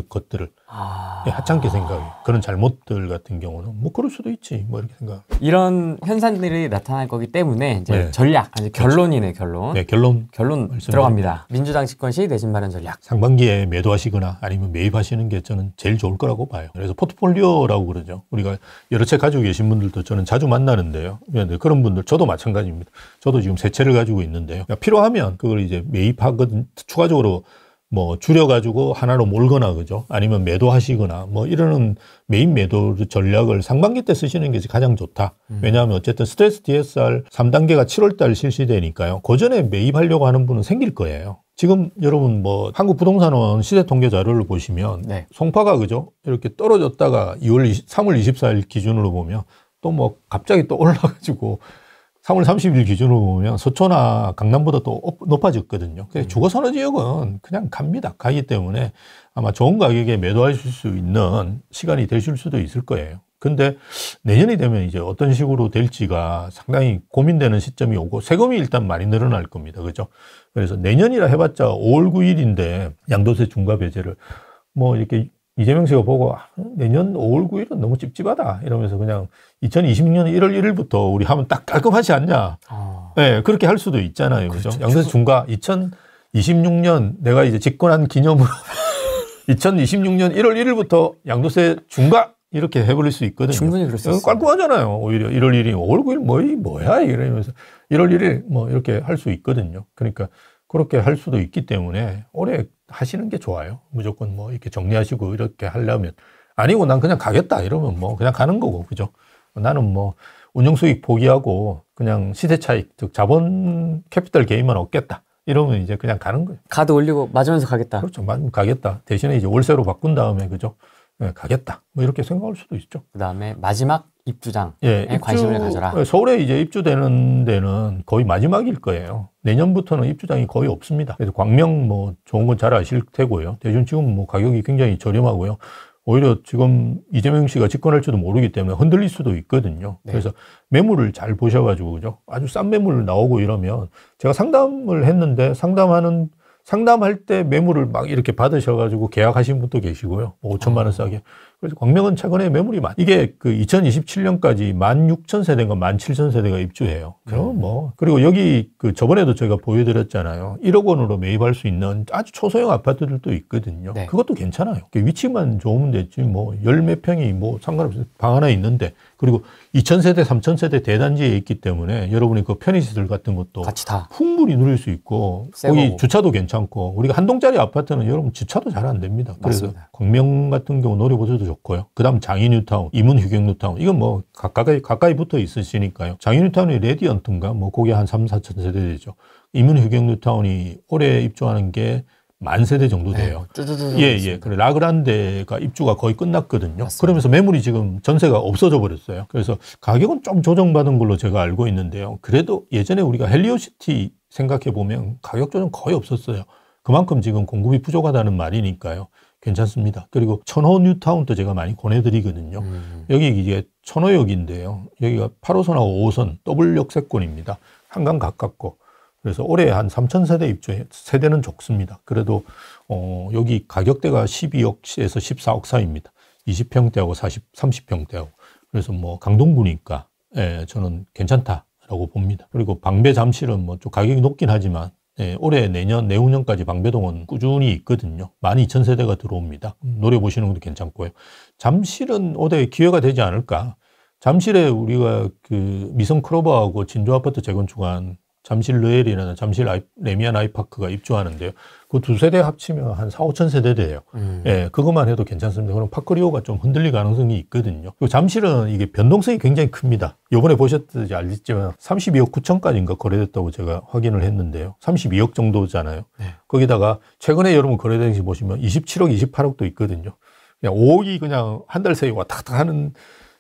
것들을. 하찮게 생각해요. 그런 잘못들 같은 경우는 그럴 수도 있지. 이렇게 생각. 이런 현상들이 나타날 거기 때문에 이제 전략, 아니 결론이네, 결론. 네, 결론 들어갑니다. 민주당 집권 시 내집 마련 전략. 상반기에 매도하시거나 아니면 매입하시는 게 저는 제일 좋을 거라고 봐요. 그래서 포트폴리오라고 그러죠. 우리가 여러 채 가지고 계신 분들도 저는 자주 만나는데요. 그런데 그런 분들, 저도 마찬가지입니다. 저도 지금 3채를 가지고 있는데요. 필요하면 그걸 이제 매입하거든, 추가적으로 줄여가지고 하나로 몰거나, 그죠? 아니면 매도하시거나, 이러는 매입 매도 전략을 상반기 때 쓰시는 게 가장 좋다. 왜냐하면 어쨌든 스트레스 DSR 3단계가 7월달 실시되니까요. 그 전에 매입하려고 하는 분은 생길 거예요. 지금 여러분 한국부동산원 시세통계 자료를 보시면 송파가, 그죠? 이렇게 떨어졌다가 3월 24일 기준으로 보면 또 갑자기 또 올라가지고 3월 30일 기준으로 보면 서초나 강남보다 또 높아졌거든요. 주거선호 지역은 그냥 갑니다. 가기 때문에 아마 좋은 가격에 매도하실 수 있는 시간이 되실 수도 있을 거예요. 근데 내년이 되면 이제 어떤 식으로 될지가 상당히 고민되는 시점이 오고 세금이 일단 많이 늘어날 겁니다. 그죠? 그래서 내년이라 해봤자 5월 9일인데 양도세 중과 배제를 이렇게 이재명 씨가 보고 내년 5월 9일은 너무 찝찝하다 이러면서 그냥 2026년 1월 1일부터 우리 하면 딱 깔끔하지 않냐. 네, 그렇게 할 수도 있잖아요. 그죠? 양도세 중과 2026년 내가 이제 집권한 기념으로 2026년 1월 1일부터 양도세 중과 이렇게 해버릴 수 있거든요. 충분히 그럴 수 있어요. 깔끔하잖아요. 오히려 1월 1일, 5월 9일 뭐야 이러면서 1월 1일 뭐 이렇게 할 수 있거든요. 그러니까 그렇게 할 수도 있기 때문에 올해 하시는 게 좋아요. 무조건 뭐 이렇게 정리하시고 이렇게 하려면. 아니고 난 그냥 가겠다 이러면 뭐 그냥 가는 거고, 그죠? 나는 뭐 운영 수익 포기하고 그냥 시세 차익, 즉 자본 캐피탈 게인만 얻겠다. 이러면 이제 그냥 가는 거예요. 가드 올리고 맞으면서 가겠다. 그렇죠. 가겠다. 대신에 이제 월세로 바꾼 다음에, 그죠? 네, 가겠다. 뭐 이렇게 생각할 수도 있죠. 그 다음에 마지막 입주장에 관심을 가져라. 서울에 이제 입주되는 데는 거의 마지막일 거예요. 내년부터는 입주장이 거의 없습니다. 그래서 광명 뭐 좋은 건 잘 아실 테고요. 대신 지금 뭐 가격이 굉장히 저렴하고요. 오히려 지금 이재명 씨가 집권할지도 모르기 때문에 흔들릴 수도 있거든요. 네. 그래서 매물을 잘 보셔가지고, 그죠? 아주 싼 매물 나오고 이러면 제가 상담을 했는데 상담할 때 매물을 막 이렇게 받으셔가지고 계약하신 분도 계시고요. 뭐 5천만 원 싸게. 그래서 광명은 최근에 매물이 이게 그 2027년까지 16,000세대인가 17,000세대가 입주해요. 그럼 뭐. 그리고 여기 그 저번에도 제가 보여드렸잖아요. 1억 원으로 매입할 수 있는 아주 초소형 아파트들도 있거든요. 네. 그것도 괜찮아요. 위치만 좋으면 됐지 뭐 열 몇 평이 뭐 상관없어요. 방 하나 있는데. 그리고 2,000세대, 3,000세대 대단지에 있기 때문에 여러분이 그 편의시설 같은 것도 같이 다 풍분히 누릴 수 있고 거기 주차도 괜찮고 우리가 한 동짜리 아파트는 여러분 주차도 잘 안 됩니다. 맞습니다. 그래서 광명 같은 경우 노려보셔도 좋고요. 그 다음 장인뉴타운, 이문휴경뉴타운 이건 뭐 가까이 붙어 있으시니까요. 장인뉴타운이 레디언트인가 뭐 그게 한 3, 4천 세대 되죠. 이문휴경뉴타운이 올해 입주하는 게 10,000세대 정도 돼요. 예. 그래 라그란데가 입주가 거의 끝났거든요. 맞습니다. 그러면서 매물이 지금 전세가 없어져 버렸어요. 그래서 가격은 좀 조정받은 걸로 제가 알고 있는데요. 그래도 예전에 우리가 헬리오시티 생각해 보면 가격 조정 거의 없었어요. 그만큼 지금 공급이 부족하다는 말이니까요. 괜찮습니다. 그리고 천호뉴타운도 제가 많이 권해드리거든요. 여기 이게 천호역인데요. 여기가 8호선하고 5호선 더블 역세권입니다. 한강 가깝고. 그래서 올해 한 3,000세대 입주해 세대는 적습니다. 그래도 여기 가격대가 12억에서 14억 사이입니다. 20평대하고 30평대하고. 그래서 뭐 강동구니까 예, 저는 괜찮다라고 봅니다. 그리고 방배 잠실은 뭐 좀 가격이 높긴 하지만 예, 올해 내후년까지 방배동은 꾸준히 있거든요. 12,000세대가 들어옵니다. 노려보시는 것도 괜찮고요. 잠실은 올해 기회가 되지 않을까. 잠실에 우리가 그 미성 클로버하고 진조 아파트 재건축한 잠실 르엘이라는 잠실 레미안 아이파크가 입주하는데요. 그 두 세대 합치면 한 4, 5천 세대 돼요. 예, 그것만 해도 괜찮습니다. 그럼 파크리오가 좀 흔들릴 가능성이 있거든요. 그리고 잠실은 이게 변동성이 굉장히 큽니다. 요번에 보셨든지 알겠지만 32억 9천까지인가 거래됐다고 제가 확인을 했는데요. 32억 정도잖아요. 네. 거기다가 최근에 여러분 거래된 시 보시면 27억, 28억도 있거든요. 그냥 5억이 그냥 한 달 새에 왔다 갔다 하는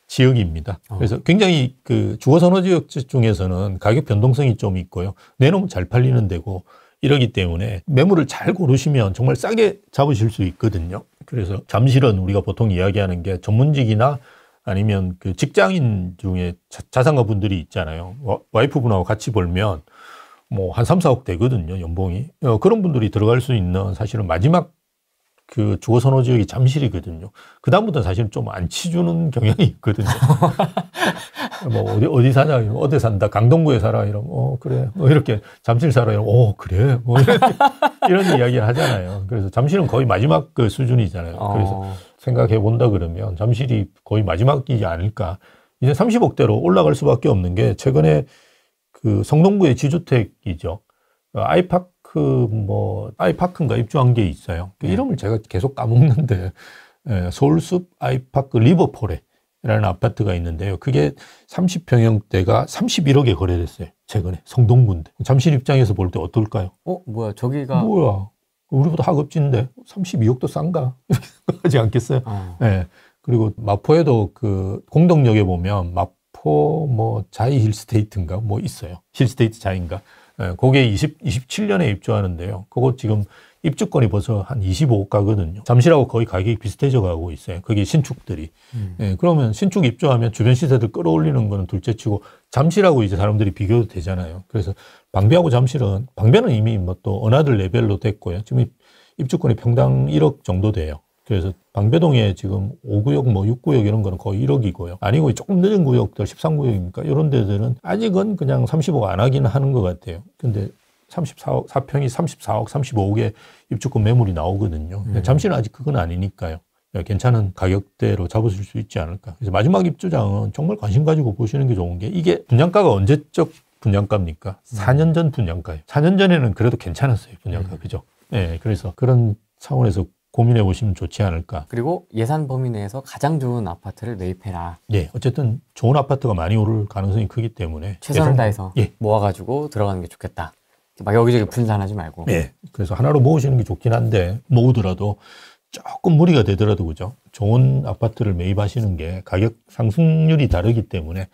지역입니다. 그래서 굉장히 그 주거선호 지역 중에서는 가격 변동성이 좀 있고요. 내놓으면 잘 팔리는 데고 이러기 때문에 매물을 잘 고르시면 정말 싸게 잡으실 수 있거든요. 그래서 잠실은 우리가 보통 이야기하는 게 전문직이나 아니면 그 직장인 중에 자산가 분들이 있잖아요. 와이프분하고 같이 벌면 뭐 한 3, 4억 되거든요. 연봉이. 그런 분들이 들어갈 수 있는 사실은 마지막 그 주거선호 지역이 잠실이거든요. 그다음부터는 사실은 좀 안 치주는 경향이 있거든요. 뭐 어디 사냐 이러면 어디 산다 강동구에 살아 이러면 그래 뭐 이렇게 잠실 살아 이러면 그래 뭐 이런 이야기를 하잖아요. 그래서 잠실은 거의 마지막 그 수준이잖아요. 그래서 생각해 본다 그러면 잠실이 거의 마지막이지 않을까. 이제 30억대로 올라갈 수밖에 없는 게 최근에 그 성동구의 지주택이죠. 아이파크인가 입주한 게 있어요. 그 이름을 제가 계속 까먹는데, 서울숲 아이파크 리버포레라는 아파트가 있는데요. 그게 30평형대가 31억에 거래됐어요. 최근에. 성동구인데. 잠실 입장에서 볼 때 어떨까요? 저기가. 우리보다 하급진데 32억도 싼가? 하지 않겠어요? 네. 그리고 마포에도 그 공덕역에 보면 마포 자이 힐스테이트인가 있어요. 힐스테이트 자이인가? 그게 27년에 입주하는데요. 그거 지금 입주권이 벌써 한 25억 가거든요. 잠실하고 거의 가격이 비슷해져 가고 있어요. 그게 신축들이. 그러면 신축 입주하면 주변 시세들 끌어올리는 거는 둘째 치고 잠실하고 이제 사람들이 비교도 되잖아요. 그래서 방배하고 잠실은, 방배는 이미 또 어나들 레벨로 됐고요. 지금 입주권이 평당 1억 정도 돼요. 그래서 방배동에 지금 5구역, 뭐 6구역 이런 거는 거의 1억이고요. 아니고 조금 늦은 구역들 13구역입니까? 이런 데들은 아직은 그냥 30억 안 하긴 하는 것 같아요. 근데 34억, 4평이 34억, 35억의 입주권 매물이 나오거든요. 잠시는 아직 그건 아니니까요. 괜찮은 가격대로 잡으실 수 있지 않을까. 그래서 마지막 입주장은 정말 관심 가지고 보시는 게 좋은 게 이게 분양가가 언제적 분양가입니까? 4년 전 분양가예요. 4년 전에는 그래도 괜찮았어요. 분양가. 그죠? 네, 그래서 그런 차원에서 고민해 보시면 좋지 않을까. 그리고 예산 범위 내에서 가장 좋은 아파트를 매입해라. 예, 어쨌든 좋은 아파트가 많이 오를 가능성이 크기 때문에 최선을 다해서 예. 모아가지고 들어가는 게 좋겠다. 막 여기저기 분산하지 말고. 예, 그래서 하나로 모으시는 게 좋긴 한데 모으더라도 조금 무리가 되더라도 그죠? 좋은 아파트를 매입하시는 게 가격 상승률이 다르기 때문에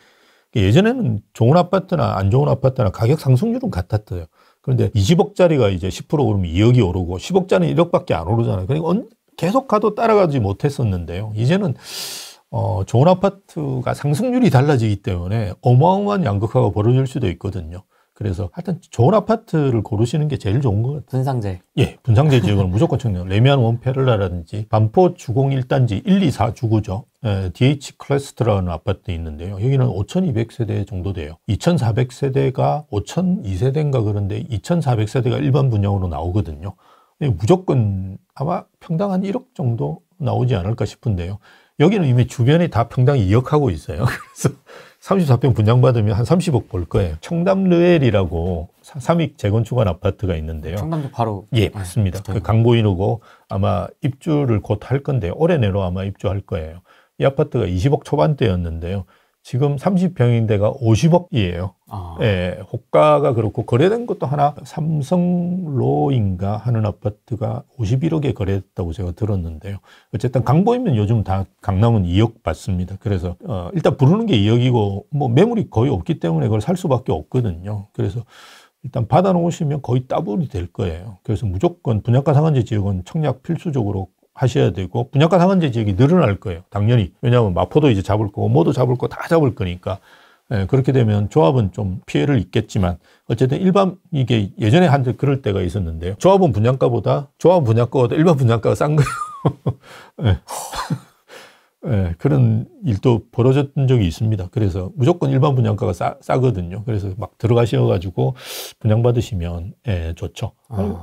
예전에는 좋은 아파트나 안 좋은 아파트나 가격 상승률은 같았어요. 그런데 20억짜리가 이제 10% 오르면 2억이 오르고 10억짜리는 1억밖에 안 오르잖아요. 그러니까 계속 가도 따라가지 못했었는데요. 이제는 좋은 아파트가 상승률이 달라지기 때문에 어마어마한 양극화가 벌어질 수도 있거든요. 그래서 하여튼 좋은 아파트를 고르시는 게 제일 좋은 것 같아요. 분상제. 예, 분상제 지역은 무조건 청약. 레미안 원페를라라든지 반포 주공 1단지 1, 2, 4 주구죠. DH 클래스트라는 아파트 있는데요. 여기는 5,200세대 정도 돼요. 2,400세대가 5,002세대인가 그런데 2,400세대가 일반 분양으로 나오거든요. 무조건 아마 평당 한 1억 정도 나오지 않을까 싶은데요. 여기는 이미 주변에 다 평당 2억 하고 있어요. 그래서 34평 분양받으면 한 30억 벌 거예요. 청담 르엘이라고 3익 재건축한 아파트가 있는데요. 청담도 바로. 예, 맞습니다. 그 강보인우고 아마 입주를 곧 할 건데 올해 내로 아마 입주할 거예요. 이 아파트가 20억 초반대였는데요. 지금 30평인데가 50억이에요. 예, 호가가 그렇고 거래된 것도 하나 삼성로인가 하는 아파트가 51억에 거래됐다고 제가 들었는데요. 어쨌든 강보이면 요즘 다 강남은 2억 받습니다. 그래서 일단 부르는 게 2억이고 뭐 매물이 거의 없기 때문에 그걸 살 수밖에 없거든요. 그래서 일단 받아놓으시면 거의 따블이 될 거예요. 그래서 무조건 분양가 상한제 지역은 청약 필수적으로 하셔야 되고 분양가 상한제 지역이 늘어날 거예요. 당연히. 왜냐하면 마포도 이제 잡을 거고 뭐도 잡을 거 다 잡을 거니까. 예, 그렇게 되면 조합은 좀 피해를 입겠지만 어쨌든 이게 예전에 한때 그럴 때가 있었는데요. 조합은 분양가보다 일반 분양가가 싼 거예요. 예. 예, 그런 일도 벌어졌던 적이 있습니다. 그래서 무조건 일반 분양가가 싸거든요. 그래서 막 들어가셔가지고 분양받으시면 예, 좋죠.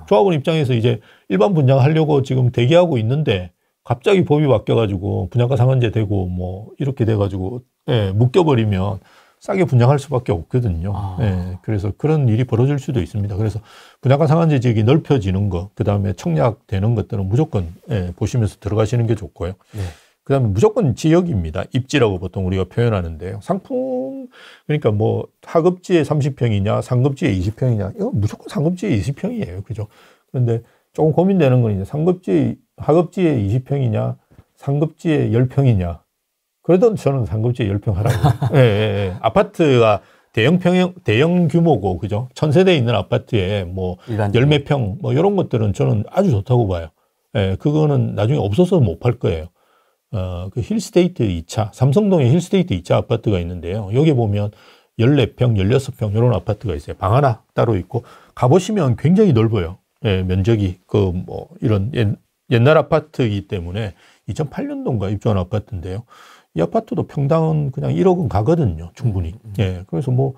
조합원 입장에서 이제 일반 분양하려고 지금 대기하고 있는데 갑자기 법이 바뀌어가지고 분양가 상한제 되고 뭐 이렇게 돼가지고 예, 묶여버리면 싸게 분양할 수밖에 없거든요. 예, 그래서 그런 일이 벌어질 수도 있습니다. 그래서 분양가 상한제 지역이 넓혀지는 거, 그 다음에 청약되는 것들은 무조건 예, 보시면서 들어가시는 게 좋고요. 네. 그 다음에 무조건 지역입니다. 입지라고 보통 우리가 표현하는데요. 상품, 그러니까 뭐 하급지에 30평이냐, 상급지에 20평이냐, 이거 무조건 상급지에 20평이에요. 그죠? 그런데 조금 고민되는 건 이제 하급지에 20평이냐, 상급지에 10평이냐. 그래도 저는 상급지에 10평 하라고. 예, 예, 예. 아파트가 대형 규모고, 그죠? 1000세대 있는 아파트에 뭐, 열몇 평, 뭐, 이런 것들은 저는 아주 좋다고 봐요. 예, 그거는 나중에 없어서 못 팔 거예요. 그 힐스테이트 2차, 삼성동에 힐스테이트 2차 아파트가 있는데요. 여기 보면 14평, 16평 이런 아파트가 있어요. 방 하나 따로 있고 가보시면 굉장히 넓어요. 예, 면적이 뭐 이런 옛날 아파트이기 때문에 2008년도인가 입주한 아파트인데요. 이 아파트도 평당은 그냥 1억은 가거든요. 충분히. 예, 그래서 뭐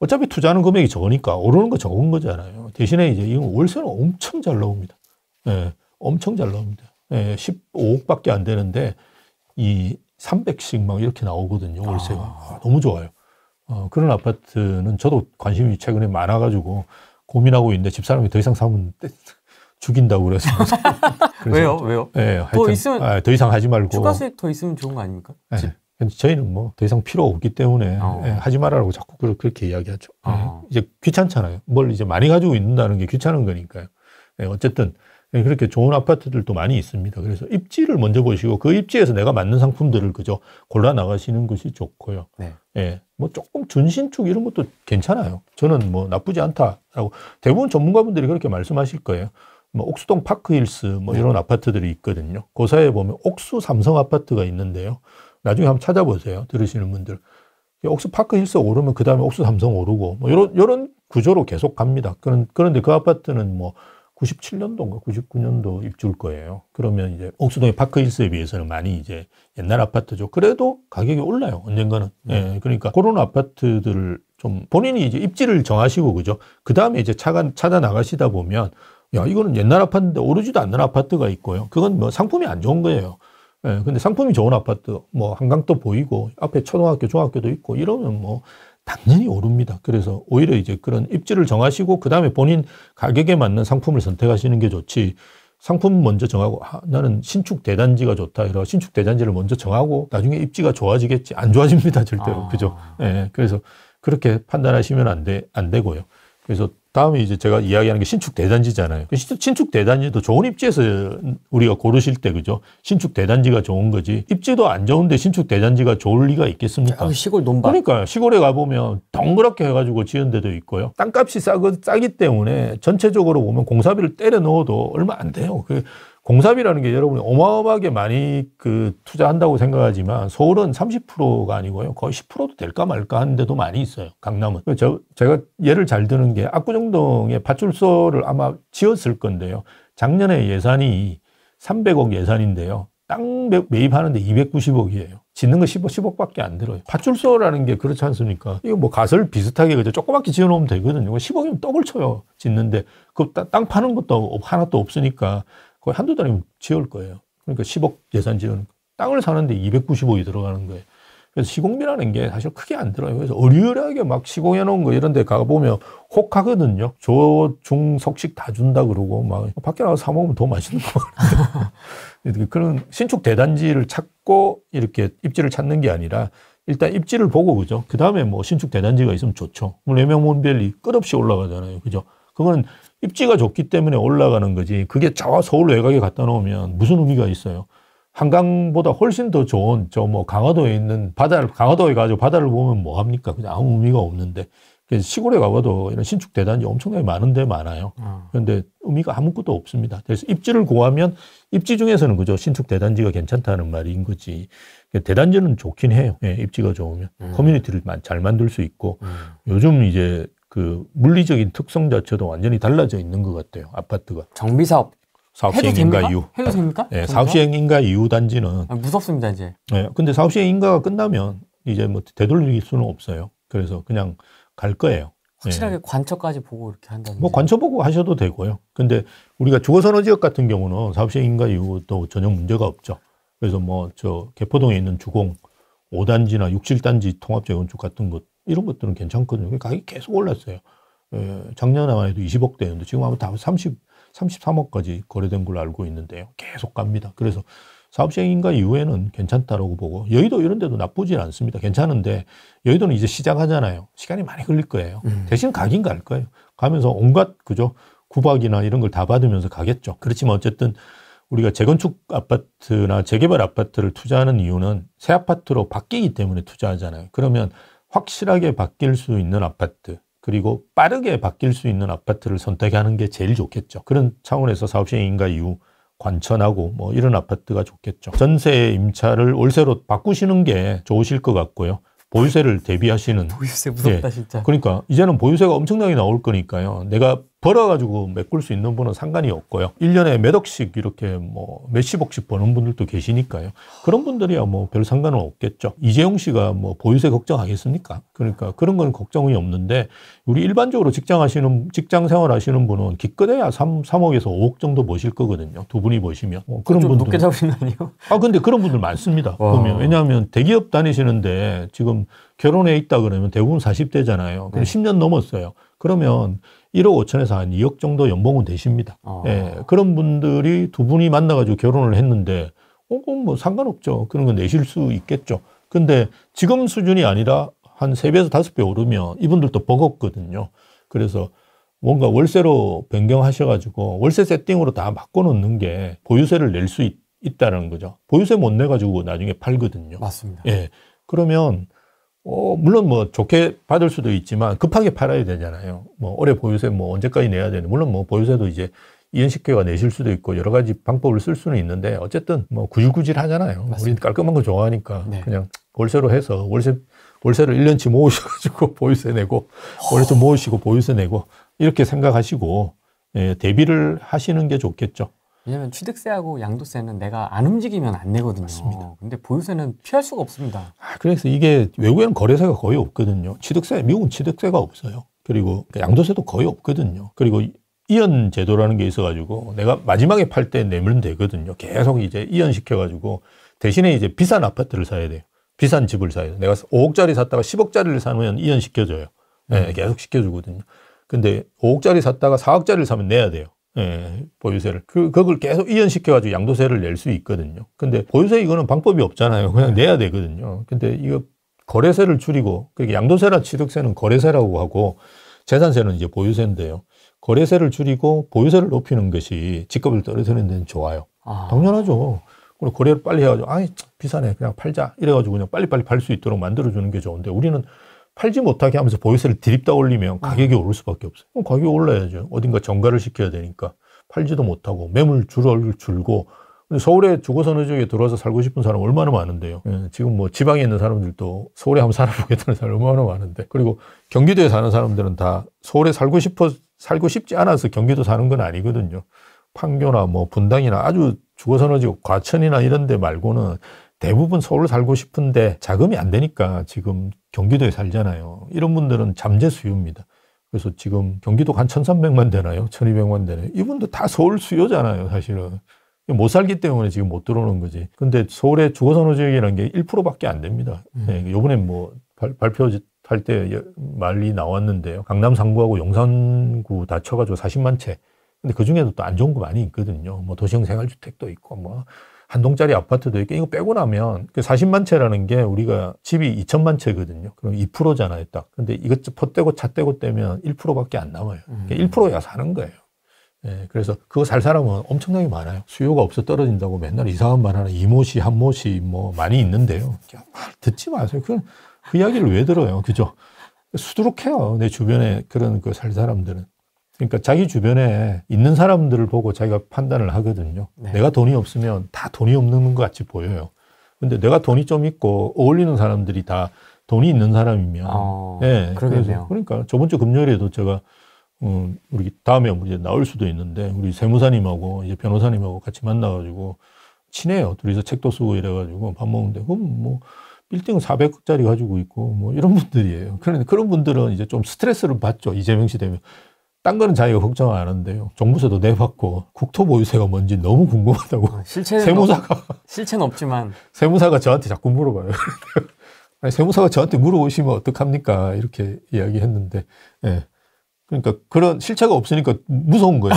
어차피 투자하는 금액이 적으니까 오르는 거 적은 거잖아요. 대신에 이제 이건 월세는 엄청 잘 나옵니다. 예, 엄청 잘 나옵니다. 예, 15억밖에 안 되는데 이 300씩 막 이렇게 나오거든요. 월세가. 너무 좋아요. 그런 아파트는 저도 관심이 최근에 많아가지고 고민하고 있는데 집사람이 더 이상 사면 죽인다고 그래서. 왜요? 예, 더 있으면 더 이상 하지 말고. 추가 수익 더 있으면 좋은 거 아닙니까? 예, 근데 저희는 뭐 더 이상 필요 없기 때문에 예, 하지 말라고 자꾸 그렇게 이야기하죠. 이제 귀찮잖아요. 뭘 이제 많이 가지고 있는다는 게 귀찮은 거니까요. 예, 어쨌든 그렇게 좋은 아파트들도 많이 있습니다. 그래서 입지를 먼저 보시고 그 입지에서 내가 맞는 상품들을 그저 골라 나가시는 것이 좋고요. 네. 예, 뭐 조금 준신축 이런 것도 괜찮아요. 저는 뭐 나쁘지 않다라고 대부분 전문가분들이 그렇게 말씀하실 거예요. 뭐 옥수동 파크힐스 뭐 이런 아파트들이 있거든요. 그 사이에 보면 옥수 삼성 아파트가 있는데요. 나중에 한번 찾아보세요. 들으시는 분들. 옥수 파크힐스 오르면 그 다음에 옥수 삼성 오르고 뭐 이런 구조로 계속 갑니다. 그런데 그 아파트는 뭐 97년도인가 99년도 입주일 거예요. 그러면 이제 옥수동의 파크힐스에 비해서는 많이 이제 옛날 아파트죠. 그래도 가격이 올라요. 언젠가는. 예, 그러니까 그런 아파트들을 좀 본인이 이제 입지를 정하시고 그죠. 그 다음에 이제 찾아 나가시다 보면 야 이거는 옛날 아파트인데 오르지도 않는 아파트가 있고요. 그건 뭐 상품이 안 좋은 거예요. 예, 근데 상품이 좋은 아파트, 뭐 한강도 보이고 앞에 초등학교, 중학교도 있고 이러면 뭐 당연히 오릅니다. 그래서 오히려 이제 그런 입지를 정하시고 그 다음에 본인 가격에 맞는 상품을 선택하시는 게 좋지. 상품 먼저 정하고 나는 신축 대단지가 좋다 이러고 신축 대단지를 먼저 정하고 나중에 입지가 좋아지겠지. 안 좋아집니다 절대로. 그죠? 예, 그래서 그렇게 판단하시면 안 되고요. 그래서 다음에 이제 제가 이야기하는 게 신축 대단지잖아요. 신축 대단지도 좋은 입지에서 우리가 고르실 때 그죠? 신축 대단지가 좋은 거지. 입지도 안 좋은데 신축 대단지가 좋을 리가 있겠습니까? 시골 논밭. 그러니까 시골에 가보면 덩그랗게 해가지고 지은 데도 있고요. 땅값이 싸기 때문에 전체적으로 보면 공사비를 때려 넣어도 얼마 안 돼요. 그 공사비라는 게 여러분이 어마어마하게 많이 투자한다고 생각하지만 서울은 30%가 아니고요. 거의 10%도 될까 말까 하는 데도 많이 있어요. 강남은. 제가 예를 잘 드는 게 압구정동에 파출소를 아마 지었을 건데요. 작년에 예산이 300억 예산인데요. 땅 매입하는데 290억이에요. 짓는 거 10억밖에 안 들어요. 파출소라는 게 그렇지 않습니까? 이거 뭐 가설 비슷하게 그죠? 조그맣게 지어놓으면 되거든요. 10억이면 떡을 쳐요. 짓는데 그 땅 파는 것도 하나도 없으니까 거의 한두 달이면 지을 거예요. 그러니까 10억 예산 지은 땅을 사는데 290억이 들어가는 거예요. 그래서 시공비라는 게 사실 크게 안 들어요. 그래서 어리어리하게 막 시공해 놓은 거 이런 데 가보면 혹하거든요. 조, 중, 석식 다 준다 그러고 막 밖에 나가서 사 먹으면 더 맛있는 거 같은데. 그런 신축 대단지를 찾고 이렇게 입지를 찾는 게 아니라 일단 입지를 보고 그죠. 그 다음에 뭐 신축 대단지가 있으면 좋죠. 레명몬밸리 끝없이 올라가잖아요. 그죠. 그거는 입지가 좋기 때문에 올라가는 거지. 그게 저 서울 외곽에 갖다 놓으면 무슨 의미가 있어요. 한강보다 훨씬 더 좋은 뭐 강화도에 있는 강화도에 가서 바다를 보면 뭐 합니까? 그냥 아무 의미가 없는데. 그래서 시골에 가봐도 이런 신축 대단지 엄청나게 많은 데 많아요. 그런데 의미가 아무것도 없습니다. 그래서 입지를 구하면 입지 중에서는 그죠. 신축 대단지가 괜찮다는 말인 거지. 대단지는 좋긴 해요. 예, 입지가 좋으면. 커뮤니티를 잘 만들 수 있고. 요즘 이제 그 물리적인 특성 자체도 완전히 달라져 있는 것 같아요. 아파트가. 정비사업 사업 시행 인가 이후. 해도 됩니까? 네, 사업 시행 인가 이후 단지는. 무섭습니다, 이제. 네, 근데 사업 시행 인가가 끝나면 이제 뭐 되돌릴 수는 없어요. 그래서 그냥 갈 거예요. 확실하게 관처까지 보고 이렇게 한다는. 뭐 관처 보고 하셔도 되고요. 근데 우리가 주거선호 지역 같은 경우는 사업 시행 인가 이후도 전혀 문제가 없죠. 그래서 뭐 개포동에 있는 주공 5단지나 6, 7단지 통합재건축 같은 것 이런 것들은 괜찮거든요. 가격이 계속 올랐어요. 작년에만 해도 20억대였는데 지금 아마 다 33억까지 거래된 걸로 알고 있는데요. 계속 갑니다. 그래서 사업시행인가 이후에는 괜찮다라고 보고 여의도 이런 데도 나쁘진 않습니다. 괜찮은데 여의도는 이제 시작하잖아요. 시간이 많이 걸릴 거예요. 대신 가긴 갈 거예요. 가면서 온갖 그죠 구박이나 이런 걸 다 받으면서 가겠죠. 그렇지만 어쨌든 우리가 재건축 아파트나 재개발 아파트를 투자하는 이유는 새 아파트로 바뀌기 때문에 투자하잖아요. 그러면 확실하게 바뀔 수 있는 아파트 그리고 빠르게 바뀔 수 있는 아파트를 선택하는 게 제일 좋겠죠. 그런 차원에서 사업시행인가 이후 관천하고 뭐 이런 아파트가 좋겠죠. 전세 임차를 월세로 바꾸시는 게 좋으실 것 같고요. 보유세를 대비하시는. 보유세 무섭다 예. 진짜. 그러니까 이제는 보유세가 엄청나게 나올 거니까요. 내가 벌어가지고 메꿀 수 있는 분은 상관이 없고요. 1년에 몇 억씩 이렇게 뭐 몇십억씩 버는 분들도 계시니까요. 그런 분들이야 뭐 별 상관은 없겠죠. 이재용 씨가 뭐 보유세 걱정하겠습니까? 그러니까 그런 건 걱정이 없는데 우리 일반적으로 직장 생활 하시는 분은 기껏해야 3억에서 5억 정도 버실 거거든요. 두 분이 버시면. 그런 좀 분들. 높게 잡으신 거 아니에요? 근데 그런 분들 많습니다. 보면. 왜냐하면 대기업 다니시는데 지금 결혼해 있다 그러면 대부분 40대잖아요. 그럼 10년 넘었어요. 그러면 1억 5천에서 한 2억 정도 연봉은 되십니다. 예, 그런 분들이 두 분이 만나가지고 결혼을 했는데, 그건 뭐 상관없죠. 그런 건 내실 수 있겠죠. 근데 지금 수준이 아니라 한 3배에서 5배 오르면 이분들도 버겁거든요. 그래서 뭔가 월세로 변경하셔가지고 월세 세팅으로 다 바꿔놓는 게 보유세를 낼 수 있다는 거죠. 보유세 못 내가지고 나중에 팔거든요. 맞습니다. 예. 그러면 물론 뭐 좋게 받을 수도 있지만 급하게 팔아야 되잖아요. 뭐 올해 보유세 뭐 언제까지 내야 되는 물론 뭐 보유세도 이제 이현식회가 내실 수도 있고 여러 가지 방법을 쓸 수는 있는데 어쨌든 뭐 구질구질 하잖아요. 우리는 깔끔한 거 좋아하니까 네. 그냥 월세로 해서 월세를 1년치 모으셔가지고 보유세 내고 월세 모으시고 보유세 내고 이렇게 생각하시고 예, 대비를 하시는 게 좋겠죠. 왜냐면 취득세하고 양도세는 내가 안 움직이면 안 내거든요. 맞습니다. 근데 보유세는 피할 수가 없습니다. 그래서 이게 외국에는 거래세가 거의 없거든요. 미국은 취득세가 없어요. 그리고 양도세도 거의 없거든요. 그리고 이연 제도라는 게 있어가지고 내가 마지막에 팔 때 내면 되거든요. 계속 이제 이연시켜가지고 대신에 이제 비싼 아파트를 사야 돼요. 비싼 집을 사야 돼요. 내가 5억짜리 샀다가 10억짜리를 사면 이연시켜줘요. 네, 계속 시켜주거든요. 근데 5억짜리 샀다가 4억짜리를 사면 내야 돼요. 예, 보유세를. 그걸 계속 이연시켜가지고 양도세를 낼 수 있거든요. 근데 보유세 이거는 방법이 없잖아요. 그냥 내야 되거든요. 근데 이거 거래세를 줄이고, 그러니까 양도세나 취득세는 거래세라고 하고, 재산세는 이제 보유세인데요. 거래세를 줄이고 보유세를 높이는 것이 집값을 떨어뜨리는 데는 좋아요. 당연하죠. 그리고 거래를 빨리 해가지고, 비싸네. 그냥 팔자. 이래가지고 그냥 빨리빨리 팔 수 있도록 만들어주는 게 좋은데, 우리는 팔지 못하게 하면서 보유세를 드립다 올리면 가격이 오를 수밖에 없어요. 그럼 가격이 올라야죠. 어딘가 정가를 시켜야 되니까. 팔지도 못하고 매물 줄고. 근데 서울에 주거선호 지역에 들어와서 살고 싶은 사람 얼마나 많은데요. 예, 지금 뭐 지방에 있는 사람들도 서울에 한번 살아보겠다는 사람 얼마나 많은데. 그리고 경기도에 사는 사람들은 다 서울에 살고 싶지 않아서 경기도 사는 건 아니거든요. 판교나 뭐 분당이나 아주 주거선호 지역 과천이나 이런 데 말고는 대부분 서울 살고 싶은데 자금이 안 되니까 지금 경기도에 살잖아요. 이런 분들은 잠재 수요입니다. 그래서 지금 경기도가 한 1,300만 되나요? 1,200만 되나요? 이분도 다 서울 수요잖아요, 사실은. 못 살기 때문에 지금 못 들어오는 거지. 근데 서울의 주거선호 지역이라는 게 1%밖에 안 됩니다. 네, 요번에 뭐 발표할 때 말이 나왔는데요. 강남 3구하고 용산구 다 쳐가지고 40만 채. 근데 그 중에도 또 안 좋은 거 많이 있거든요. 뭐 도시형 생활주택도 있고, 뭐 한 동짜리 아파트도 있고, 이거 빼고 나면 그 40만 채라는 게 우리가 집이 2천만 채거든요. 그럼 2%잖아요, 딱. 근데 이것 포 떼고 차 떼고 떼면 1%밖에 안 남아요. 그러니까 1%야 사는 거예요. 예, 그래서 그거 살 사람은 엄청나게 많아요. 수요가 없어 떨어진다고 맨날 이상한 말 하는 이모시, 한모시 뭐 많이 있는데요. 말 듣지 마세요. 그 이야기를 왜 들어요? 그죠? 수두룩해요. 내 주변에 그런 그 살 사람들은. 그러니까 자기 주변에 있는 사람들을 보고 자기가 판단을 하거든요. 네. 내가 돈이 없으면 다 돈이 없는 것 같이 보여요. 근데 내가 돈이 좀 있고 어울리는 사람들이 다 돈이 있는 사람이면. 네, 그러겠네요. 그러니까 저번 주 금요일에도 제가 우리 다음에 이제 나올 수도 있는데 우리 세무사님하고 이제 변호사님하고 같이 만나가지고 친해요. 둘이서 책도 쓰고 이래가지고 밥 먹는데 그럼 뭐 빌딩 400억짜리 가지고 있고 뭐 이런 분들이에요. 그런데 그런 분들은 이제 좀 스트레스를 받죠. 이재명 씨 되면. 딴 거는 자기가 걱정 안 하는데요. 종부세도 내받고 국토보유세가 뭔지 너무 궁금하다고. 실체는 없지만 세무사가 저한테 자꾸 물어봐요. 아니, 세무사가 저한테 물어보시면 어떡합니까? 이렇게 이야기했는데, 예. 그러니까 그런 실체가 없으니까 무서운 거예요.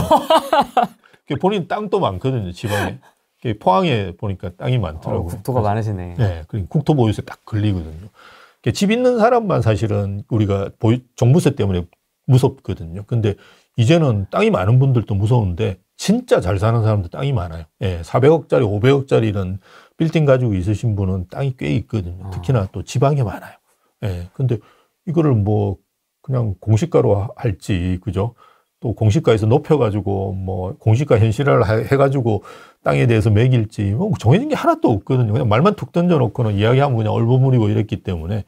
본인 땅도 많거든요, 지방에. 포항에 보니까 땅이 많더라고요. 국토가 많으시네. 네, 그러니까 국토보유세 딱 걸리거든요. 집 있는 사람만 사실은 우리가 종부세 때문에 무섭거든요. 근데 이제는 땅이 많은 분들도 무서운데 진짜 잘 사는 사람들 땅이 많아요. 예, 400억짜리, 500억짜리는 빌딩 가지고 있으신 분은 땅이 꽤 있거든요. 특히나 또 지방에 많아요. 예, 근데 이거를 뭐 그냥 공시가로 할지, 그죠? 또 공시가에서 높여가지고 뭐 공시가 현실화를 해가지고 땅에 대해서 매길지 뭐 정해진 게 하나도 없거든요. 그냥 말만 툭 던져놓고는 이야기하면 그냥 얼버무리고 이랬기 때문에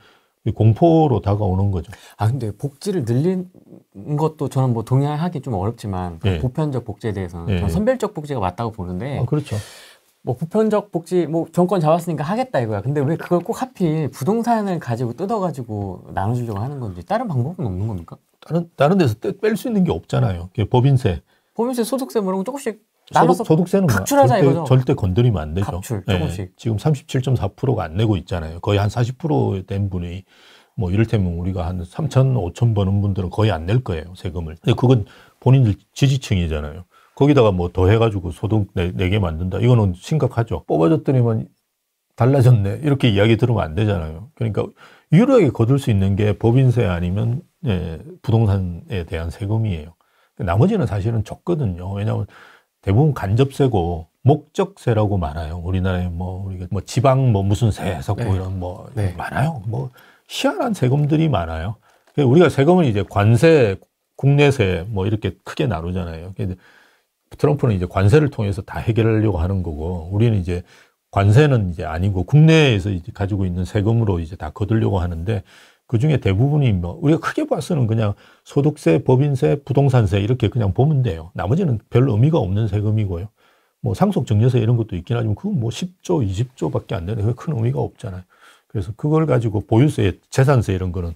공포로 다가오는 거죠. 근데 복지를 늘린 것도 저는 뭐 동의하기 좀 어렵지만 예. 보편적 복지에 대해서는 예. 저는 선별적 복지가 맞다고 보는데. 그렇죠. 뭐 보편적 복지 뭐 정권 잡았으니까 하겠다 이거야. 근데 왜 그걸 꼭 하필 부동산을 가지고 뜯어가지고 나눠주려고 하는 건지 다른 방법은 없는 겁니까? 다른 데서 뺄 수 있는 게 없잖아요. 법인세, 소득세 뭐 이런 거 조금씩 나눠서 소득세는 각출하자 이거죠. 절대 건드리면 안 되죠. 각출 조금씩. 네, 지금 37.4%가 안 내고 있잖아요. 거의 한 40% 된 분이 뭐 이를테면 우리가 한 3천, 5천 버는 분들은 거의 안 낼 거예요, 세금을. 근데 그건 본인들 지지층이잖아요. 거기다가 뭐 더 해가지고 소득 내게 만든다. 이거는 심각하죠. 뽑아줬더니만 달라졌네. 이렇게 이야기 들으면 안 되잖아요. 그러니까 유일하게 거둘 수 있는 게 법인세 아니면 부동산에 대한 세금이에요. 나머지는 사실은 적거든요. 왜냐하면 대부분 간접세고 목적세라고 많아요. 우리나라에 우리가 지방 무슨 세 섞고 이런 많아요. 희한한 세금들이 많아요. 우리가 세금을 이제 관세, 국내세 이렇게 크게 나누잖아요. 트럼프는 이제 관세를 통해서 다 해결하려고 하는 거고, 우리는 이제 관세는 이제 아니고 국내에서 이제 가지고 있는 세금으로 이제 다 거두려고 하는데, 그 중에 대부분이 뭐 우리가 크게 봐서는 그냥 소득세, 법인세, 부동산세 이렇게 그냥 보면 돼요. 나머지는 별 의미가 없는 세금이고요. 뭐 상속증여세 이런 것도 있긴 하지만 그건 뭐 10조, 20조밖에 안 되는 큰 의미가 없잖아요. 그래서 그걸 가지고 보유세, 재산세 이런 거는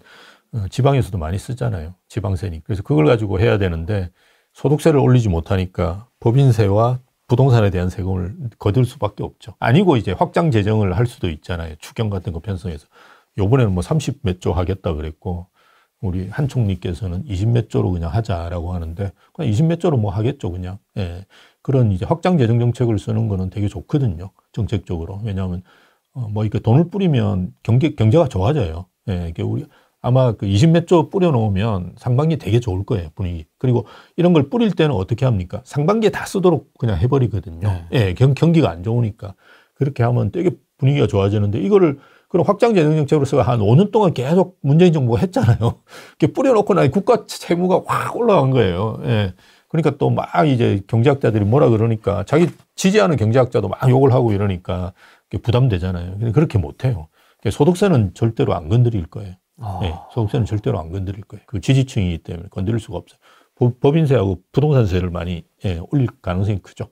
지방에서도 많이 쓰잖아요. 지방세니. 그래서 그걸 가지고 해야 되는데 소득세를 올리지 못하니까 법인세와 부동산에 대한 세금을 거둘 수밖에 없죠. 아니고 이제 확장 재정을 할 수도 있잖아요. 추경 같은 거 편성해서. 요번에는 뭐 30 몇 조 하겠다 그랬고 우리 한 총리께서는 20 몇 조로 그냥 하자라고 하는데 그냥 20 몇 조로 뭐 하겠죠 그냥. 예. 그런 이제 확장 재정 정책을 쓰는 거는 되게 좋거든요. 정책적으로. 왜냐하면 뭐 이렇게 돈을 뿌리면 경제가 좋아져요. 예. 이게 우리 아마 그 20 몇 조 뿌려놓으면 상반기 되게 좋을 거예요, 분위기. 그리고 이런 걸 뿌릴 때는 어떻게 합니까? 상반기에 다 쓰도록 그냥 해버리거든요. 예, 경기가 안 좋으니까. 그렇게 하면 되게 분위기가 좋아지는데 이거를 그런 확장 재정 정책으로서 한 5년 동안 계속 문재인 정부가 했잖아요. 이렇게 뿌려놓고 나니 국가 채무가 확 올라간 거예요. 예. 그러니까 또 막 이제 경제학자들이 뭐라 그러니까 자기 지지하는 경제학자도 막 욕을 하고 이러니까 부담되잖아요. 근데 그렇게 못해요. 소득세는 절대로 안 건드릴 거예요. 네, 소득세는 절대로 안 건드릴 거예요. 그 지지층이기 때문에 건드릴 수가 없어요. 법인세하고 부동산세를 많이 올릴 가능성이 크죠.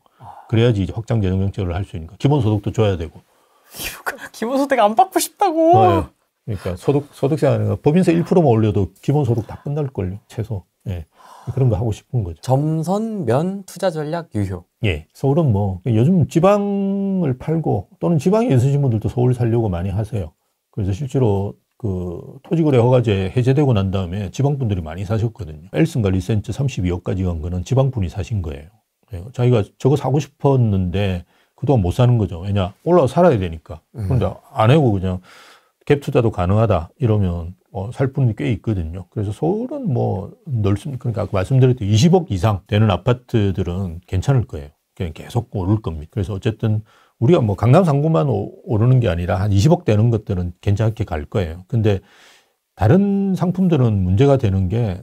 그래야지 이제 확장 재정 정책을 할 수 있는 거. 기본소득도 줘야 되고. 기본소득 안 받고 싶다고. 네. 그러니까 소득세 아니라 법인세 1%만 올려도 기본소득 다 끝날걸요. 최소. 예. 그런 거 하고 싶은 거죠. 점선 면 투자 전략 유효. 예. 서울은 뭐 요즘 지방을 팔고 또는 지방에 있으신 분들도 서울 살려고 많이 하세요. 그래서 실제로 그 토지거래 허가제 해제되고 난 다음에 지방분들이 많이 사셨거든요. 엘슨과 리센트 32억까지 간 거는 지방분이 사신 거예요. 자기가 저거 사고 싶었는데 그동안 못 사는 거죠. 왜냐? 올라와 살아야 되니까. 그런데 안 하고 그냥 갭 투자도 가능하다 이러면 살 분이 꽤 있거든요. 그래서 서울은 뭐 넓습니다. 그러니까 아까 말씀드렸듯이 20억 이상 되는 아파트들은 괜찮을 거예요. 그냥 계속 오를 겁니다. 그래서 어쨌든 우리가 뭐 강남 상구만 오르는 게 아니라 한 20억 되는 것들은 괜찮게 갈 거예요. 근데 다른 상품들은 문제가 되는 게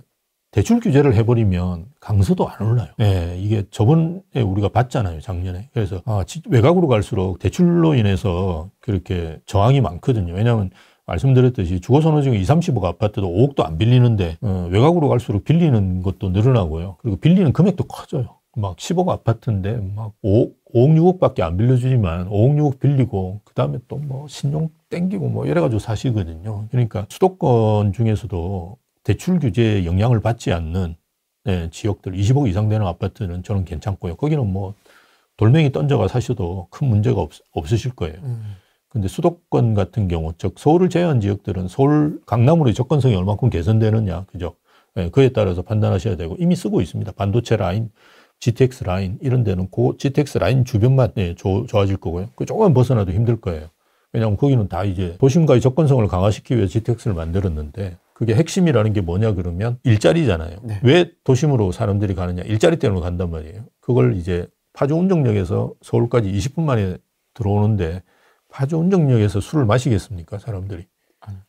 대출 규제를 해버리면 강서도 안 올라요. 예, 이게 저번에 우리가 봤잖아요, 작년에. 그래서 외곽으로 갈수록 대출로 인해서 그렇게 저항이 많거든요. 왜냐하면 말씀드렸듯이 주거선호지구 20, 30억 아파트도 5억도 안 빌리는데 외곽으로 갈수록 빌리는 것도 늘어나고요. 그리고 빌리는 금액도 커져요. 막 10억 아파트인데 막 5억, 6억밖에 안 빌려주지만 5억, 6억 빌리고 그 다음에 또 뭐 신용 땡기고 뭐 이래가지고 사시거든요. 그러니까 수도권 중에서도 대출 규제에 영향을 받지 않는 지역들 20억 이상 되는 아파트는 저는 괜찮고요. 거기는 뭐 돌멩이 던져가 사셔도 큰 문제가 없으실 거예요. 근데 수도권 같은 경우, 즉 서울을 제외한 지역들은 서울 강남으로의 접근성이 얼마큼 개선되느냐, 그죠? 그에 따라서 판단하셔야 되고 이미 쓰고 있습니다. 반도체 라인, GTX 라인 이런 데는 그 GTX 라인 주변만 좋아질 거고요. 그 조금만 벗어나도 힘들 거예요. 왜냐하면 거기는 다 이제 도심과의 접근성을 강화시키기 위해 GTX를 만들었는데 그게 핵심이라는 게 뭐냐 그러면 일자리잖아요. 네. 왜 도심으로 사람들이 가느냐? 일자리 때문에 간단 말이에요. 그걸 이제 파주 운정역에서 서울까지 20분 만에 들어오는데 파주 운정역에서 술을 마시겠습니까? 사람들이.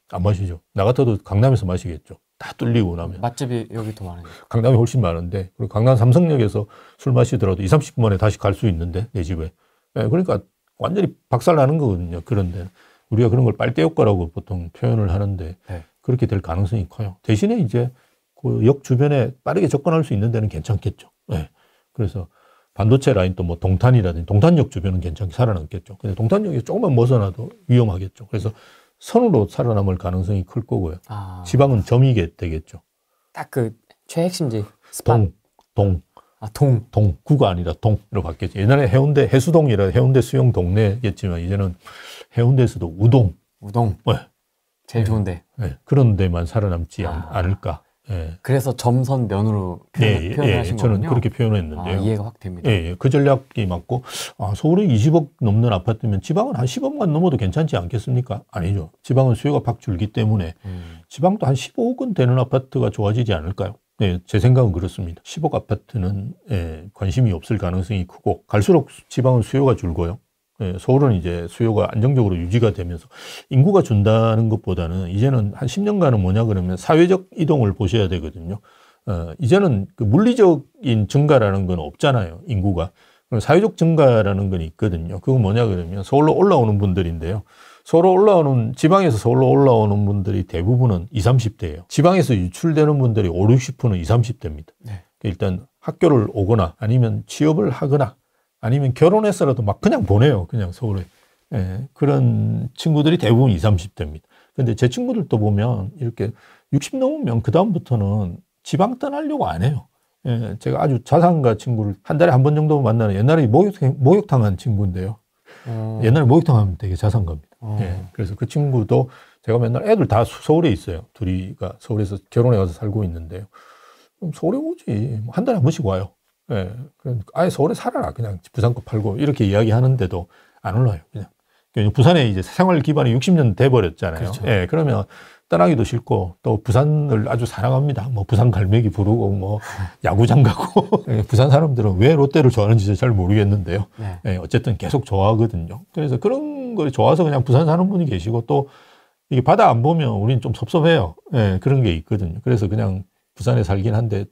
안 마시죠. 나 같아도 강남에서 마시겠죠. 다 뚫리고 나면. 맛집이 여기 더 많으니까. 강남이 훨씬 많은데 그리고 강남 삼성역에서 술 마시더라도 20, 30분 만에 다시 갈 수 있는데 내 집에. 그러니까 완전히 박살나는 거거든요. 그런데 우리가 그런 걸 빨대효과라고 보통 표현을 하는데 네. 그렇게 될 가능성이 커요. 대신에 이제 그 역 주변에 빠르게 접근할 수 있는 데는 괜찮겠죠. 네. 그래서 반도체 라인 또 뭐 동탄이라든지 동탄역 주변은 괜찮게 살아남겠죠. 근데 동탄역이 조금만 벗어나도 위험하겠죠. 그래서 선으로 살아남을 가능성이 클 거고요. 지방은 점이게 되겠죠. 딱 그 최핵심지 스팟. 동. 구가 아니라 동으로 바뀌었죠. 옛날에 해운대 해수동이라 해운대 수영 동네겠지만 이제는 해운대에서도 우동. 네. 제일 좋은데. 네. 그런 데만 살아남지 않을까. 네. 그래서 점선면으로 표현하신 저는 거군요. 그렇게 표현했는데요. 이해가 확 됩니다. 그 전략이 맞고 서울에 20억 넘는 아파트면 지방은 한 10억만 넘어도 괜찮지 않겠습니까? 아니죠. 지방은 수요가 팍 줄기 때문에 지방도 한 15억은 되는 아파트가 좋아지지 않을까요? 네, 제 생각은 그렇습니다. 10억 아파트는 관심이 없을 가능성이 크고 갈수록 지방은 수요가 줄고요. 서울은 이제 수요가 안정적으로 유지가 되면서 인구가 준다는 것보다는 이제는 한 10년간은 뭐냐 그러면 사회적 이동을 보셔야 되거든요. 이제는 그 물리적인 증가라는 건 없잖아요. 인구가. 사회적 증가라는 건 있거든요. 그건 뭐냐 그러면 서울로 올라오는 분들인데요. 서울로 올라오는, 지방에서 서울로 올라오는 분들이 대부분은 20, 30대예요. 지방에서 유출되는 분들이 5, 60%는 20, 30대입니다. 네. 일단 학교를 오거나 아니면 취업을 하거나 아니면 결혼해서라도 막 그냥 보내요. 그냥 서울에. 예, 그런 친구들이 대부분 20, 30대입니다. 근데 제 친구들도 보면 이렇게 60 넘으면 그다음부터는 지방 떠나려고 안 해요. 예, 제가 아주 자산가 친구를 한 달에 한 번 정도 만나는, 옛날에 목욕탕한 친구인데요. 옛날에 목욕탕 하면 되게 자산가입니다. 예, 그래서 그 친구도 제가 맨날 애들 다 서울에 있어요. 둘이가 서울에서 결혼해 가서 살고 있는데요. 그럼 서울에 오지. 한 달에 한 번씩 와요. 예, 아예 서울에 살아라. 그냥 부산 거 팔고 이렇게 이야기하는데도 안 올라요. 그냥. 부산에 이제 생활 기반이 60년 돼 버렸잖아요. 그렇죠. 예, 그러면 떠나기도 싫고 또 부산을 아주 사랑합니다. 뭐 부산 갈매기 부르고 뭐 야구장 가고 부산 사람들은 왜 롯데를 좋아하는지 잘 모르겠는데요. 네. 예, 어쨌든 계속 좋아하거든요. 그래서 그런 걸 좋아서 그냥 부산 사는 분이 계시고, 또 이게 바다 안 보면 우리는 좀 섭섭해요. 예, 그런 게 있거든요. 그래서 그냥 부산에 살긴 한데,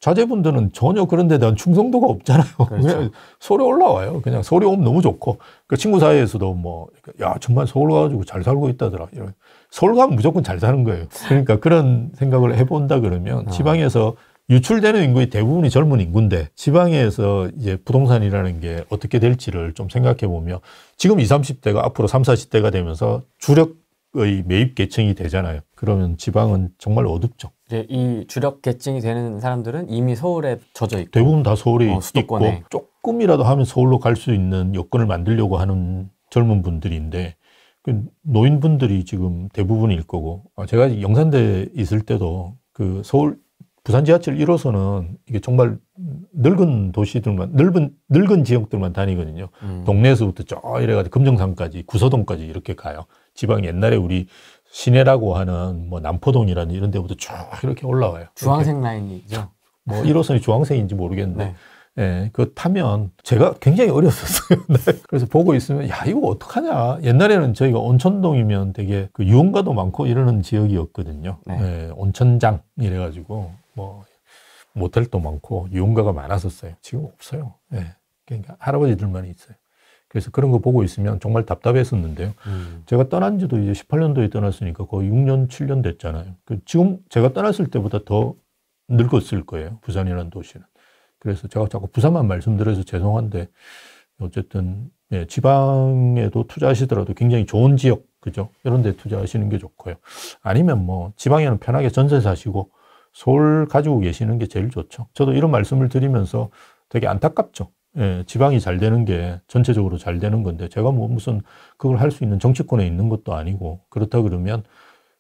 자제분들은 전혀 그런 데 대한 충성도가 없잖아요. 그렇죠. 그냥 서울에 올라와요. 그냥 서울에 오면 너무 좋고, 그 친구 사이에서도 뭐, 야, 정말 서울 가가지고 잘 살고 있다더라. 이런. 서울 가면 무조건 잘 사는 거예요. 그러니까 그런 생각을 해본다 그러면 지방에서 유출되는 인구의 대부분이 젊은 인구인데, 지방에서 이제 부동산이라는 게 어떻게 될지를 좀 생각해 보면, 지금 20, 30대가 앞으로 30, 40대가 되면서 주력의 매입 계층이 되잖아요. 그러면 지방은 정말 어둡죠. 이제 이 주력 계층이 되는 사람들은 이미 서울에 젖어 있고, 대부분 다 서울에 수도권에 있고, 조금이라도 하면 서울로 갈 수 있는 여건을 만들려고 하는 젊은 분들인데, 그 노인분들이 지금 대부분일 거고, 제가 영산대에 있을 때도 그 서울 부산 지하철 1호선은 이게 정말 늙은 도시들만, 늙은 지역들만 다니거든요. 동네에서부터 저 이래가지고 금정산까지, 구서동까지 이렇게 가요. 지방 옛날에 우리 시내라고 하는 뭐 남포동이라는 이런 데부터 쭉 이렇게 올라와요. 주황색 라인이죠. 뭐 1호선이 주황색인지 모르겠는데, 네. 예, 그거 타면 제가 굉장히 어렸었어요. 그래서 보고 있으면, 야, 이거 어떡하냐. 옛날에는 저희가 온천동이면 되게 그 유흥가도 많고 이러는 지역이었거든요. 네. 예, 온천장 이래가지고 뭐 모텔도 많고 유흥가가 많았었어요. 지금 없어요. 예, 그러니까 할아버지들만 있어요. 그래서 그런 거 보고 있으면 정말 답답했었는데요. 제가 떠난 지도 이제 18년도에 떠났으니까 거의 6년, 7년 됐잖아요. 지금 제가 떠났을 때보다 더 늙었을 거예요. 부산이라는 도시는. 그래서 제가 자꾸 부산만 말씀드려서 죄송한데, 어쨌든 예, 지방에도 투자하시더라도 굉장히 좋은 지역, 그죠? 이런 데 투자하시는 게 좋고요. 아니면 뭐 지방에는 편하게 전세 사시고 서울 가지고 계시는 게 제일 좋죠. 저도 이런 말씀을 드리면서 되게 안타깝죠. 예, 지방이 잘 되는 게 전체적으로 잘 되는 건데, 제가 뭐 무슨 그걸 할 수 있는 정치권에 있는 것도 아니고, 그렇다 그러면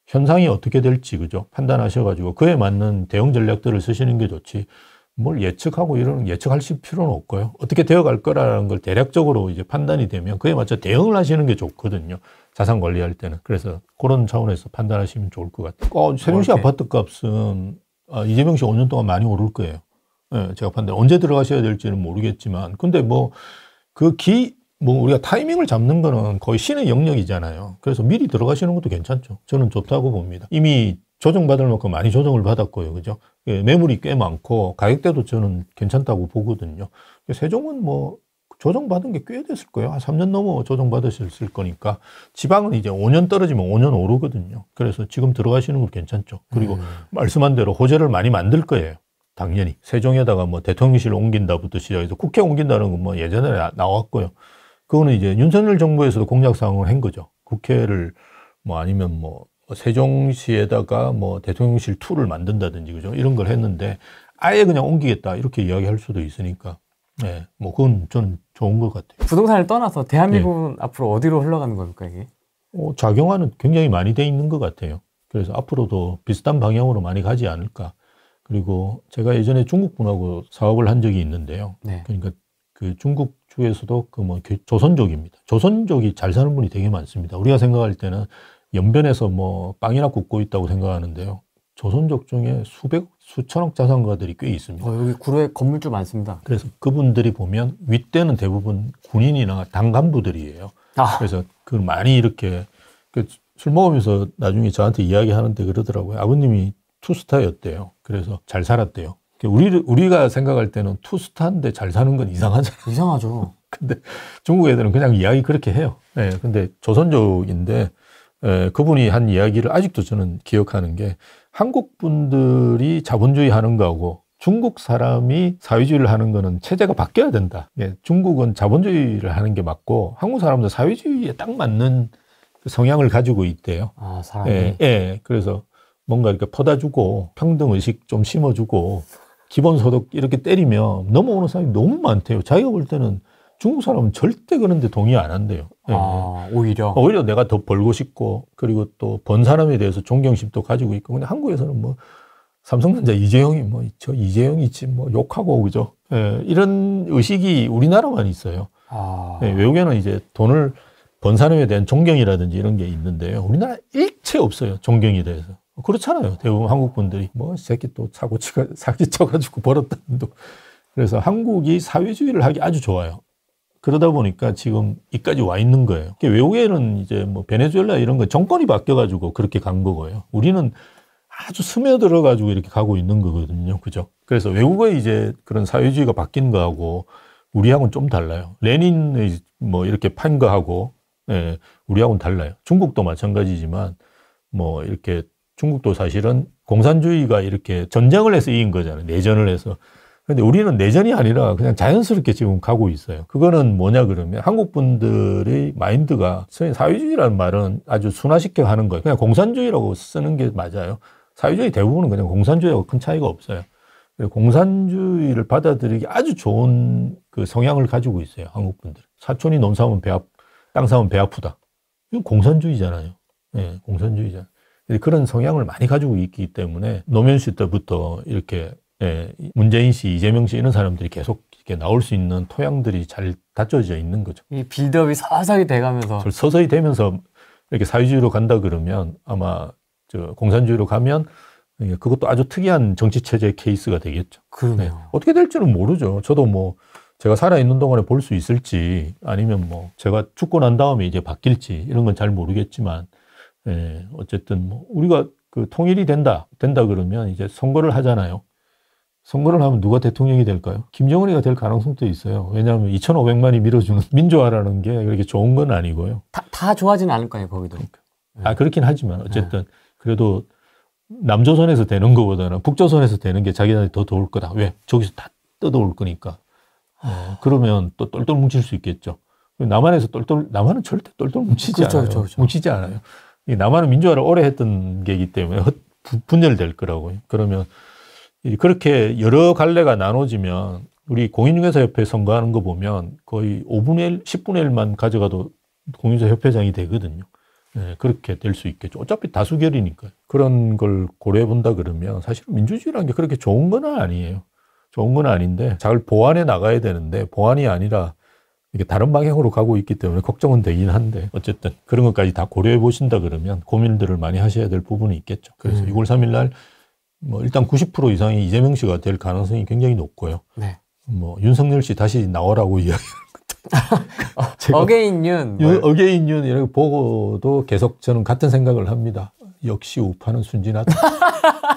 현상이 어떻게 될지, 그죠? 판단하셔가지고 그에 맞는 대응 전략들을 쓰시는 게 좋지, 뭘 예측하고 이런 예측하실 필요는 없고요. 어떻게 되어갈 거라는 걸 대략적으로 이제 판단이 되면 그에 맞춰 대응을 하시는 게 좋거든요. 자산 관리할 때는. 그래서 그런 차원에서 판단하시면 좋을 것 같아요. 세종시 아파트 값은 이재명 씨 5년 동안 많이 오를 거예요. 네, 제가 판단. 언제 들어가셔야 될지는 모르겠지만, 근데 뭐 우리가 타이밍을 잡는 거는 거의 신의 영역이잖아요. 그래서 미리 들어가시는 것도 괜찮죠. 저는 좋다고 봅니다. 이미 조정받을 만큼 많이 조정을 받았고요. 그죠? 예, 매물이 꽤 많고 가격대도 저는 괜찮다고 보거든요. 세종은 뭐 조정받은 게 꽤 됐을 거예요. 한 3년 넘어 조정받으셨을 거니까. 지방은 이제 5년 떨어지면 5년 오르거든요. 그래서 지금 들어가시는 거 괜찮죠. 그리고 말씀한 대로 호재를 많이 만들 거예요. 당연히. 세종에다가 뭐 대통령실 옮긴다부터 시작해서 국회 옮긴다는 건 뭐 예전에 나왔고요. 그거는 이제 윤석열 정부에서도 공약사항을 한 거죠. 국회를 뭐 아니면 뭐 세종시에다가 뭐 대통령실 2를 만든다든지, 그죠? 이런 걸 했는데 아예 그냥 옮기겠다 이렇게 이야기할 수도 있으니까, 네, 뭐 그건 전 좋은 것 같아요. 부동산을 떠나서 대한민국은 앞으로 어디로 흘러가는 겁니까, 이게? 작용화는 굉장히 많이 돼 있는 것 같아요. 그래서 앞으로도 비슷한 방향으로 많이 가지 않을까. 그리고 제가 예전에 중국분하고 사업을 한 적이 있는데요. 네. 그러니까 그 중국 쪽에서도 그 뭐 조선족입니다. 조선족이 잘 사는 분이 되게 많습니다. 우리가 생각할 때는 연변에서 뭐 빵이나 굽고 있다고 생각하는데요. 조선족 중에 수천억 자산가들이 꽤 있습니다. 여기 구로에 건물주 많습니다. 그래서 그분들이 보면 윗대는 대부분 군인이나 당 간부들이에요. 그래서 그 많이 이렇게 술 먹으면서 나중에 저한테 이야기하는데 그러더라고요. 아버님이 투스타였대요. 그래서 잘 살았대요. 우리가 생각할 때는 투스타인데 잘 사는 건 이상하잖아요. 이상하죠. 근데 중국 애들은 그냥 이야기 그렇게 해요. 예, 근데 조선족인데, 그분이 한 이야기를 아직도 저는 기억하는 게, 한국 분들이 자본주의 하는 거하고 중국 사람이 사회주의를 하는 거는 체제가 바뀌어야 된다. 예, 중국은 자본주의를 하는 게 맞고, 한국 사람도 사회주의에 딱 맞는 성향을 가지고 있대요. 아, 사람이. 예, 그래서 뭔가 이렇게 퍼다주고, 평등의식 좀 심어주고, 기본소득 이렇게 때리면 넘어오는 사람이 너무 많대요. 자기가 볼 때는 중국 사람은 절대 그런데 동의 안 한대요. 예. 아, 오히려. 오히려 내가 더 벌고 싶고, 그리고 또 번 사람에 대해서 존경심도 가지고 있고, 근데 한국에서는 뭐, 삼성전자 이재용이 뭐, 저 이재용이지 뭐, 욕하고, 그죠? 예, 이런 의식이 우리나라만 있어요. 아. 예, 외국에는 이제 돈을 번 사람에 대한 존경이라든지 이런 게 있는데요. 우리나라 일체 없어요. 존경에 대해서. 그렇잖아요. 대부분 한국 분들이 뭐, 새끼 또 사기쳐가지고 벌었다는 도. 그래서 한국이 사회주의를 하기 아주 좋아요. 그러다 보니까 지금 이까지 와 있는 거예요. 외국에는 이제 뭐 베네수엘라 이런 거 정권이 바뀌어가지고 그렇게 간 거고요. 우리는 아주 스며들어가지고 이렇게 가고 있는 거거든요. 그죠? 그래서 외국의 이제 그런 사회주의가 바뀐 거하고 우리하고는 좀 달라요. 레닌의 뭐 이렇게 판 거하고, 예, 우리하고는 달라요. 중국도 마찬가지지만 뭐 이렇게 중국도 사실은 공산주의가 이렇게 전쟁을 해서 이긴 거잖아요. 내전을 해서. 근데 우리는 내전이 아니라 그냥 자연스럽게 지금 가고 있어요. 그거는 뭐냐 그러면 한국 분들의 마인드가 사회주의라는 말은 아주 순화시켜 하는 거예요. 그냥 공산주의라고 쓰는 게 맞아요. 사회주의 대부분은 그냥 공산주의하고 큰 차이가 없어요. 공산주의를 받아들이기 아주 좋은 그 성향을 가지고 있어요. 한국 분들. 사촌이 논 사면 땅 사면 배 아프다. 이건 공산주의잖아요. 예, 공산주의잖아요. 그런 성향을 많이 가지고 있기 때문에 노무현 씨 때부터 이렇게, 예, 문재인 씨, 이재명 씨 이런 사람들이 계속 이렇게 나올 수 있는 토양들이 잘 갖춰져 있는 거죠. 이 빌드업이 서서히 돼가면서. 서서히 되면서 이렇게 사회주의로 간다 그러면 아마 저 공산주의로 가면 그것도 아주 특이한 정치 체제 케이스가 되겠죠. 그러네요. 네. 어떻게 될지는 모르죠. 저도 뭐 제가 살아있는 동안에 볼 수 있을지 아니면 뭐 제가 죽고 난 다음에 이제 바뀔지 이런 건 잘 모르겠지만, 예, 어쨌든 뭐 우리가 그 통일이 된다 그러면 이제 선거를 하잖아요. 선거를 하면 누가 대통령이 될까요? 김정은이가 될 가능성도 있어요. 왜냐하면 2,500만이 밀어주는 민주화라는 게 그렇게 좋은 건 아니고요. 다 좋아하지는 않을 거예요, 거기도. 그러니까. 그렇긴 하지만 어쨌든 그래도 남조선에서 되는 것보다는 북조선에서 되는 게 자기한테 더 좋을 거다. 왜? 저기서 다 뜯어올 거니까. 그러면 또 똘똘 뭉칠 수 있겠죠. 남한에서 남한은 절대 똘똘 뭉치지 않아요. 그렇죠. 뭉치지 않아요. 남한은 민주화를 오래 했던 게이기 때문에 분열될 거라고요. 그러면 그렇게 여러 갈래가 나눠지면 우리 공인중개사협회 선거하는 거 보면 거의 5분의 1, 10분의 1만 가져가도 공인중개사협회장이 되거든요. 네, 그렇게 될 수 있겠죠. 어차피 다수결이니까요. 그런 걸 고려해 본다 그러면 사실은 민주주의라는 게 그렇게 좋은 건 아니에요. 좋은 건 아닌데 잘 보완해 나가야 되는데 보완이 아니라 이게 다른 방향으로 가고 있기 때문에 걱정은 되긴 한데 어쨌든 그런 것까지 다 고려해 보신다 그러면 고민들을 많이 하셔야 될 부분이 있겠죠. 그래서 6월 3일 날 뭐 일단 90% 이상이 이재명 씨가 될 가능성이 굉장히 높고요. 네. 뭐 윤석열 씨 다시 나오라고 이야기하는 것도 어게인 윤. 어게인 윤 이렇게 보고도 계속 저는 같은 생각을 합니다. 역시 우파는 순진하다.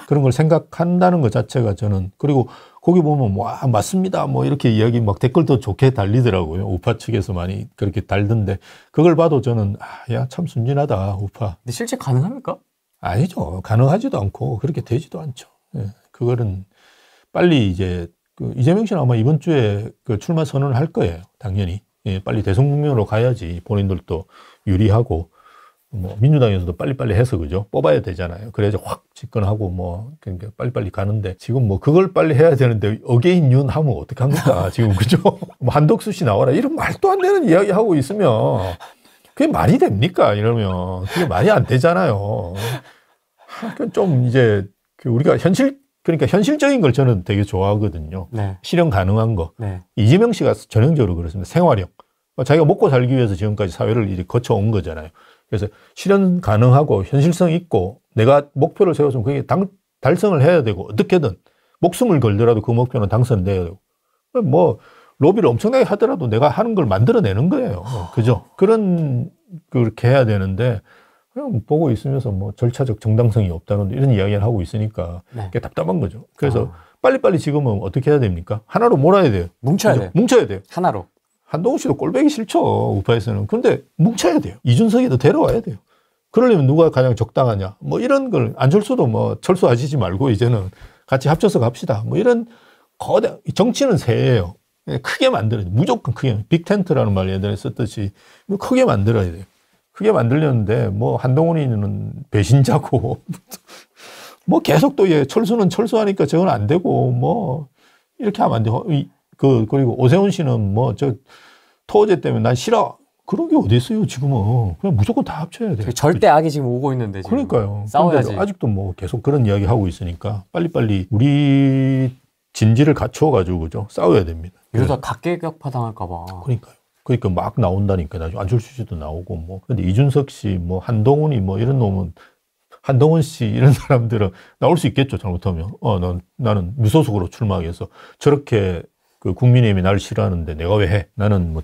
그런 걸 생각한다는 것 자체가 저는 그리고 거기 보면 와 맞습니다 뭐 이렇게 이야기 막 댓글도 좋게 달리더라고요. 우파 측에서 많이 그렇게 달던데 그걸 봐도 저는 야 참 순진하다 우파. 근데 실제 가능합니까? 아니죠. 가능하지도 않고 그렇게 되지도 않죠. 예, 그거는 빨리 이제 그 이재명 씨는 아마 이번 주에 그 출마 선언을 할 거예요. 당연히. 예, 빨리 대통령으로 가야지 본인들도 유리하고 뭐 민주당에서도 빨리빨리 해서 그죠? 뽑아야 되잖아요. 그래야지 확 집권하고 뭐 그러니까 빨리빨리 가는데 지금 뭐 그걸 빨리 해야 되는데 어게인 윤 하면 어떡합니까? 지금 그죠? 뭐 한덕수 씨 나와라 이런 말도 안 되는 이야기 하고 있으면 그게 말이 됩니까? 이러면 그게 말이 안 되잖아요. 좀 이제 우리가 그러니까 현실적인 걸 저는 되게 좋아하거든요. 네. 실현 가능한 거. 네. 이재명 씨가 전형적으로 그렇습니다. 생활형. 자기가 먹고 살기 위해서 지금까지 사회를 이제 거쳐온 거잖아요. 그래서 실현 가능하고 현실성 있고 내가 목표를 세웠으면 그게 달성을 해야 되고 어떻게든 목숨을 걸더라도 그 목표는 당선돼야 되고 뭐 로비를 엄청나게 하더라도 내가 하는 걸 만들어내는 거예요. 그죠? 그렇게 해야 되는데 그냥 보고 있으면서 뭐 절차적 정당성이 없다는 이런 이야기를 하고 있으니까 네. 그게 답답한 거죠. 그래서 빨리빨리 지금은 어떻게 해야 됩니까? 하나로 몰아야 돼요. 뭉쳐야 그죠? 돼요. 뭉쳐야 돼요. 하나로. 한동훈 씨도 꼴배기 싫죠. 우파에서는. 그런데 뭉쳐야 돼요. 이준석이도 데려와야 돼요. 그러려면 누가 가장 적당하냐. 뭐 이런 걸 안철수도 뭐 철수하시지 말고 이제는 같이 합쳐서 갑시다. 뭐 이런 거대 정치는 새예요. 크게 만들어야 돼요. 무조건 크게. 빅텐트라는 말 예전에 썼듯이 크게 만들어야 돼요. 크게 만들려는데 뭐 한동훈이는 배신자고 뭐 계속 또 철수는 철수하니까 저건 안 되고 뭐 이렇게 하면 안 돼요. 그리고 오세훈 씨는 뭐 토어제 때문에 난 싫어. 그런 게 어디 있어요, 지금은. 그냥 무조건 다 합쳐야 돼요. 절대 악이 지금 오고 있는데, 지금. 그러니까요. 싸워야지. 아직도 뭐 계속 그런 이야기 하고 있으니까 빨리빨리 우리 진지를 갖추어가지고, 그죠? 싸워야 됩니다. 이러다 각계격파 당할까봐. 그러니까요. 그러니까 막 나온다니까. 나중에 안철수 씨도 나오고 뭐. 근데 이준석 씨, 뭐 한동훈이 뭐 이런 놈은 한동훈 씨 이런 사람들은 나올 수 있겠죠, 잘못하면. 나는 무소속으로 출마하겠어. 저렇게 그 국민의힘이 나를 싫어하는데 내가 왜 해? 나는 뭐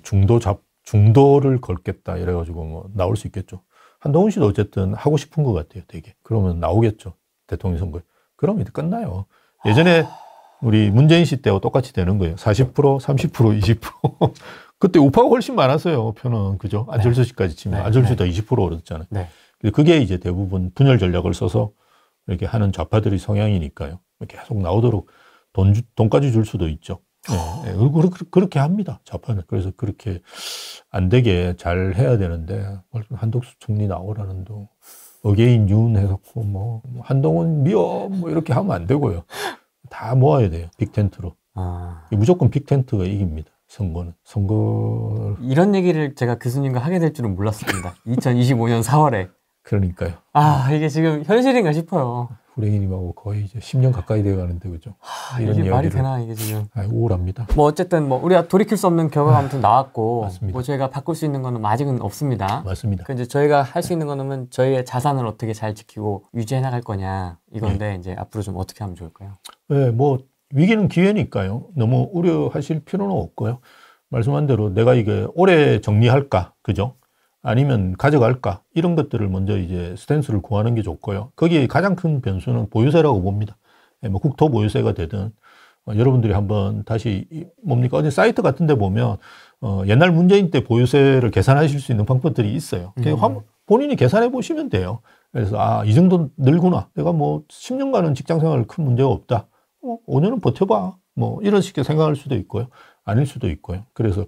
중도를 걸겠다 이래가지고 뭐 나올 수 있겠죠. 한동훈 씨도 어쨌든 하고 싶은 것 같아요, 되게. 그러면 나오겠죠, 대통령 선거에. 그러면 이제 끝나요. 예전에 우리 문재인 씨 때와 똑같이 되는 거예요. 40%, 30%, 20%. 그때 우파가 훨씬 많았어요, 표는. 그죠? 안철수 씨까지 치면. 안철수도 20% 오르잖아요. 네. 그게 이제 대부분 분열 전략을 써서 이렇게 하는 좌파들의 성향이니까요. 계속 나오도록 돈까지 줄 수도 있죠. 네. 그렇게 합니다, 좌파는. 그래서 그렇게 안 되게 잘 해야 되는데, 한덕수 총리 나오라는 둥, 어게인 윤 해놓고, 뭐, 한동훈 미워, 뭐, 이렇게 하면 안 되고요. 다 모아야 돼요, 빅텐트로. 무조건 빅텐트가 이깁니다, 선거는. 이런 얘기를 제가 교수님과 하게 될 줄은 몰랐습니다. 2025년 4월에. 그러니까요. 이게 지금 현실인가 싶어요. 후랭이님하고 거의 이제 10년 가까이 되어 가는데, 그죠? 이게 말이 되나, 이게 지금. 우울합니다. 뭐, 어쨌든, 우리가 돌이킬 수 없는 결과가 아무튼 나왔고, 맞습니다. 뭐, 저희가 바꿀 수 있는 거는 아직은 없습니다. 맞습니다. 이제 저희가 할 수 있는 거는 저희의 자산을 어떻게 잘 지키고 유지해 나갈 거냐, 이건데, 이제 앞으로 좀 어떻게 하면 좋을까요? 네, 뭐, 위기는 기회니까요. 너무 우려하실 필요는 없고요. 말씀한 대로 내가 이게 오래 정리할까, 그죠? 아니면 가져갈까? 이런 것들을 먼저 이제 스탠스를 구하는 게 좋고요. 거기에 가장 큰 변수는 보유세라고 봅니다. 뭐 국토 보유세가 되든, 여러분들이 한번 다시, 어디 사이트 같은 데 보면, 옛날 문재인 때 보유세를 계산하실 수 있는 방법들이 있어요. 본인이 계산해 보시면 돼요. 그래서, 이 정도 늘구나. 내가 뭐 10년간은 직장 생활 큰 문제가 없다. 5년은 버텨봐. 뭐 이런 식의 생각할 수도 있고요. 아닐 수도 있고요. 그래서,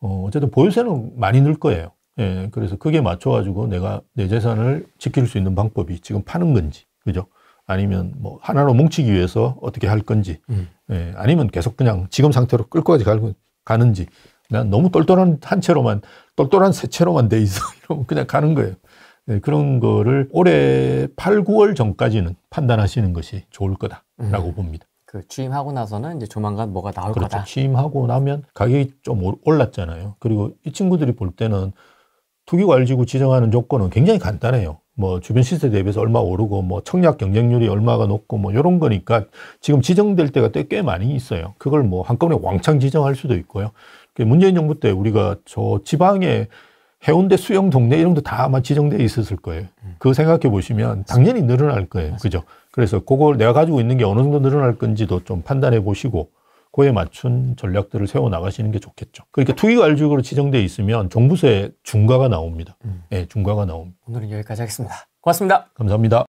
어쨌든 보유세는 많이 늘 거예요. 예, 그래서 그게 맞춰가지고 내가 내 재산을 지킬 수 있는 방법이 지금 파는 건지, 그죠? 아니면 뭐 하나로 뭉치기 위해서 어떻게 할 건지, 예, 아니면 계속 그냥 지금 상태로 끌고까지 가는지, 난 너무 똘똘한 새 채로만 돼 있어. 이러면 그냥 가는 거예요. 예, 그런 거를 올해 8, 9월 전까지는 판단하시는 것이 좋을 거다라고 봅니다. 취임하고 나서는 이제 조만간 뭐가 나올 거다. 취임하고 나면 가격이 좀 올랐잖아요. 그리고 이 친구들이 볼 때는 투기과열지구 지정하는 조건은 굉장히 간단해요. 뭐 주변 시세 대비해서 얼마 오르고 뭐 청약 경쟁률이 얼마가 높고 뭐 이런 거니까 지금 지정될 때가 꽤 많이 있어요. 그걸 뭐 한꺼번에 왕창 지정할 수도 있고요. 문재인 정부 때 우리가 저 지방에 해운대 수영 동네 이런 데 다 아마 지정돼 있었을 거예요. 그거 생각해 보시면 당연히 늘어날 거예요. 그죠? 그래서 그걸 내가 가지고 있는 게 어느 정도 늘어날 건지도 좀 판단해 보시고 그에 맞춘 전략들을 세워 나가시는 게 좋겠죠. 그러니까 투기과열지구로 지정돼 있으면 종부세 중과가 나옵니다. 네, 중과가 나옵니다. 오늘은 여기까지 하겠습니다. 고맙습니다. 감사합니다.